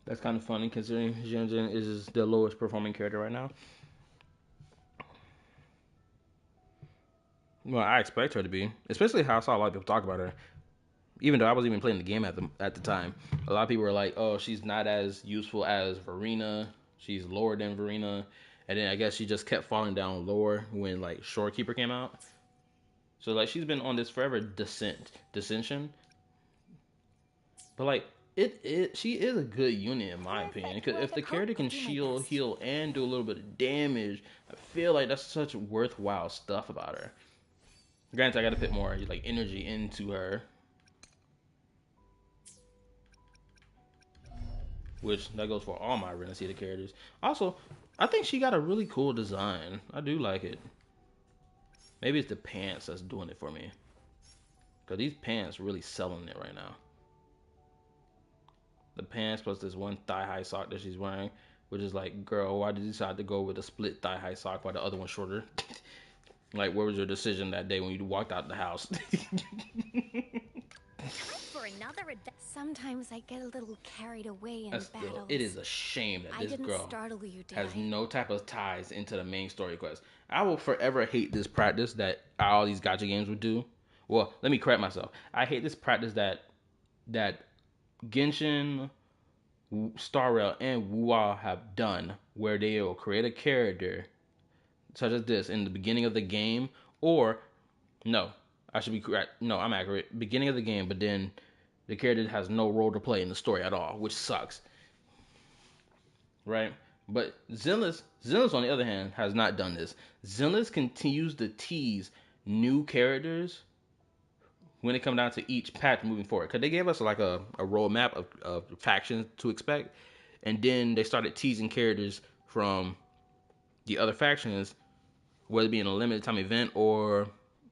That's kind of funny considering Jinzhou is the lowest performing character right now. Well, I expect her to be, especially how I saw a lot of people talk about her. Even though I wasn't even playing the game at the time, a lot of people were like, "Oh, she's not as useful as Verena. She's lower than Verena." And then I guess she just kept falling down lower when like Shorekeeper came out. So like she's been on this forever dissension. But like she is a good unit in my opinion. Because if the character can shield, heal, and do a little bit of damage, I feel like that's such worthwhile stuff about her. Granted, I got to put more like energy into her, which that goes for all my Renaissance characters. Also, I think she got a really cool design. I do like it. Maybe it's the pants that's doing it for me. Because these pants really selling it right now. The pants plus this one thigh-high sock that she's wearing, which is like, girl, why did you decide to go with a split thigh-high sock while the other one's shorter? Like, what was your decision that day when you walked out the house? For another sometimes I get a little carried away in Still, battles. it is a shame that this girl you, has no type of ties into the main story quest. I will forever hate this practice that all these gacha games would do. Well, let me correct myself. I hate this practice that Genshin, Star Rail, and Wuwa have done, where they will create a character such as this in the beginning of the game, or no, I should be correct. No, I'm accurate. Beginning of the game, but then the character has no role to play in the story at all, which sucks. Right? But Zenless on the other hand has not done this. Zenless continues to tease new characters when it comes down to each patch moving forward. Because they gave us like a roadmap of factions to expect. And then they started teasing characters from the other factions, whether it be in a limited time event or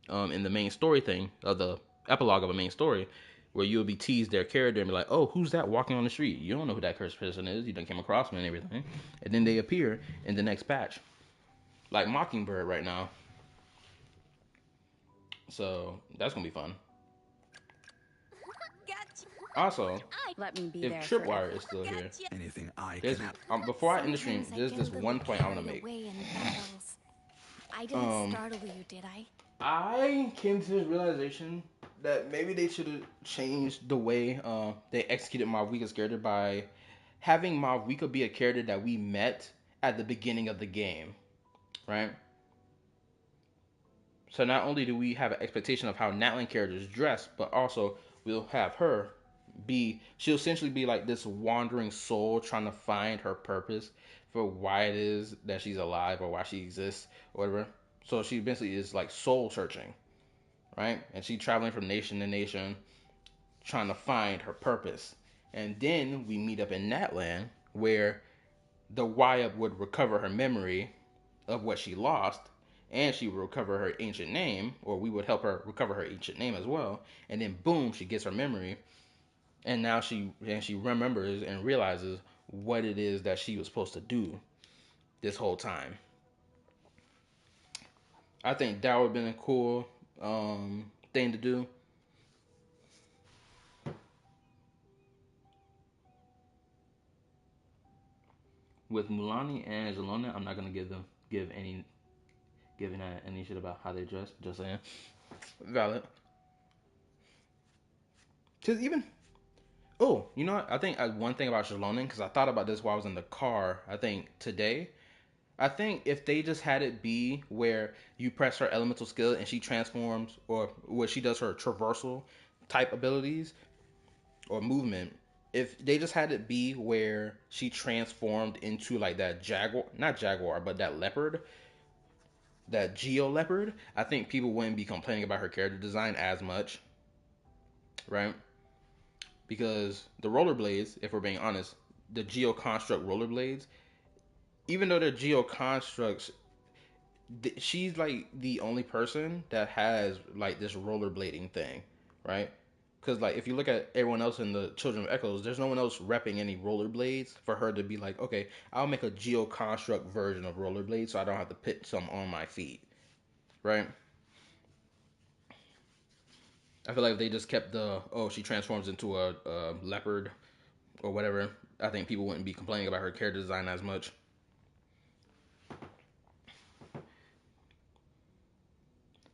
in the main story thing, of the epilogue of a main story, where you'll be teased their character and be like, oh, who's that walking on the street? You don't know who that cursed person is. You done came across them and everything. And then they appear in the next patch. Like Mockingbird right now. So that's going to be fun. Also, Let me be if there Tripwire is still here, Anything I can before I end the stream, there's this one point I want to make. I didn't startle you, did I? I came to this realization that maybe they should have changed the way they executed Malvika's character by having Malvika be a character that we met at the beginning of the game, right? So not only do we have an expectation of how Natlan characters dress, but also we'll have her she'll essentially be like this wandering soul trying to find her purpose for why it is that she's alive or why she exists or whatever. So she basically is like soul searching, right? And she traveling from nation to nation trying to find her purpose. And then we meet up in Natlan where the Wyup would recover her memory of what she lost, and she would recover her ancient name, or we would help her recover her ancient name as well. And then boom, she gets her memory, and now she remembers and realizes what it is that she was supposed to do this whole time. I think that would have been a cool thing to do. With Mulani and Zelona, I'm not gonna give any shit about how they dress. Just saying, valid. Cause even you know what? I think one thing about Zelona, because I thought about this while I was in the car. I think today. I think if they just had it be where you press her elemental skill and she transforms, or where she does her traversal type abilities or movement, if they just had it be where she transformed into like that not jaguar, but that leopard, that geo leopard, I think people wouldn't be complaining about her character design as much, right? Because the rollerblades, if we're being honest, the geo construct rollerblades, even though they're geo constructs, she's like the only person that has like this rollerblading thing, right? Because like if you look at everyone else in the Children of Echoes, there's no one else repping any rollerblades for her to be like, okay, I'll make a geo construct version of rollerblades so I don't have to put some on my feet, right? I feel like if they just kept she transforms into a leopard or whatever, I think people wouldn't be complaining about her character design as much.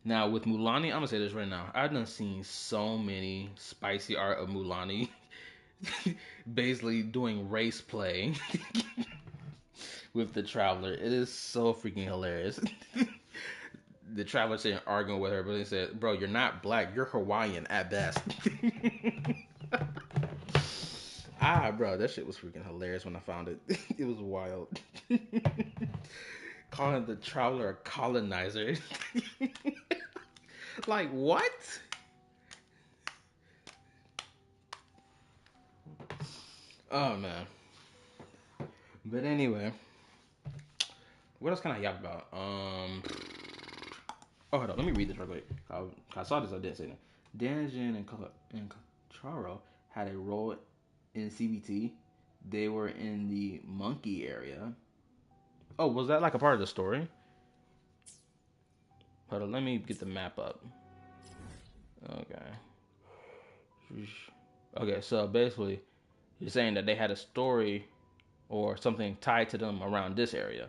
Now with Mulani, I'm gonna say this right now. I've done seen so many spicy art of Mulani, basically doing race play with the Traveler. It is so freaking hilarious. The Traveler saying arguing with her, but they said, "Bro, you're not black. You're Hawaiian at best." Bro, that shit was freaking hilarious when I found it. It was wild. Calling the Traveler a colonizer. Like what? Oh man. But anyway, what else can I yap about? Oh, hold on. Let me read this real quick. I saw this. I didn't say that. Danjin and Charo had a role in CBT. They were in the monkey area. Oh, was that like a part of the story? Hold on. Let me get the map up. Okay. Okay. So basically, you're saying that they had a story or something tied to them around this area.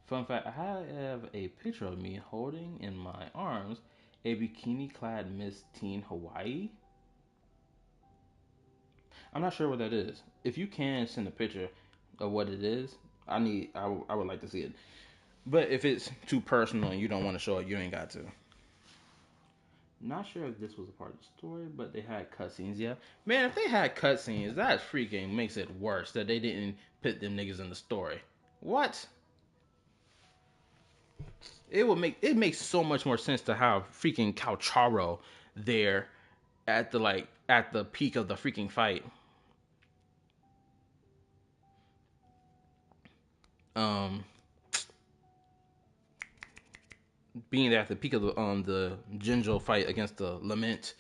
Fun fact, I have a picture of me holding in my arms a bikini-clad Miss Teen Hawaii. I'm not sure what that is. If you can send a picture of what it is, I would like to see it. But if it's too personal and you don't want to show it, you ain't got to. Not sure if this was a part of the story, but they had cutscenes. Yeah, man, if they had cutscenes, that freaking makes it worse that they didn't put them niggas in the story. What? It makes so much more sense to have freaking Calcharo there at the peak of the freaking fight. Um, being at the peak of the Jinzhou fight against the Lament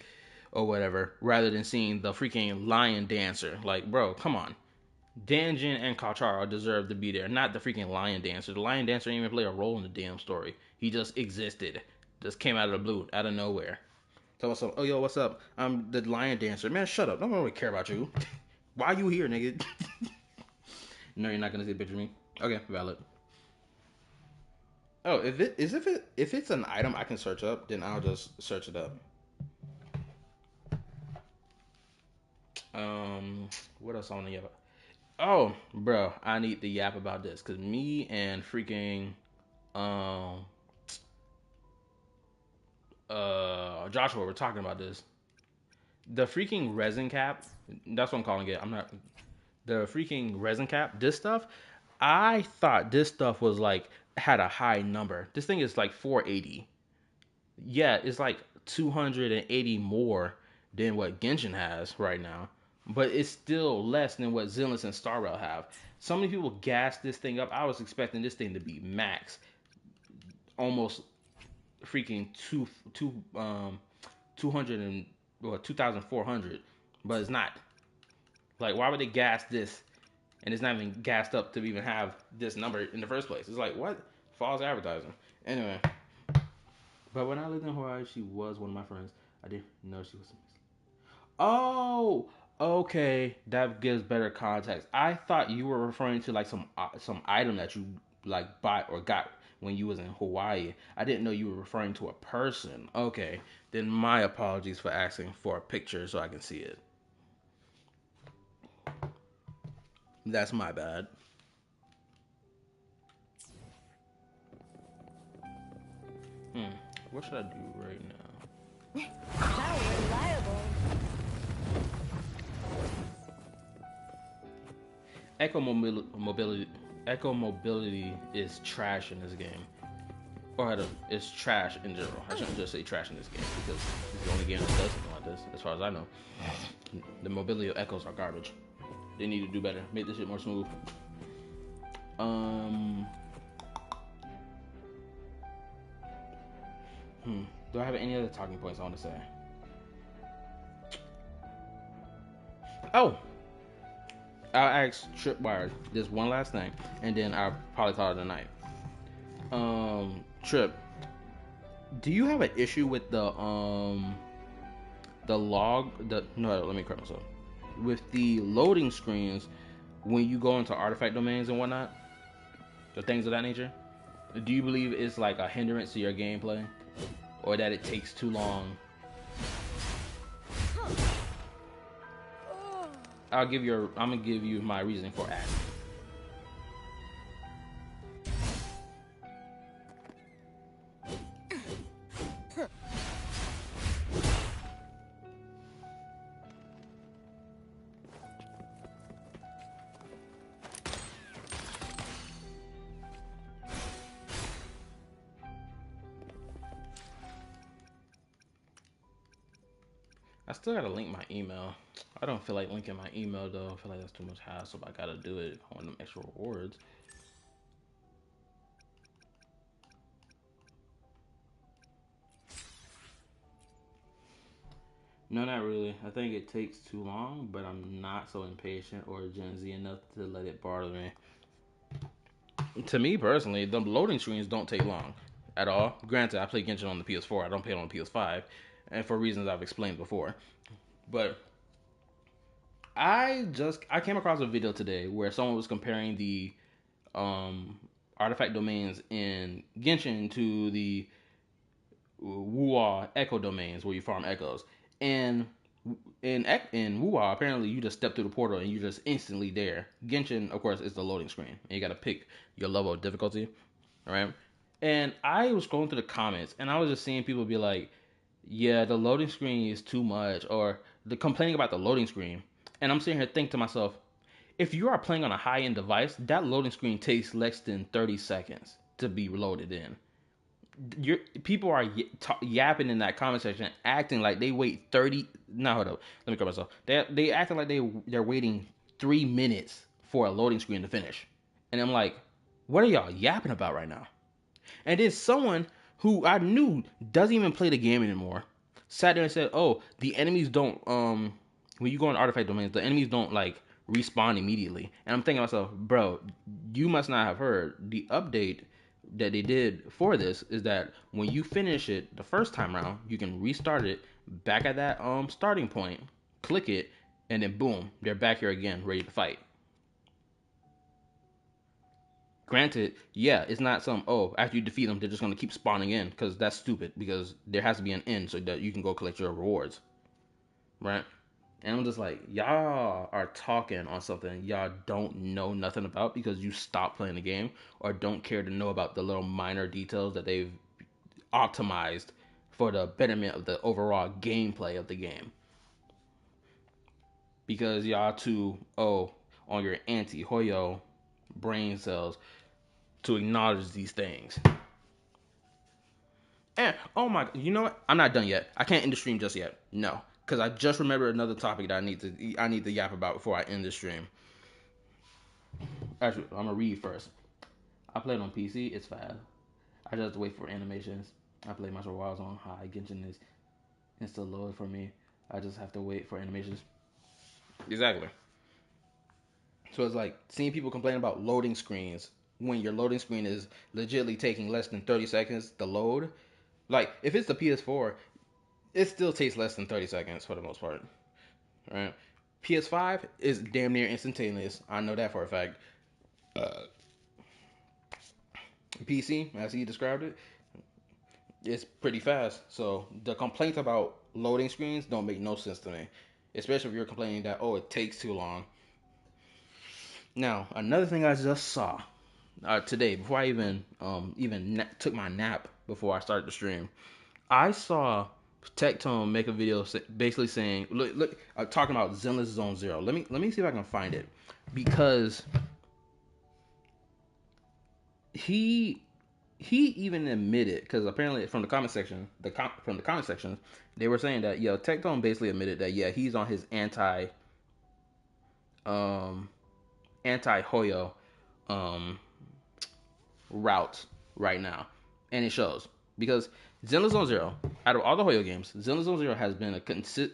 or whatever, rather than seeing the freaking lion dancer. Like, bro, come on. Danjin and Kalcharo deserve to be there, not the freaking lion dancer. The lion dancer didn't even play a role in the damn story. He just existed. Just came out of the blue, out of nowhere. So what's up? Oh yo, what's up? I'm the lion dancer. Man, shut up. Don't really care about you. Why you here, nigga? No, you're not gonna see a picture of me. Okay, valid. Oh, if it's an item I can search up, then I'll just search it up. What else on the yap? Oh, bro, I need to yap about this because me and freaking um Joshua were talking about this. The freaking resin cap. That's what I'm calling it. I'm not the freaking resin cap. This stuff. I thought this stuff was like had a high number. This thing is like 480. Yeah, it's like 280 more than what Genshin has right now, but it's still less than what Zenless and Star Rail have. So many people gas this thing up. I was expecting this thing to be max, almost freaking 200 and or 2,400, but it's not. Like, why would they gas this and it's not even gassed up to even have this number in the first place? It's like, what? False advertising. Anyway, but when I lived in Hawaii, she was one of my friends. I didn't know she was. Oh, okay. That gives better context. I thought you were referring to like some item that you like bought or got when you was in Hawaii. I didn't know you were referring to a person. Okay, then my apologies for asking for a picture so I can see it. That's my bad. What should I do right now? How reliable. Echo mobility is trash in this game. Or it's trash in general. I shouldn't just say trash in this game because it's the only game that does something like this, as far as I know. The mobility of echoes are garbage. They need to do better. Make this shit more smooth. Do I have any other talking points I want to say? Oh, I'll ask Tripwire this one last thing, and then I'll probably call it a night. Trip, do you have an issue with the log? No, let me correct myself. with the loading screens when you go into artifact domains and whatnot, or things of that nature. Do you believe it's like a hindrance to your gameplay, or that it takes too long? I'm gonna give you my reasoning for asking. I still gotta link my email. I don't feel like linking my email though. I feel like that's too much hassle, but I gotta do it if I want them extra rewards. No, not really. I think it takes too long, but I'm not so impatient or Gen Z enough to let it bother me. To me personally, the loading screens don't take long at all. Granted, I play Genshin on the PS4. I don't play it on the PS5, and for reasons I've explained before. But I came across a video today where someone was comparing the artifact domains in Genshin to the Wuwa echo domains where you farm echoes. And in Wuwa, apparently you just step through the portal and you're just instantly there. Genshin, of course, is the loading screen, and you got to pick your level of difficulty. All right. And I was going through the comments, and I was just seeing people be like, "Yeah, the loading screen is too much," or the complaining about the loading screen. And I'm sitting here thinking to myself, if you are playing on a high-end device, that loading screen takes less than 30 seconds to be loaded in. People are yapping in that comment section, acting like they wait 30. No, hold up. Let me correct myself. They acting like they're waiting 3 minutes for a loading screen to finish, and I'm like, what are y'all yapping about right now? And then someone who I knew doesn't even play the game anymore sat there and said, "Oh, the enemies don't when you go in artifact domains, the enemies don't like respawn immediately." And I'm thinking to myself, bro, you must not have heard the update that they did for this is that when you finish it the first time around, you can restart it back at that starting point, click it, and then boom, they're back here again, ready to fight. Granted, yeah, it's not some, oh, after you defeat them, they're just gonna keep spawning in, because that's stupid, because there has to be an end so that you can go collect your rewards. Right? And I'm just like, y'all are talking on something y'all don't know nothing about because you stopped playing the game or don't care to know about the little minor details that they've optimized for the betterment of the overall gameplay of the game. Because y'all too, on your anti-Hoyo brain cells to acknowledge these things. And oh my, you know what? I'm not done yet. I can't end the stream just yet. No, because I just remembered another topic that I need to yap about before I end the stream. Actually, I'm gonna read first. I played on PC. It's fast. I just have to wait for animations. I play my while I was on high. Genshin is insta load for me. I just have to wait for animations. Exactly. So it's like seeing people complain about loading screens when your loading screen is legitimately taking less than 30 seconds to load. Like if it's the PS4, it still takes less than 30 seconds for the most part. Right? PS5 is damn near instantaneous. I know that for a fact. PC, as he described it, it's pretty fast. So the complaints about loading screens don't make no sense to me, especially if you're complaining that it takes too long. Now another thing I just saw today before I even took my nap before I started the stream, I saw Tectone make a video basically saying, look, talking about Zenless Zone Zero. Let me see if I can find it because he even admitted, because apparently from the comment section, they were saying that Tectone basically admitted that he's on his anti Hoyo route right now, and it shows because Zenless Zone Zero, out of all the Hoyo games, Zenless Zone Zero has been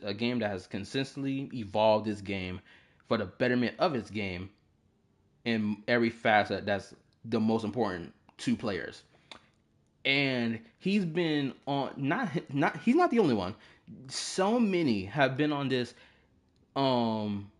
a game that has consistently evolved its game for the betterment of its game in every facet that's the most important to players. And he's been on he's not the only one. So many have been on this um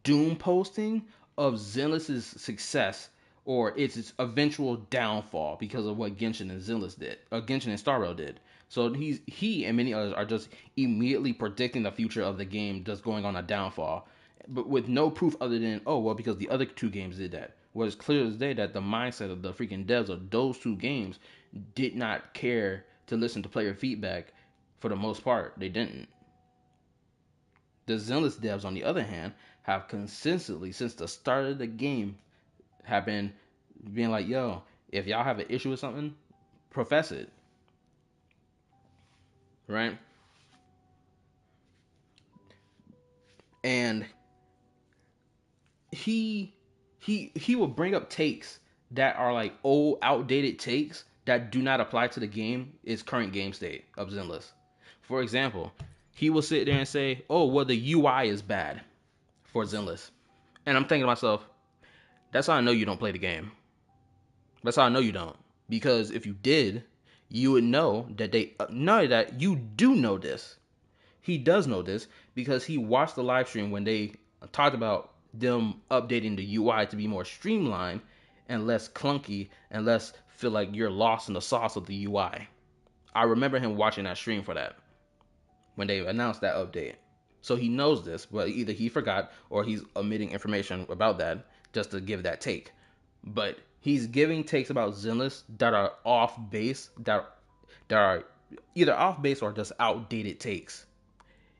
doom posting of Zenless's success or its eventual downfall because of what Genshin and Zenless did, or Genshin and Star Rail did. So he and many others are just immediately predicting the future of the game just going on a downfall, but with no proof other than, oh well, because the other two games did that. Well, it's clear as day that the mindset of the freaking devs of those two games did not care to listen to player feedback. For the most part, they didn't. The Zenless devs, on the other hand, have consistently, since the start of the game, have been being like, yo, if y'all have an issue with something, profess it. Right? And he will bring up takes that are like old, outdated takes that do not apply to the game, its current game state of Zenless. For example, he will sit there and say, oh, well, the UI is bad for Zenless. And I'm thinking to myself, that's how I know you don't play the game. That's how I know you don't. Because if you did, you would know that that you do know this. He does know this because he watched the live stream when they talked about them updating the UI to be more streamlined and less clunky and less feel like you're lost in the sauce of the UI. I remember him watching that stream for that when they announced that update. So he knows this, but either he forgot or he's omitting information about that just to give that take. But he's giving takes about Zenless that are off base, that are either off base or just outdated takes.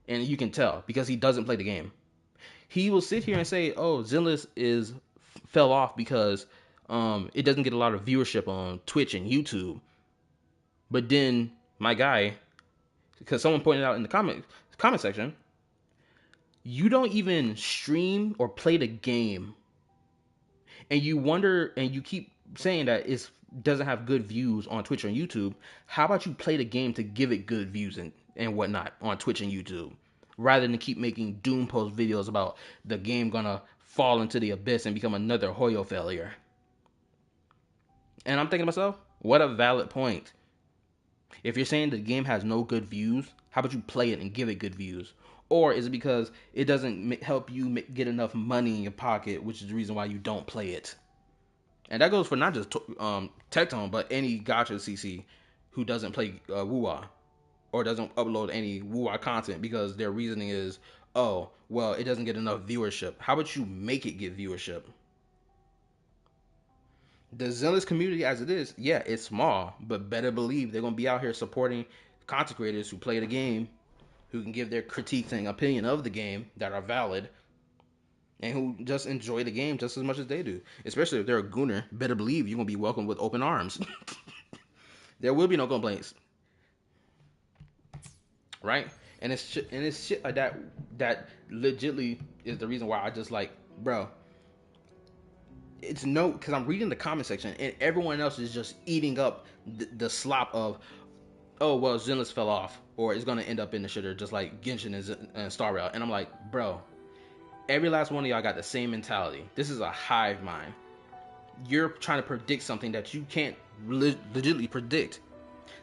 And you can tell because he doesn't play the game. He will sit here and say, "Oh, Zenless fell off because it doesn't get a lot of viewership on Twitch and YouTube." But then my guy, because someone pointed out in the comment section, you don't even stream or play the game, and you wonder and you keep saying that it doesn't have good views on Twitch or YouTube. How about you play the game to give it good views and whatnot on Twitch and YouTube, rather than keep making doom post videos about the game gonna fall into the abyss and become another Hoyo failure? And I'm thinking to myself, what a valid point. If you're saying the game has no good views, how about you play it and give it good views? Or is it because it doesn't help you get enough money in your pocket, which is the reason why you don't play it? And that goes for not just Tectone, but any gacha CC who doesn't play Wuwa or doesn't upload any Wuwa content because their reasoning is, oh, well, it doesn't get enough viewership. How about you make it get viewership? The Zenless community as it is, yeah, it's small, but better believe they're going to be out here supporting content creators who play the game, who can give their critiques and opinion of the game that are valid, and who just enjoy the game just as much as they do. Especially if they're a gooner, better believe you're going to be welcomed with open arms. There will be no complaints. Right? And it's shit like that legitly is the reason why I just like, bro, it's no, because I'm reading the comment section and everyone else is just eating up the slop of, oh, well, Zenless fell off, or it's going to end up in the shitter just like Genshin and Star Rail. And I'm like, bro, every last one of y'all got the same mentality. This is a hive mind. You're trying to predict something that you can't legitimately predict.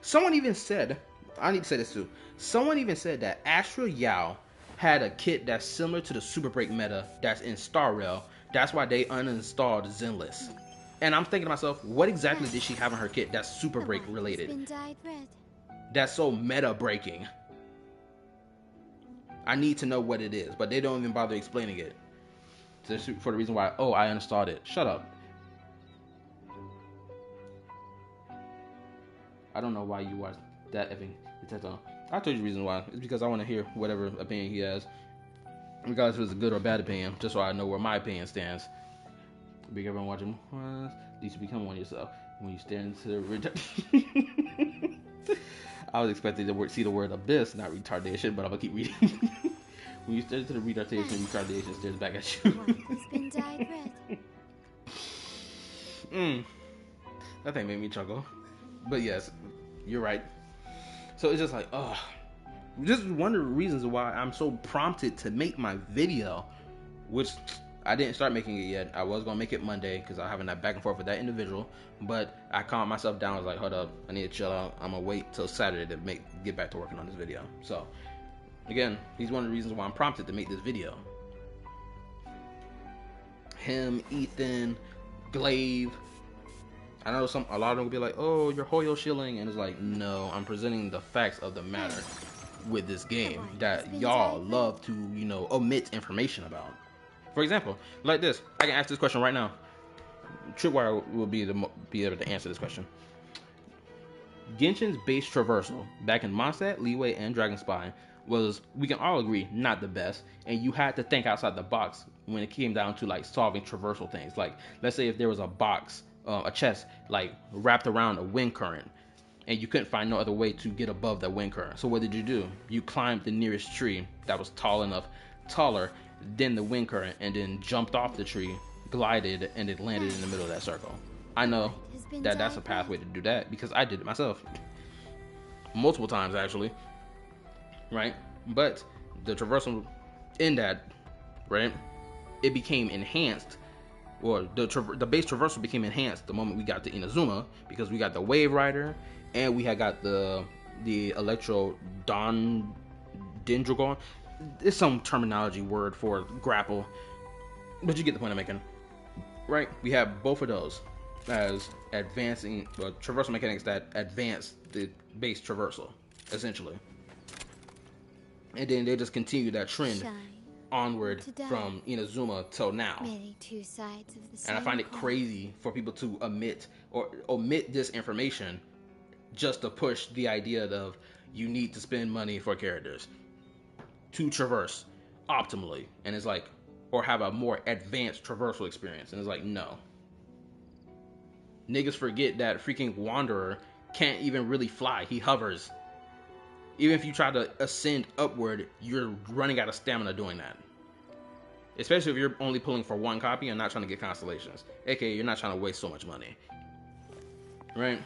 Someone even said, I need to say this too. Someone even said that Astral Yao had a kit that's similar to the Super Break meta that's in Star Rail. That's why they uninstalled Zenless. And I'm thinking to myself, what exactly did she have in her kit that's Super Break related? That's so meta breaking. I need to know what it is, but they don't even bother explaining it. For the reason why, oh, I uninstalled it. Shut up. I don't know why you watched that effing Tectone. I told you the reason why. It's because I want to hear whatever opinion he has, regardless if it's a good or bad opinion, just so I know where my opinion stands. Big everyone watching. At least you become one yourself when you stand into the I was expecting to see the word abyss, not retardation, but I'm gonna keep reading. When you stare into the retardation stares back at you. That thing made me chuckle. But yes, you're right. So it's just like, oh, this is one of the reasons why I'm so prompted to make my video, which I didn't start making it yet. I was gonna make it Monday because I'm having that back and forth with that individual, but I calmed myself down. I was like, hold up, I need to chill out. I'm gonna wait till Saturday to get back to working on this video. So Again, he's one of the reasons why I'm prompted to make this video. Him, Ethan, Glaive. I know a lot of them will be like, "Oh, you're Hoyo shilling," and it's like, no, I'm presenting the facts of the matter with this game that y'all love to, omit information about. For example, like this, I can ask this question right now. Tripwire will be able to answer this question. Genshin's base traversal back in Mondstadt, Leeway, and Dragonspine was, we can all agree, not the best, and you had to think outside the box when it came down to like solving traversal things. Like, let's say if there was a box, a chest, like wrapped around a wind current, and you couldn't find no other way to get above that wind current. So what did you do? You climbed the nearest tree that was taller than the wind current, and then jumped off the tree, glided, and it landed in the middle of that circle. I know that that's a pathway to do that because I did it myself. Multiple times, actually. Right? But the traversal in that, right, it became enhanced, or the base traversal became enhanced the moment we got to Inazuma, because we got the Wave Rider, and we had got the Electro Dendrogon. It's some terminology word for grapple, but you get the point I'm making. Right? We have both of those as advancing traversal mechanics that advance the base traversal, essentially. And then they just continue that trend onward from Inazuma till now. And I find it crazy for people to omit this information just to push the idea of you need to spend money for characters to traverse optimally, and it's like, or have a more advanced traversal experience, and it's like, no. Niggas forget that freaking Wanderer can't even really fly. He hovers. Even if you try to ascend upward, you're running out of stamina doing that. Especially if you're only pulling for one copy and not trying to get constellations. AKA, you're not trying to waste so much money. Right?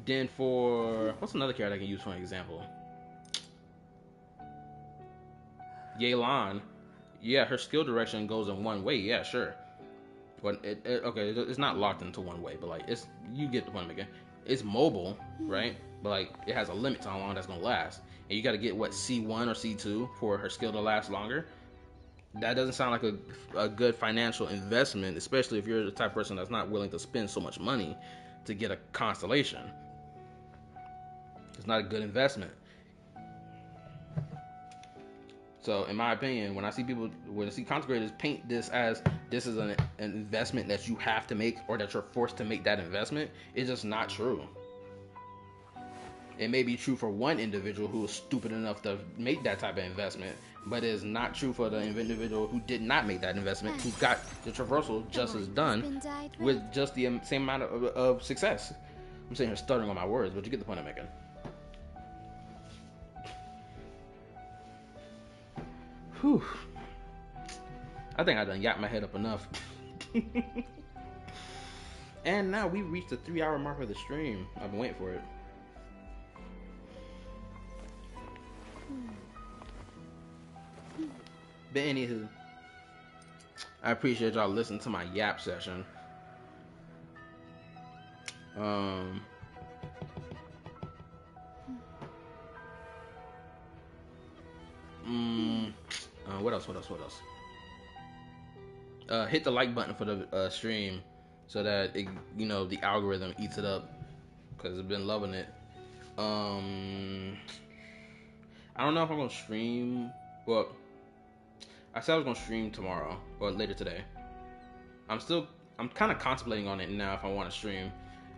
Then for... what's another character I can use for an example? Yelan. Yeah, her skill direction goes in one way. Yeah, sure. But okay, it's not locked into one way, but like, it's, you get the point I'm making. It's mobile, right? But like, it has a limit to how long that's gonna last, and you got to get what, C1 or C2 for her skill to last longer. That doesn't sound like a good financial investment, especially if you're the type of person that's not willing to spend so much money to get a constellation. It's not a good investment. So, in my opinion, when I see content creators paint this as this is an investment that you have to make, or that you're forced to make that investment, it's just not true. It may be true for one individual who is stupid enough to make that type of investment, but it is not true for the individual who did not make that investment, who got the traversal just as done with just the same amount of success. I'm sitting here stuttering on my words, but you get the point I'm making. Whew. I think I done yapped my head up enough. And now we reached the 3-hour mark of the stream. I've been waiting for it. But anywho, I appreciate y'all listening to my yap session. What else? Hit the like button for the stream so that it, the algorithm eats it up, because it's been loving it. I don't know if I'm gonna stream. Well, I said I was gonna stream tomorrow or later today. I'm kind of contemplating on it now if I want to stream,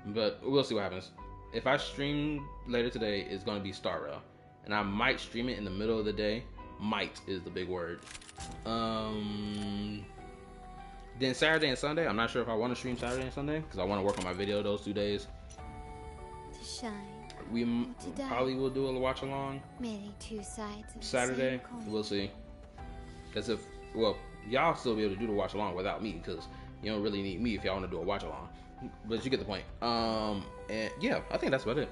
but we'll see what happens. If I stream later today, it's gonna be Star Rail, and I might stream it in the middle of the day. Might is the big word. Then Saturday and Sunday, I'm not sure if I want to stream Saturday and Sunday, because I want to work on my video those 2 days. We probably will do a watch along Saturday. We'll see. Because y'all still be able to do the watch along without me, because you don't really need me if y'all want to do a watch along. But you get the point. And yeah, I think that's about it.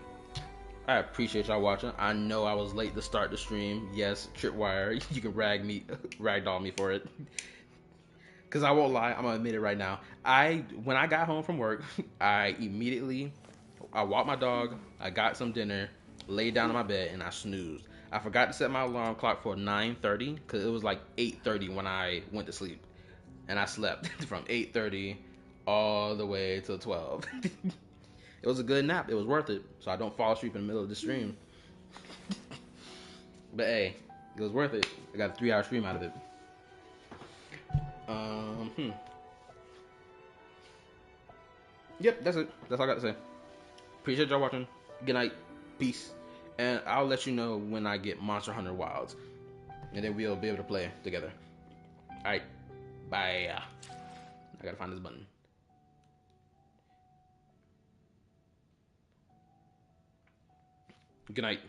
I appreciate y'all watching. I know I was late to start the stream. Yes, Tripwire, you can ragdoll me for it. Because I won't lie, I'm going to admit it right now. When I got home from work, I walked my dog, I got some dinner, laid down in my bed, and I snoozed. I forgot to set my alarm clock for 9:30 because it was like 8:30 when I went to sleep, and I slept from 8:30 all the way till 12. It was a good nap. It was worth it, so I don't fall asleep in the middle of the stream. But hey, it was worth it. I got a 3-hour stream out of it. Yep, that's it. That's all I got to say. Appreciate y'all watching. Good night. Peace. And I'll let you know when I get Monster Hunter Wilds. And then we'll be able to play together. Alright. Bye. I gotta find this button. Good night.